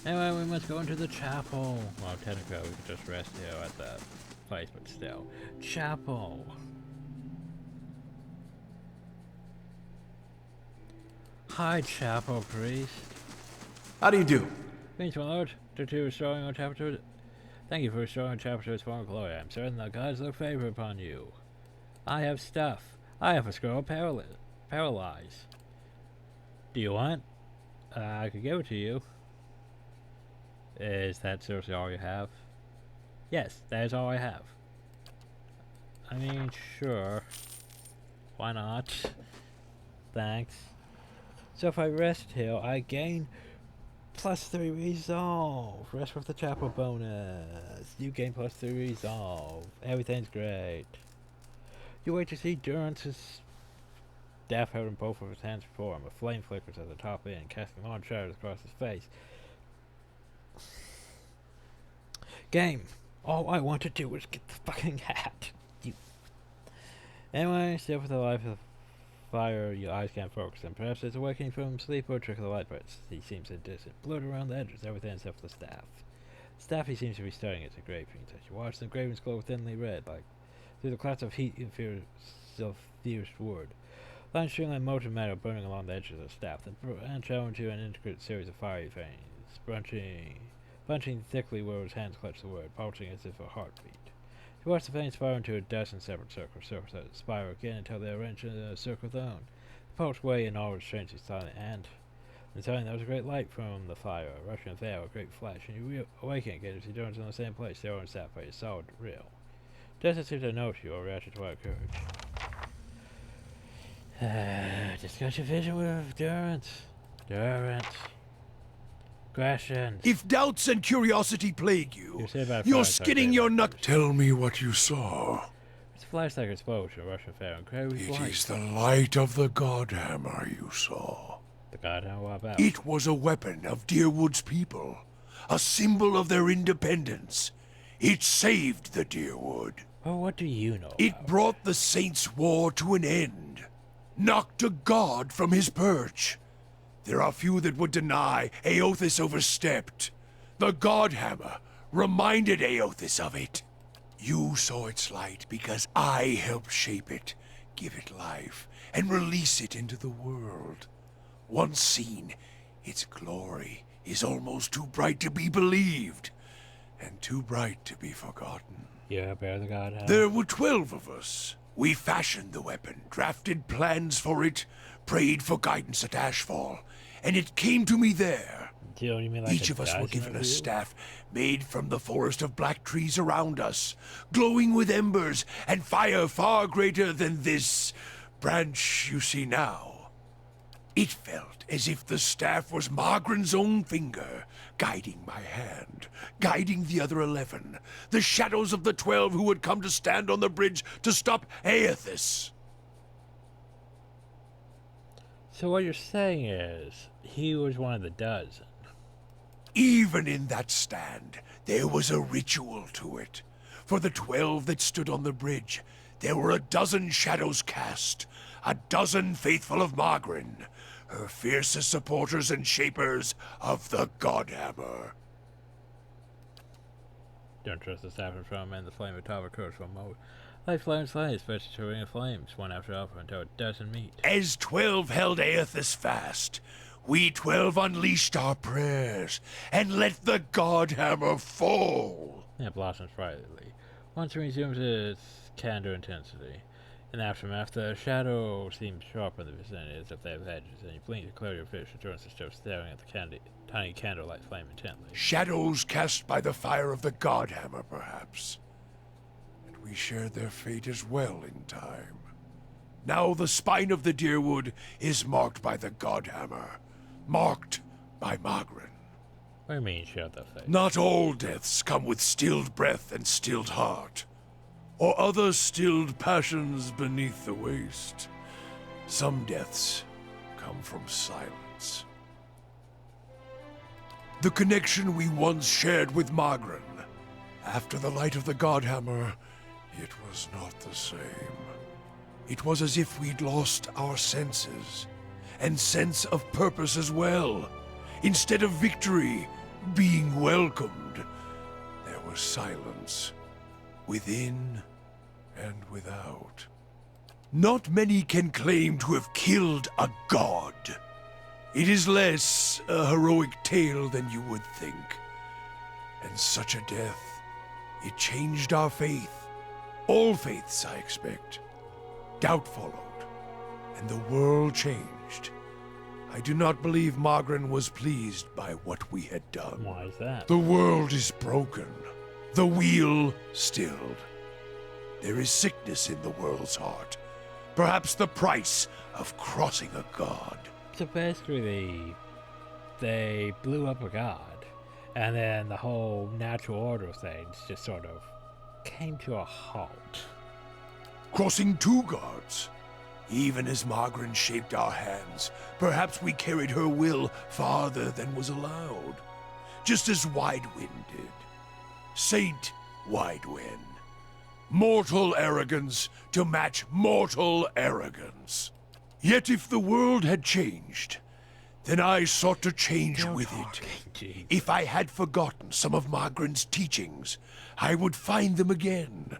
Anyway, we must go into the chapel. Well, technically we could just rest here at the place, but still. Chapel. Hi, chapel priest. How do you do? Greetings, my lord. To restoring our chapel. Thank you for restoring our chapel to its former glory. I'm certain the gods look favor upon you. I have stuff. I have a scroll of paralyze. Do you want? I could give it to you. Is that seriously all you have? Yes, that is all I have. I mean, sure. Why not? Thanks. So if I rest here, I gain +3 resolve. Rest with the chapel bonus. You gain +3 resolve. Everything's great. You wait to see Durance's staff holding both of his hands before him. A flame flickers at the top end, casting large shadows across his face. Game. All I want to do is get the fucking hat. You. Anyway, still for the life of fire, your eyes can't focus, and perhaps it's awakening from sleep or a trick of the light, but he seems so distant. Blurred around the edges, everything except for the staff. The staff he seems to be staring at the engravings. As you watch, the engravings glow thinly red, like through the clouds of heat and fierce wood. Lines streamline molten metal burning along the edges of the staff that branch out into an intricate series of fiery veins, bunching thickly where his hands clutch the wood, pulsing as if a heartbeat. You watch the veins spiral into a dozen separate circles that spiral again until they are arranged in a circle of their own. The pulse way in all was strangely silent, and suddenly there was a great light from the fire, a rushing veil, a great flash, and you awaken again as he joins in the same place, there and staff by a solid real. Doesn't seem to notice you or react to wild courage. Discuss your vision with Durance. Questions. If doubts and curiosity plague you're skinning your knuck. Tell me what you saw. It's a flash explosion, Russian fair and crazy It light. is the light of the Godhammer you saw. The goddamn wipe out. It was a weapon of Deerwood's people, a symbol of their independence. It saved the Deerwood. Well, what do you know? It brought the Saints' War to an end, knocked a god from his perch. There are few that would deny Aothis overstepped. The Godhammer reminded Aothis of it. You saw its light because I helped shape it, give it life, and release it into the world. Once seen, its glory is almost too bright to be believed, and too bright to be forgotten. Yeah, bear the Godhammer. There were 12 of us. We fashioned the weapon, drafted plans for it, prayed for guidance at Ashfall, and it came to me there. You mean like Each of us were given a staff made from the forest of black trees around us, glowing with embers and fire far greater than this branch you see now. It felt as if the staff was Margaren's own finger, guiding my hand, guiding the other 11, the shadows of the 12 who would come to stand on the bridge to stop Aothis. So what you're saying is, he was one of the dozen. Even in that stand, there was a ritual to it. For the 12 that stood on the bridge, there were a dozen shadows cast, a dozen faithful of Margren, her fiercest supporters and shapers of the Godhammer. Don't trust the staff in front of men, the flame of tower curves for a moment. Like flame slays, especially to ring of flames, one after other until it doesn't meet. As 12 held Aothis fast, we 12 unleashed our prayers and let the Godhammer fall. It blossoms brightly. Once it resumes its candor intensity. In aftermath, the shadow seems sharp in the vicinity as if they have edges, and you blink to clear your vision, turns to still staring at the tiny candlelight flame intently. Shadows cast by the fire of the Godhammer, perhaps. And we shared their fate as well in time. Now the spine of the Deerwood is marked by the Godhammer, marked by Margren. What do you mean, shared their fate? Not all deaths come with stilled breath and stilled heart, or other stilled passions beneath the waste. Some deaths come from silence. The connection we once shared with Margren, after the light of the Godhammer, it was not the same. It was as if we'd lost our senses, and sense of purpose as well. Instead of victory being welcomed, there was silence, within and without. Not many can claim to have killed a god. It is less a heroic tale than you would think. And such a death, it changed our faith. All faiths, I expect. Doubt followed, and the world changed. I do not believe Margren was pleased by what we had done. Why is that? The world is broken, the wheel stilled. There is sickness in the world's heart. Perhaps the price of crossing a god. So basically, they blew up a god, and then the whole natural order of things just sort of came to a halt. Crossing two gods. Even as Margren shaped our hands, perhaps we carried her will farther than was allowed. Just as Widewind did. Saint Widewind. Mortal arrogance to match mortal arrogance. Yet if the world had changed, then I sought to change with it. If I had forgotten some of Margren's teachings, I would find them again.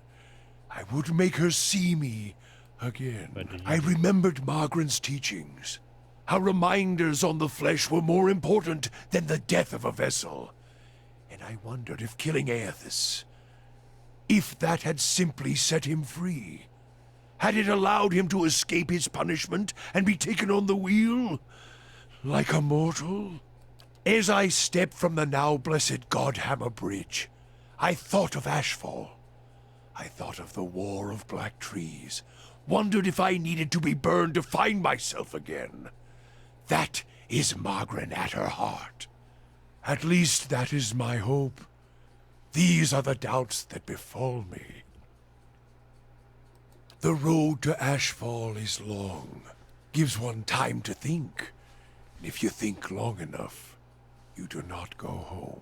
I would make her see me again. I remembered Margren's teachings. How reminders on the flesh were more important than the death of a vessel. And I wondered if killing Aothis, if that had simply set him free. Had it allowed him to escape his punishment and be taken on the wheel? Like a mortal? As I stepped from the now blessed Godhammer Bridge, I thought of Ashfall. I thought of the War of Black Trees. Wondered if I needed to be burned to find myself again. That is Margren at her heart. At least that is my hope. These are the doubts that befall me. The road to Ashfall is long, gives one time to think. If you think long enough, you do not go home.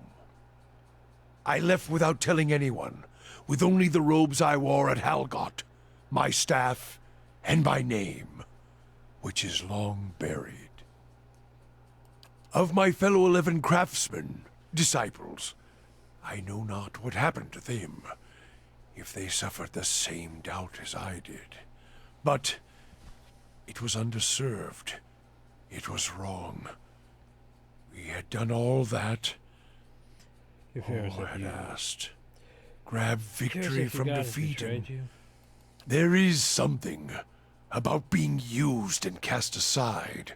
I left without telling anyone, with only the robes I wore at Halgot, my staff, and my name, which is long buried. Of my fellow 11 craftsmen, disciples, I know not what happened to them, if they suffered the same doubt as I did. But it was underserved. It was wrong. We had done all that all had asked. Grab victory from defeat. There is something about being used and cast aside.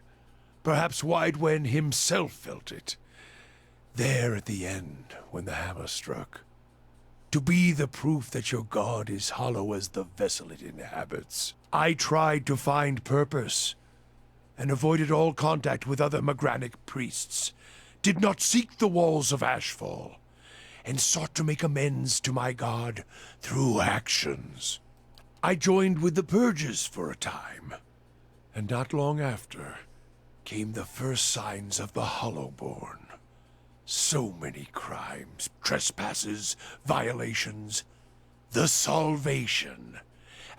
Perhaps Widewen himself felt it. There at the end, when the hammer struck. To be the proof that your god is hollow as the vessel it inhabits. I tried to find purpose, and avoided all contact with other Magranic priests. Did not seek the walls of Ashfall, and sought to make amends to my god through actions. I joined with the Purges for a time, and not long after came the first signs of the Hollowborn. So many crimes, trespasses, violations. The Salvation.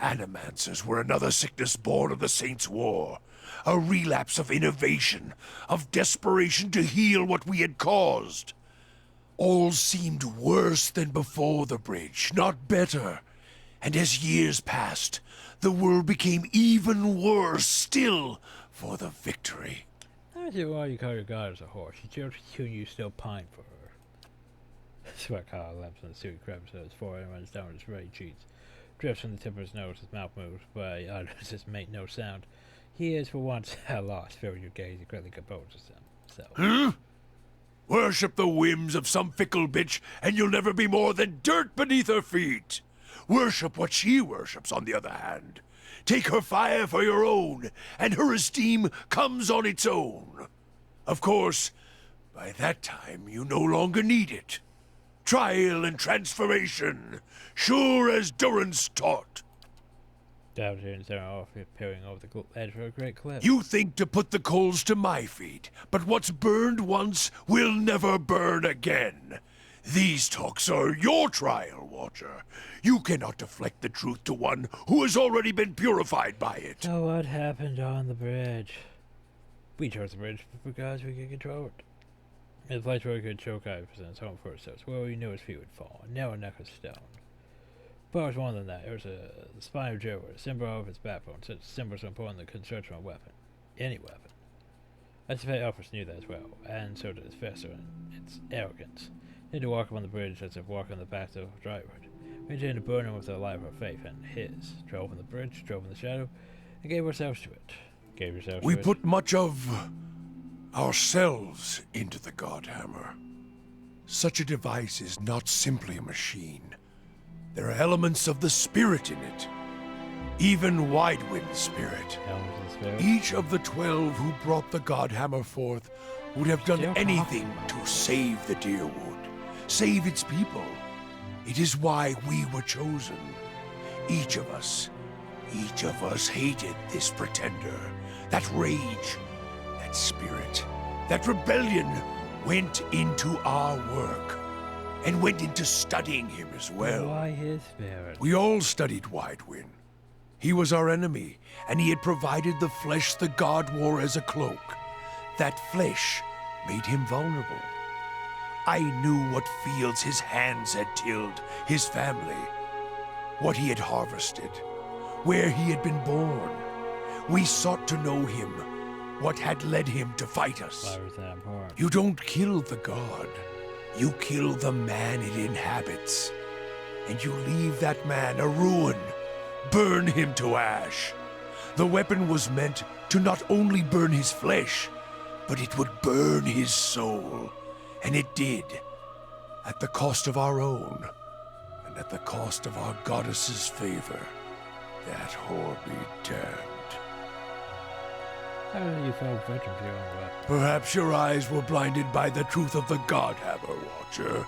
Animancers were another sickness born of the Saints' War. A relapse of innovation, of desperation to heal what we had caused. All seemed worse than before the bridge, not better. And as years passed, the world became even worse still for the victory. I don't see why you call your goddess a horse. You still pine for her. That's what Kyle laps on the suit crabs as his forehead runs down his right cheeks. Drips from the tip of his nose, his mouth moves, but just make no sound. He is for once at loss, filling your gaze, he quickly composes himself. Huh? Worship the whims of some fickle bitch, and you'll never be more than dirt beneath her feet. Worship what she worships, on the other hand. Take her fire for your own, and her esteem comes on its own. Of course, by that time you no longer need it. Trial and transformation, sure as Durance taught. Down here and staring off, peering over the edge of a great cliff. You think to put the coals to my feet, but what's burned once will never burn again. These talks are your trial, Watcher. You cannot deflect the truth to one who has already been purified by it. So what happened on the bridge? We chose the bridge because we could control it. The place where we could choke out presents home for ourselves, where we knew his feet would fall, and now a neck of stone. But it was more than that. It was the spine of Joe, a symbol of its backbone, such symbols are important in the construction of a weapon. Any weapon. I suspect Elfris knew that as well, and so did his Fester and its arrogance. They had to walk upon the bridge as if walking on the back of a dry road. We intended to burn him with the light of our faith and his. Drove in the bridge, drove in the shadow, and gave ourselves to it. Gave yourselves We to it. put much of ourselves into the Godhammer. Such a device is not simply a machine. There are elements of the spirit in it. Even Widewind's spirit. Elements of the spirit. Each of the 12 who brought the Godhammer forth would have done Still anything to save the Deerwood, save its people. It is why we were chosen. Each of us hated this pretender. That rage, that spirit, that rebellion went into our work, and went into studying him as well. Why his spirit? We all studied Widewind. He was our enemy, and he had provided the flesh the god wore as a cloak. That flesh made him vulnerable. I knew what fields his hands had tilled, his family, what he had harvested, where he had been born. We sought to know him, what had led him to fight us. Why was that important? You don't kill the god. You kill the man it inhabits. And you leave that man a ruin. Burn him to ash. The weapon was meant to not only burn his flesh, but it would burn his soul. And it did. At the cost of our own. And at the cost of our goddess's favor. That whore be damned. How did you feel veteran for your own weapon? Perhaps your eyes were blinded by the truth of the Godhammer, Watcher.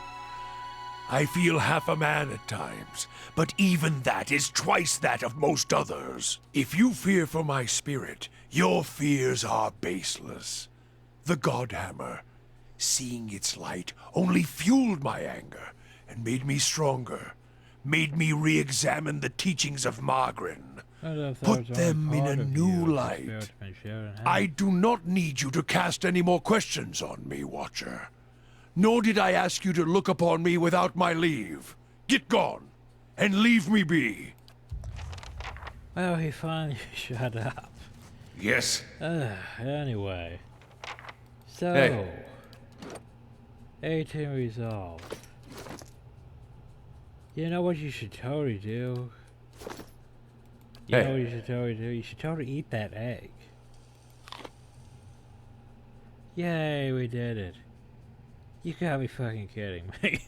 I feel half a man at times, but even that is twice that of most others. If you fear for my spirit, your fears are baseless. the Godhammer. Seeing its light only fueled my anger and made me stronger, made me re-examine the teachings of Margarin, put them in a new light. I do not need you to cast any more questions on me, Watcher. Nor did I ask you to look upon me without my leave. Get gone, and leave me be. Well, he finally shut up. Yes? Anyway. So... Hey. 18 resolve. You know what you should totally do? You know what you should totally do? You should totally eat that egg. Yay, we did it. You gotta be fucking kidding me.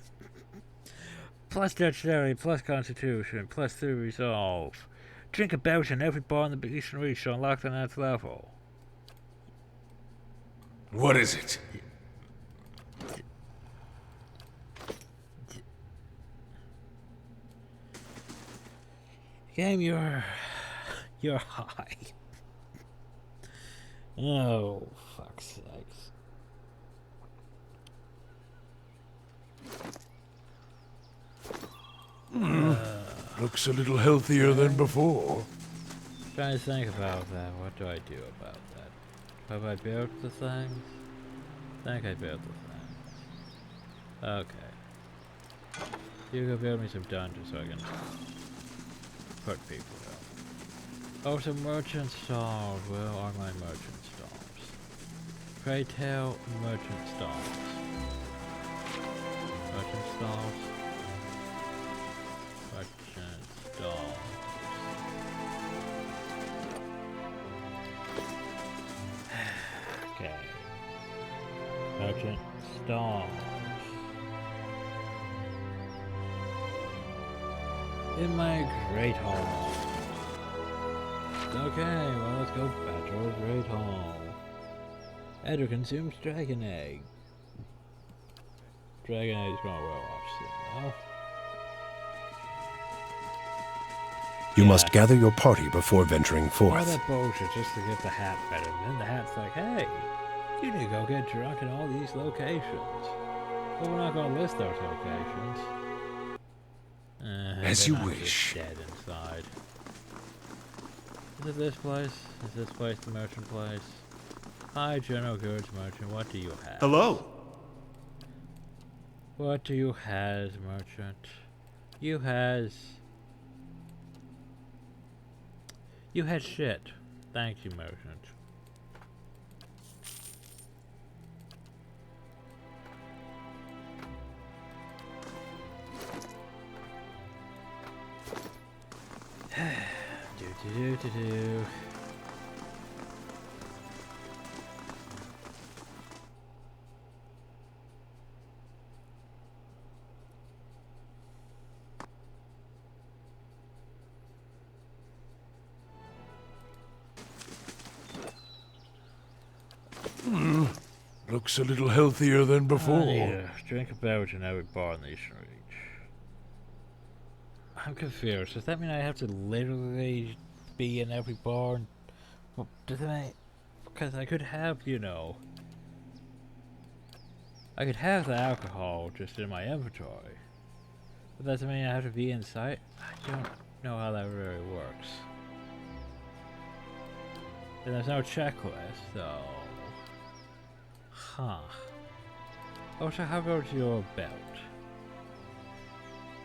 Plus dexterity, plus constitution, plus 3 resolve. Drink a beverage in every bar in the Eastern Reach to unlock the next level. What is it? Game, you're high. Oh, fuck's sakes. Looks a little healthier than before. Trying to think about that. What do I do about that? Have I built the things? I think I built the things. Okay. You go build me some dungeons so I can put people up. Oh, some merchant stalls. Where are my merchant stalls? Pray tell, merchant stalls. Merchant stalls. Merchant stalls. Okay. Merchant stalls. In my great hall. Okay, well let's go back to our great hall. Edgar consumes dragon egg. Dragon egg is gonna wear off soon, no? You must gather your party before venturing All forth. that bullshit just to get the hat better. And then the hat's like, hey, you need to go get drunk in all these locations. But we're not gonna list those locations. As you I'm wish. just dead inside. Is it this place? Is this place the merchant place? Hi, General Goods Merchant. What do you have? Hello. What do you has, merchant? You has shit. Thank you, merchant. do. Looks a little healthier than before. Drink a beverage in every bar in the Eastern Reach. I'm confused. Does that mean I have to literally be in every bar? Well, does that mean... Because I could have, you know... I could have the alcohol just in my inventory. But does that mean I have to be inside? I don't know how that really works. And there's no checklist, so... Huh. Also, how about your belt?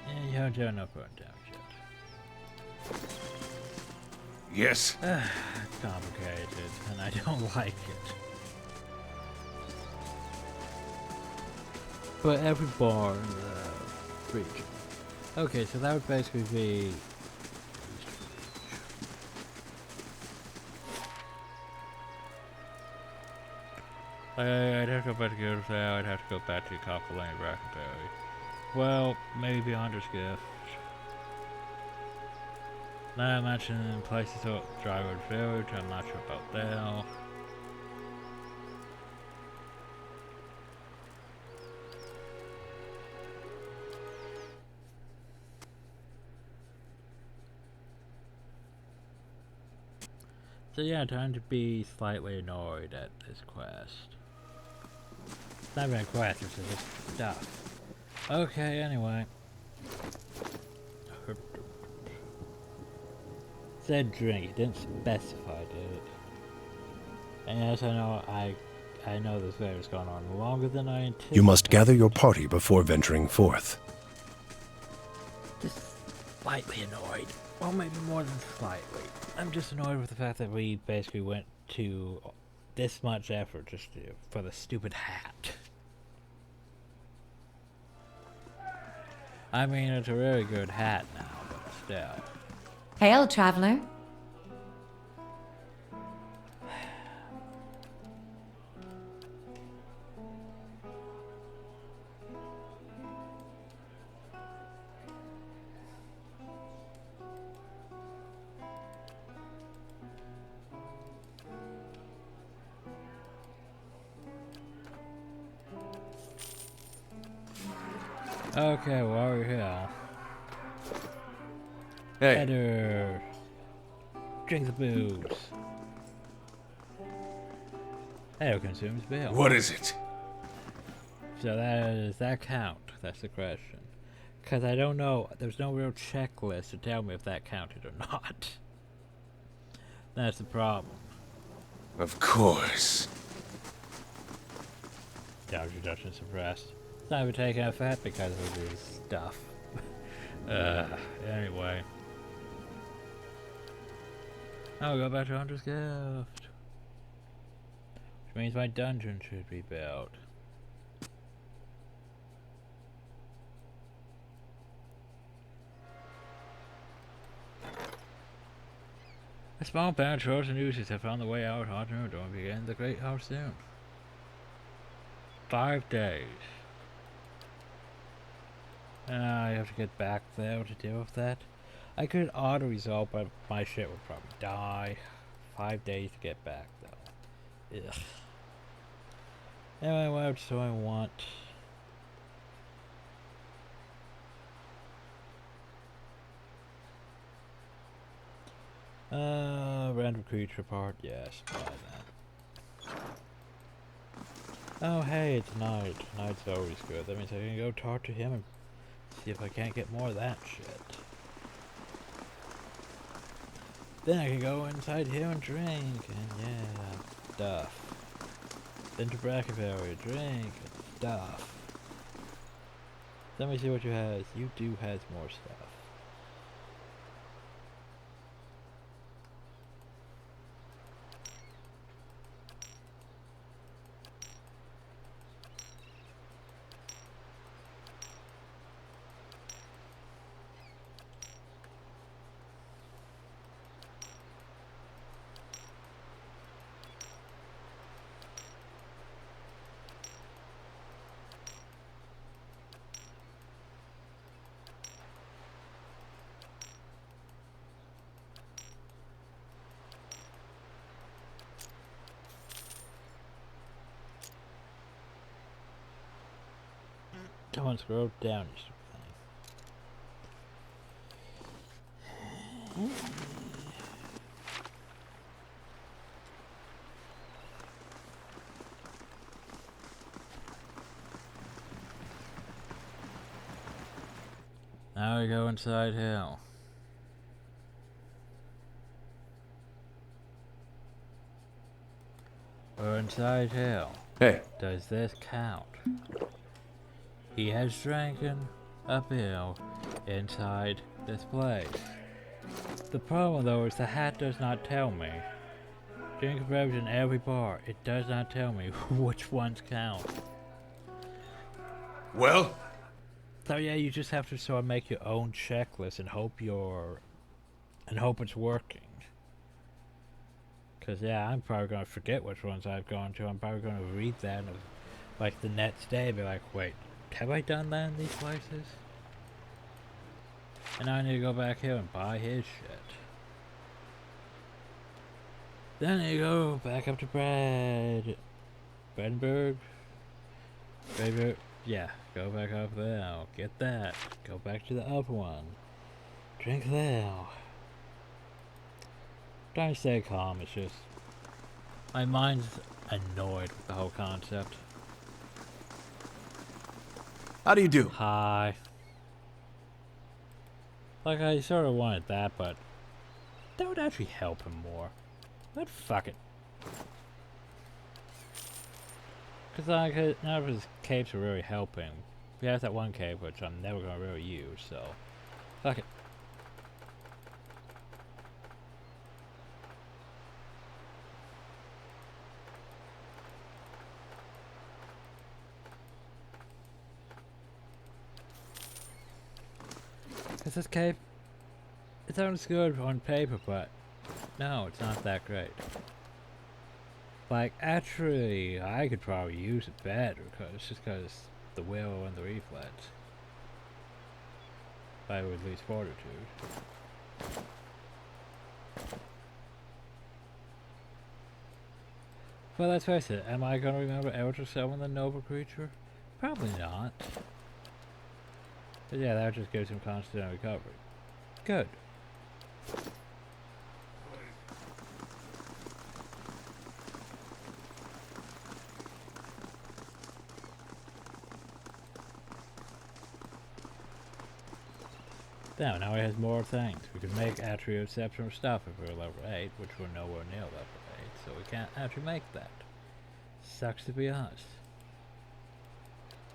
Yeah, you haven't done up or down yet. Yes? It's complicated, and I don't like it. But every bar in the region. Okay, so that would basically be... I'd have to go back to Gildersleeve, I'd have to go back to Copper Lane, Brackenberry. Well, maybe Beyonder's Gift. Now I mentioned places like Drywood Village, I'm not sure about that. So yeah, time to be slightly annoyed at this quest. not even a quest, it's just stuff. Okay, anyway. Said drink, it didn't specify, did it? And yes, I know this fair is going on longer than I anticipated. You must gather your party before venturing forth. Just slightly annoyed. Well, maybe more than slightly. I'm just annoyed with the fact that we basically went to this much effort just for the stupid hat. I mean, it's a very good hat now, but still. Hail, traveler. Okay, while we're here. Hey. Better drink the booze. That'll consume bill. What is it? So does that count? That's the question. Because I don't know. There's no real checklist to tell me if that counted or not. That's the problem. Of course. Damage reduction suppressed. It's not even taking effect because of this stuff. Anyway. I'll go back to Hunter's Gift. Which means my dungeon should be built. A small band of trolls and oozes have found the way out. Haunting and don't begin the Great House soon. 5 days. I have to get back there to deal with that. I could auto-resolve, but my shit would probably die. 5 days to get back, though. Ugh. Anyway, what else do I want? Random creature part, yes, buy that. Oh hey, it's night. Night's always good. That means I can go talk to him and see if I can't get more of that shit. Then I can go inside here and drink, and yeah, stuff. Then to Brackenberry, drink, and stuff. Let me see what you has. You do has more stuff. Come on, scroll down, you stupid thing. Now we go inside hell. We're inside hell. Hey. Does this count? He has drinking a bill inside this place. The problem though is the hat does not tell me. Drink a beverage in every bar. It does not tell me which ones count. Well? So yeah, you just have to sort of make your own checklist and hope it's working. Cause yeah, I'm probably gonna forget which ones I've gone to. I'm probably gonna read that and like the next day be like, wait, have I done that in these places? And now I need to go back here and buy his shit. Then you go back up to Bredenberg. Yeah, go back up there. Get that. Go back to the other one. Drink there. Trying to stay calm, it's just my mind's annoyed with the whole concept. How do you do? Hi. Like, I sort of wanted that, but that would actually help him more. But fuck it. Because, like, none of his capes are really helping. He has that one cape, which I'm never going to really use, so... Fuck it. Because this cape... It sounds good on paper, but... No, it's not that great. Like, actually, I could probably use it better, just because the will and the reflex. If I would lose fortitude. Well, let's face it, am I gonna remember ever to summon the noble creature? Probably not. But yeah, that just gives him constant recovery. Good. Now he has more things. We can make actually exceptional stuff if we're level 8, which we're nowhere near level 8, so we can't actually make that. Sucks to be honest.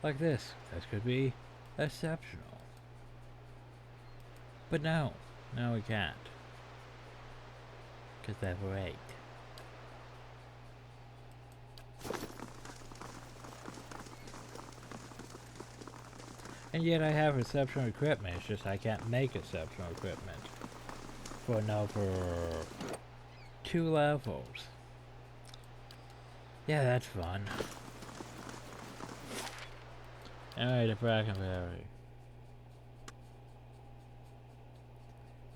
Like this could be exceptional. But no, we can't. Because level 8. And yet I have exceptional equipment, it's just I can't make exceptional equipment for another 2 levels. Yeah, that's fun. Alright, the Brackenberry.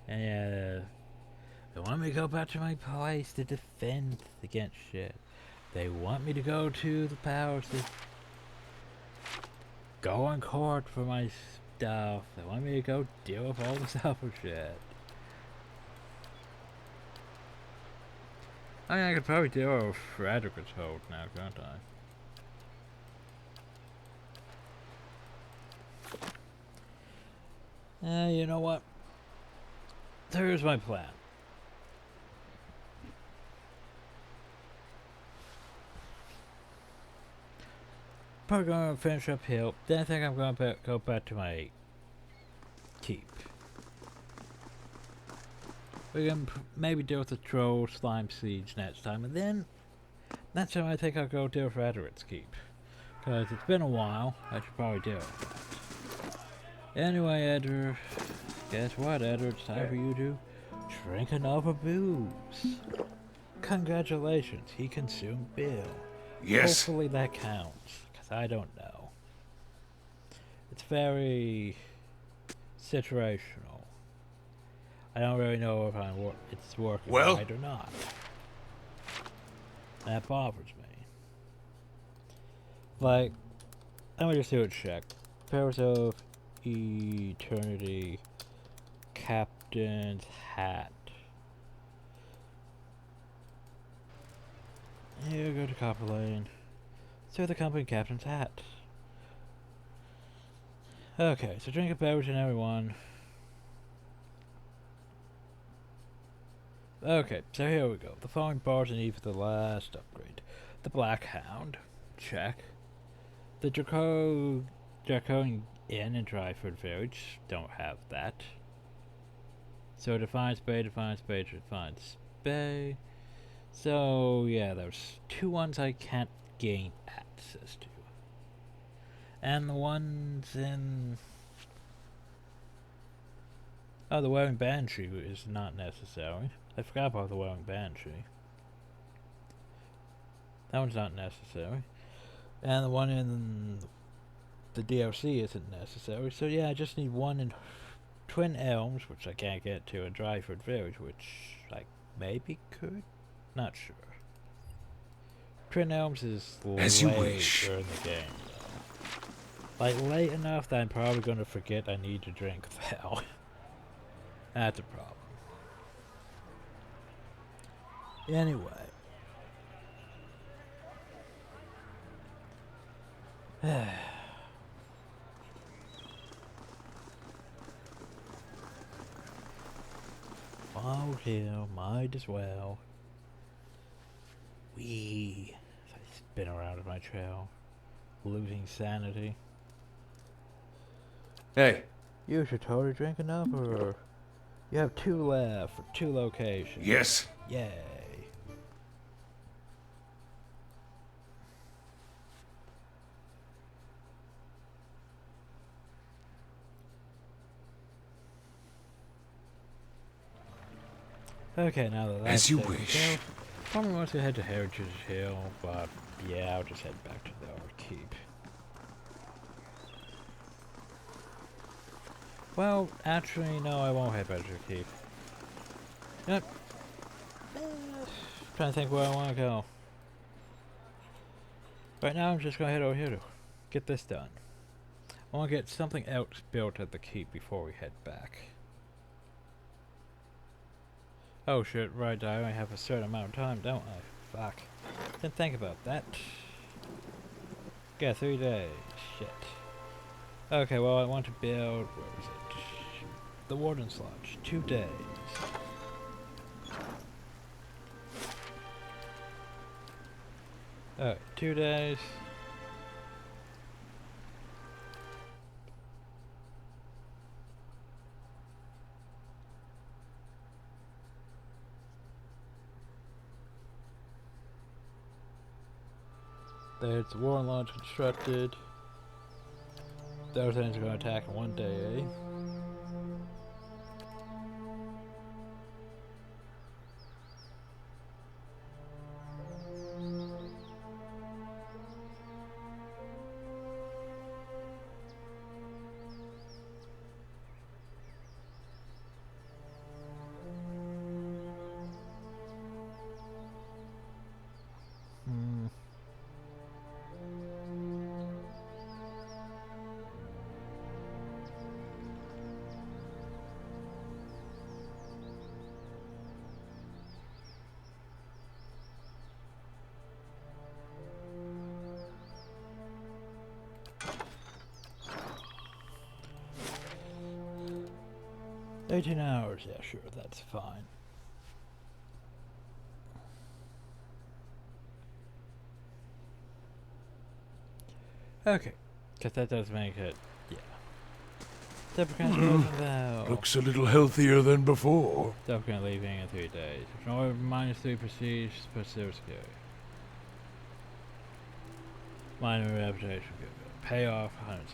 And yeah, they want me to go back to my place to defend against shit. They want me to go to the powers to go on court for my stuff. They want me to go deal with all this other shit. I mean, I could probably deal with Frederick's hold now, can't I? You know what? Here's my plan. Probably gonna finish up hill. Then I think I'm gonna go back to my keep. We can maybe deal with the troll slime siege next time, and then next time I think I'll go deal with Edward's keep. Cause it's been a while. I should probably deal with that. Anyway, Edward, guess what, Edward? It's time for you to drink another booze. Congratulations, he consumed Bill. Yes. Hopefully that counts. I don't know. It's very situational. I don't really know if it's working right or not. That bothers me. Like, let me just do a check. Powers of Eternity, Captain's Hat. Here, go to Copper Lane. So the company captain's hat. Okay, so drink a beverage and everyone. Okay, so here we go. The following bars are needed for the last upgrade. The Black Hound. Check. The Draconian Inn and Dryford Village. Don't have that. So Defiance Bay, Defiance Bay, Defiance Bay. So yeah, there's 2 ones I can't gain access to. And the ones in... Oh, the Wearing Banshee is not necessary. I forgot about the Wearing Banshee. That one's not necessary. And the one in the DLC isn't necessary. So yeah, I just need one in Twin Elms, which I can't get to, and Dryford Village, which I maybe could? Not sure. Twin Elms is later in the game, though. Like, late enough that I'm probably going to forget I need to drink Val. That's a problem. Anyway. uphill, might as well. Wee. I spin around in my trail, losing sanity. Hey, You should totally drink another. You have 2 left for 2 locations. Yes. Yay. Okay, now that that's As you taken wish. care of, probably wants to head to Heritage Hill, but yeah, I'll just head back to the old keep. Well, actually, no, I won't head back to the keep. Yep. Trying to think where I want to go. Right now, I'm just gonna head over here to get this done. I want to get something else built at the keep before we head back. Oh shit, right, I only have a certain amount of time, don't I? Fuck. Didn't think about that. Yeah, 3 days. Shit. Okay, well, I want to build... where is it? The Warden's Lodge. 2 days. Alright, 2 days. There's the Warden Lodge constructed. Those things are going to attack in 1 day, eh? Hmm. $18 hours, yeah, sure, that's fine. Okay, because that does make it, yeah. Looks a little healthier than before. Definitely leaving in 3 days. Ignore -3 prestige, plus 0 security. Minor reputation, good. Payoff, 100.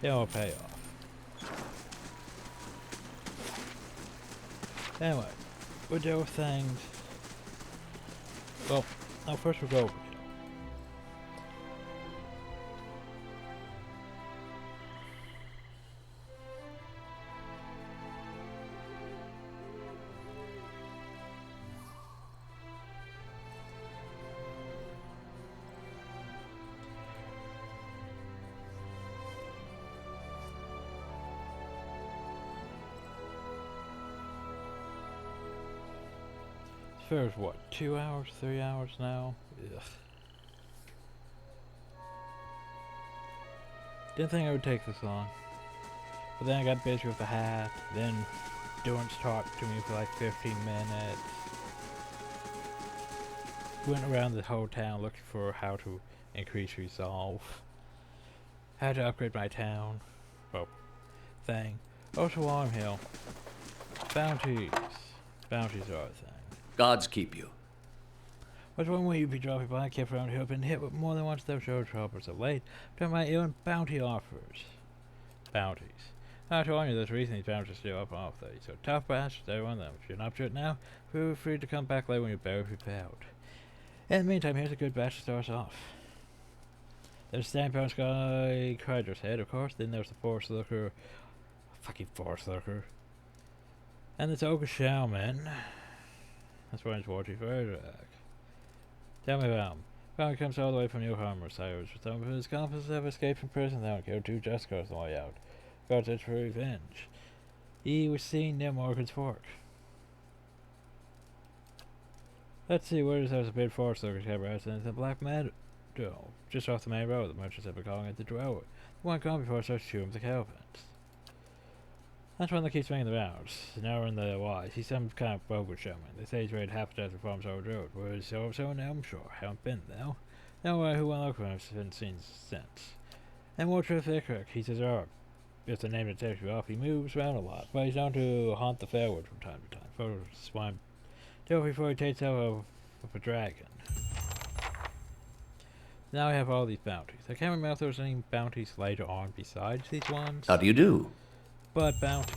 Yeah, I'll pay off. Anyway, we'll deal with things. Well, now first we'll go over here. Fair's what, 2 hours, 3 hours now? Ugh. Didn't think it would take this long. But then I got busy with the hat, then Durance talked to me for like 15 minutes. Went around the whole town looking for how to increase resolve. How to upgrade my town. Well, thing. Also Arm Hill. Bounties. Bounties are a thing. Gods keep you. Was one way you'd be dropping by, kept around here, been hit with more than once those show troopers of late. Turn my ill bounty offers. Bounties. I told you there's a reason these bounties are still up off these. So tough bastards, every one of them. If you're not up to it now, feel free to come back later when you're better prepared. In the meantime, here's a good batch to start us off. There's Standpound Sky Crider's head, of course. Then there's the Force Looker. Fucking Force Looker. And it's Ogre Shaman. That's why it's watching further. Tell me about him. Probably comes all the way from New Harmor. Cyrus with some of his accomplices have escaped from prison. They don't kill 2 just cause the way out. God's it for revenge. He was seen near Morgan's Fork. Let's see, where there's a big forest looking camera residence in Black Meadow. Just off the main road, the merchants have been calling it the Dweller. The one gone before it starts chewing the Calvins. That's one that keeps ringing the rounds. Now in the wise, he's some kind of bogus showman. They say he's raided half a dozen farms over the road. Where is so now? I'm sure. Haven't been though. No one who went local has been seen since. And more terrific, he's his herb. If the name that takes you off, he moves around a lot, but he's known to haunt the Fairwood from time to time. Photos of swine do it before he takes out of a dragon. Now I have all these bounties. I can't remember if there was any bounties later on besides these ones. How do you do? But bounties.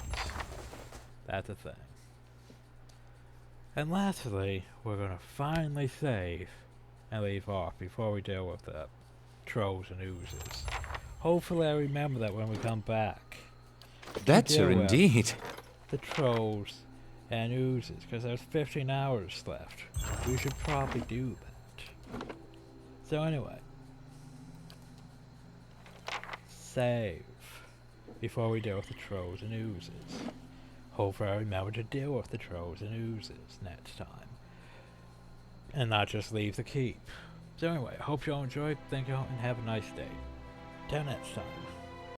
That's a thing. And lastly, we're gonna finally save and leave off before we deal with the trolls and oozes. Hopefully I remember that when we come back. Better indeed. The trolls and oozes, because there's 15 hours left. We should probably do that. So anyway. Save before we deal with the trolls and oozes. Hopefully I remember to deal with the trolls and oozes next time. And not just leave the keep. So anyway, I hope you all enjoyed. Thank you all and have a nice day. Till next time.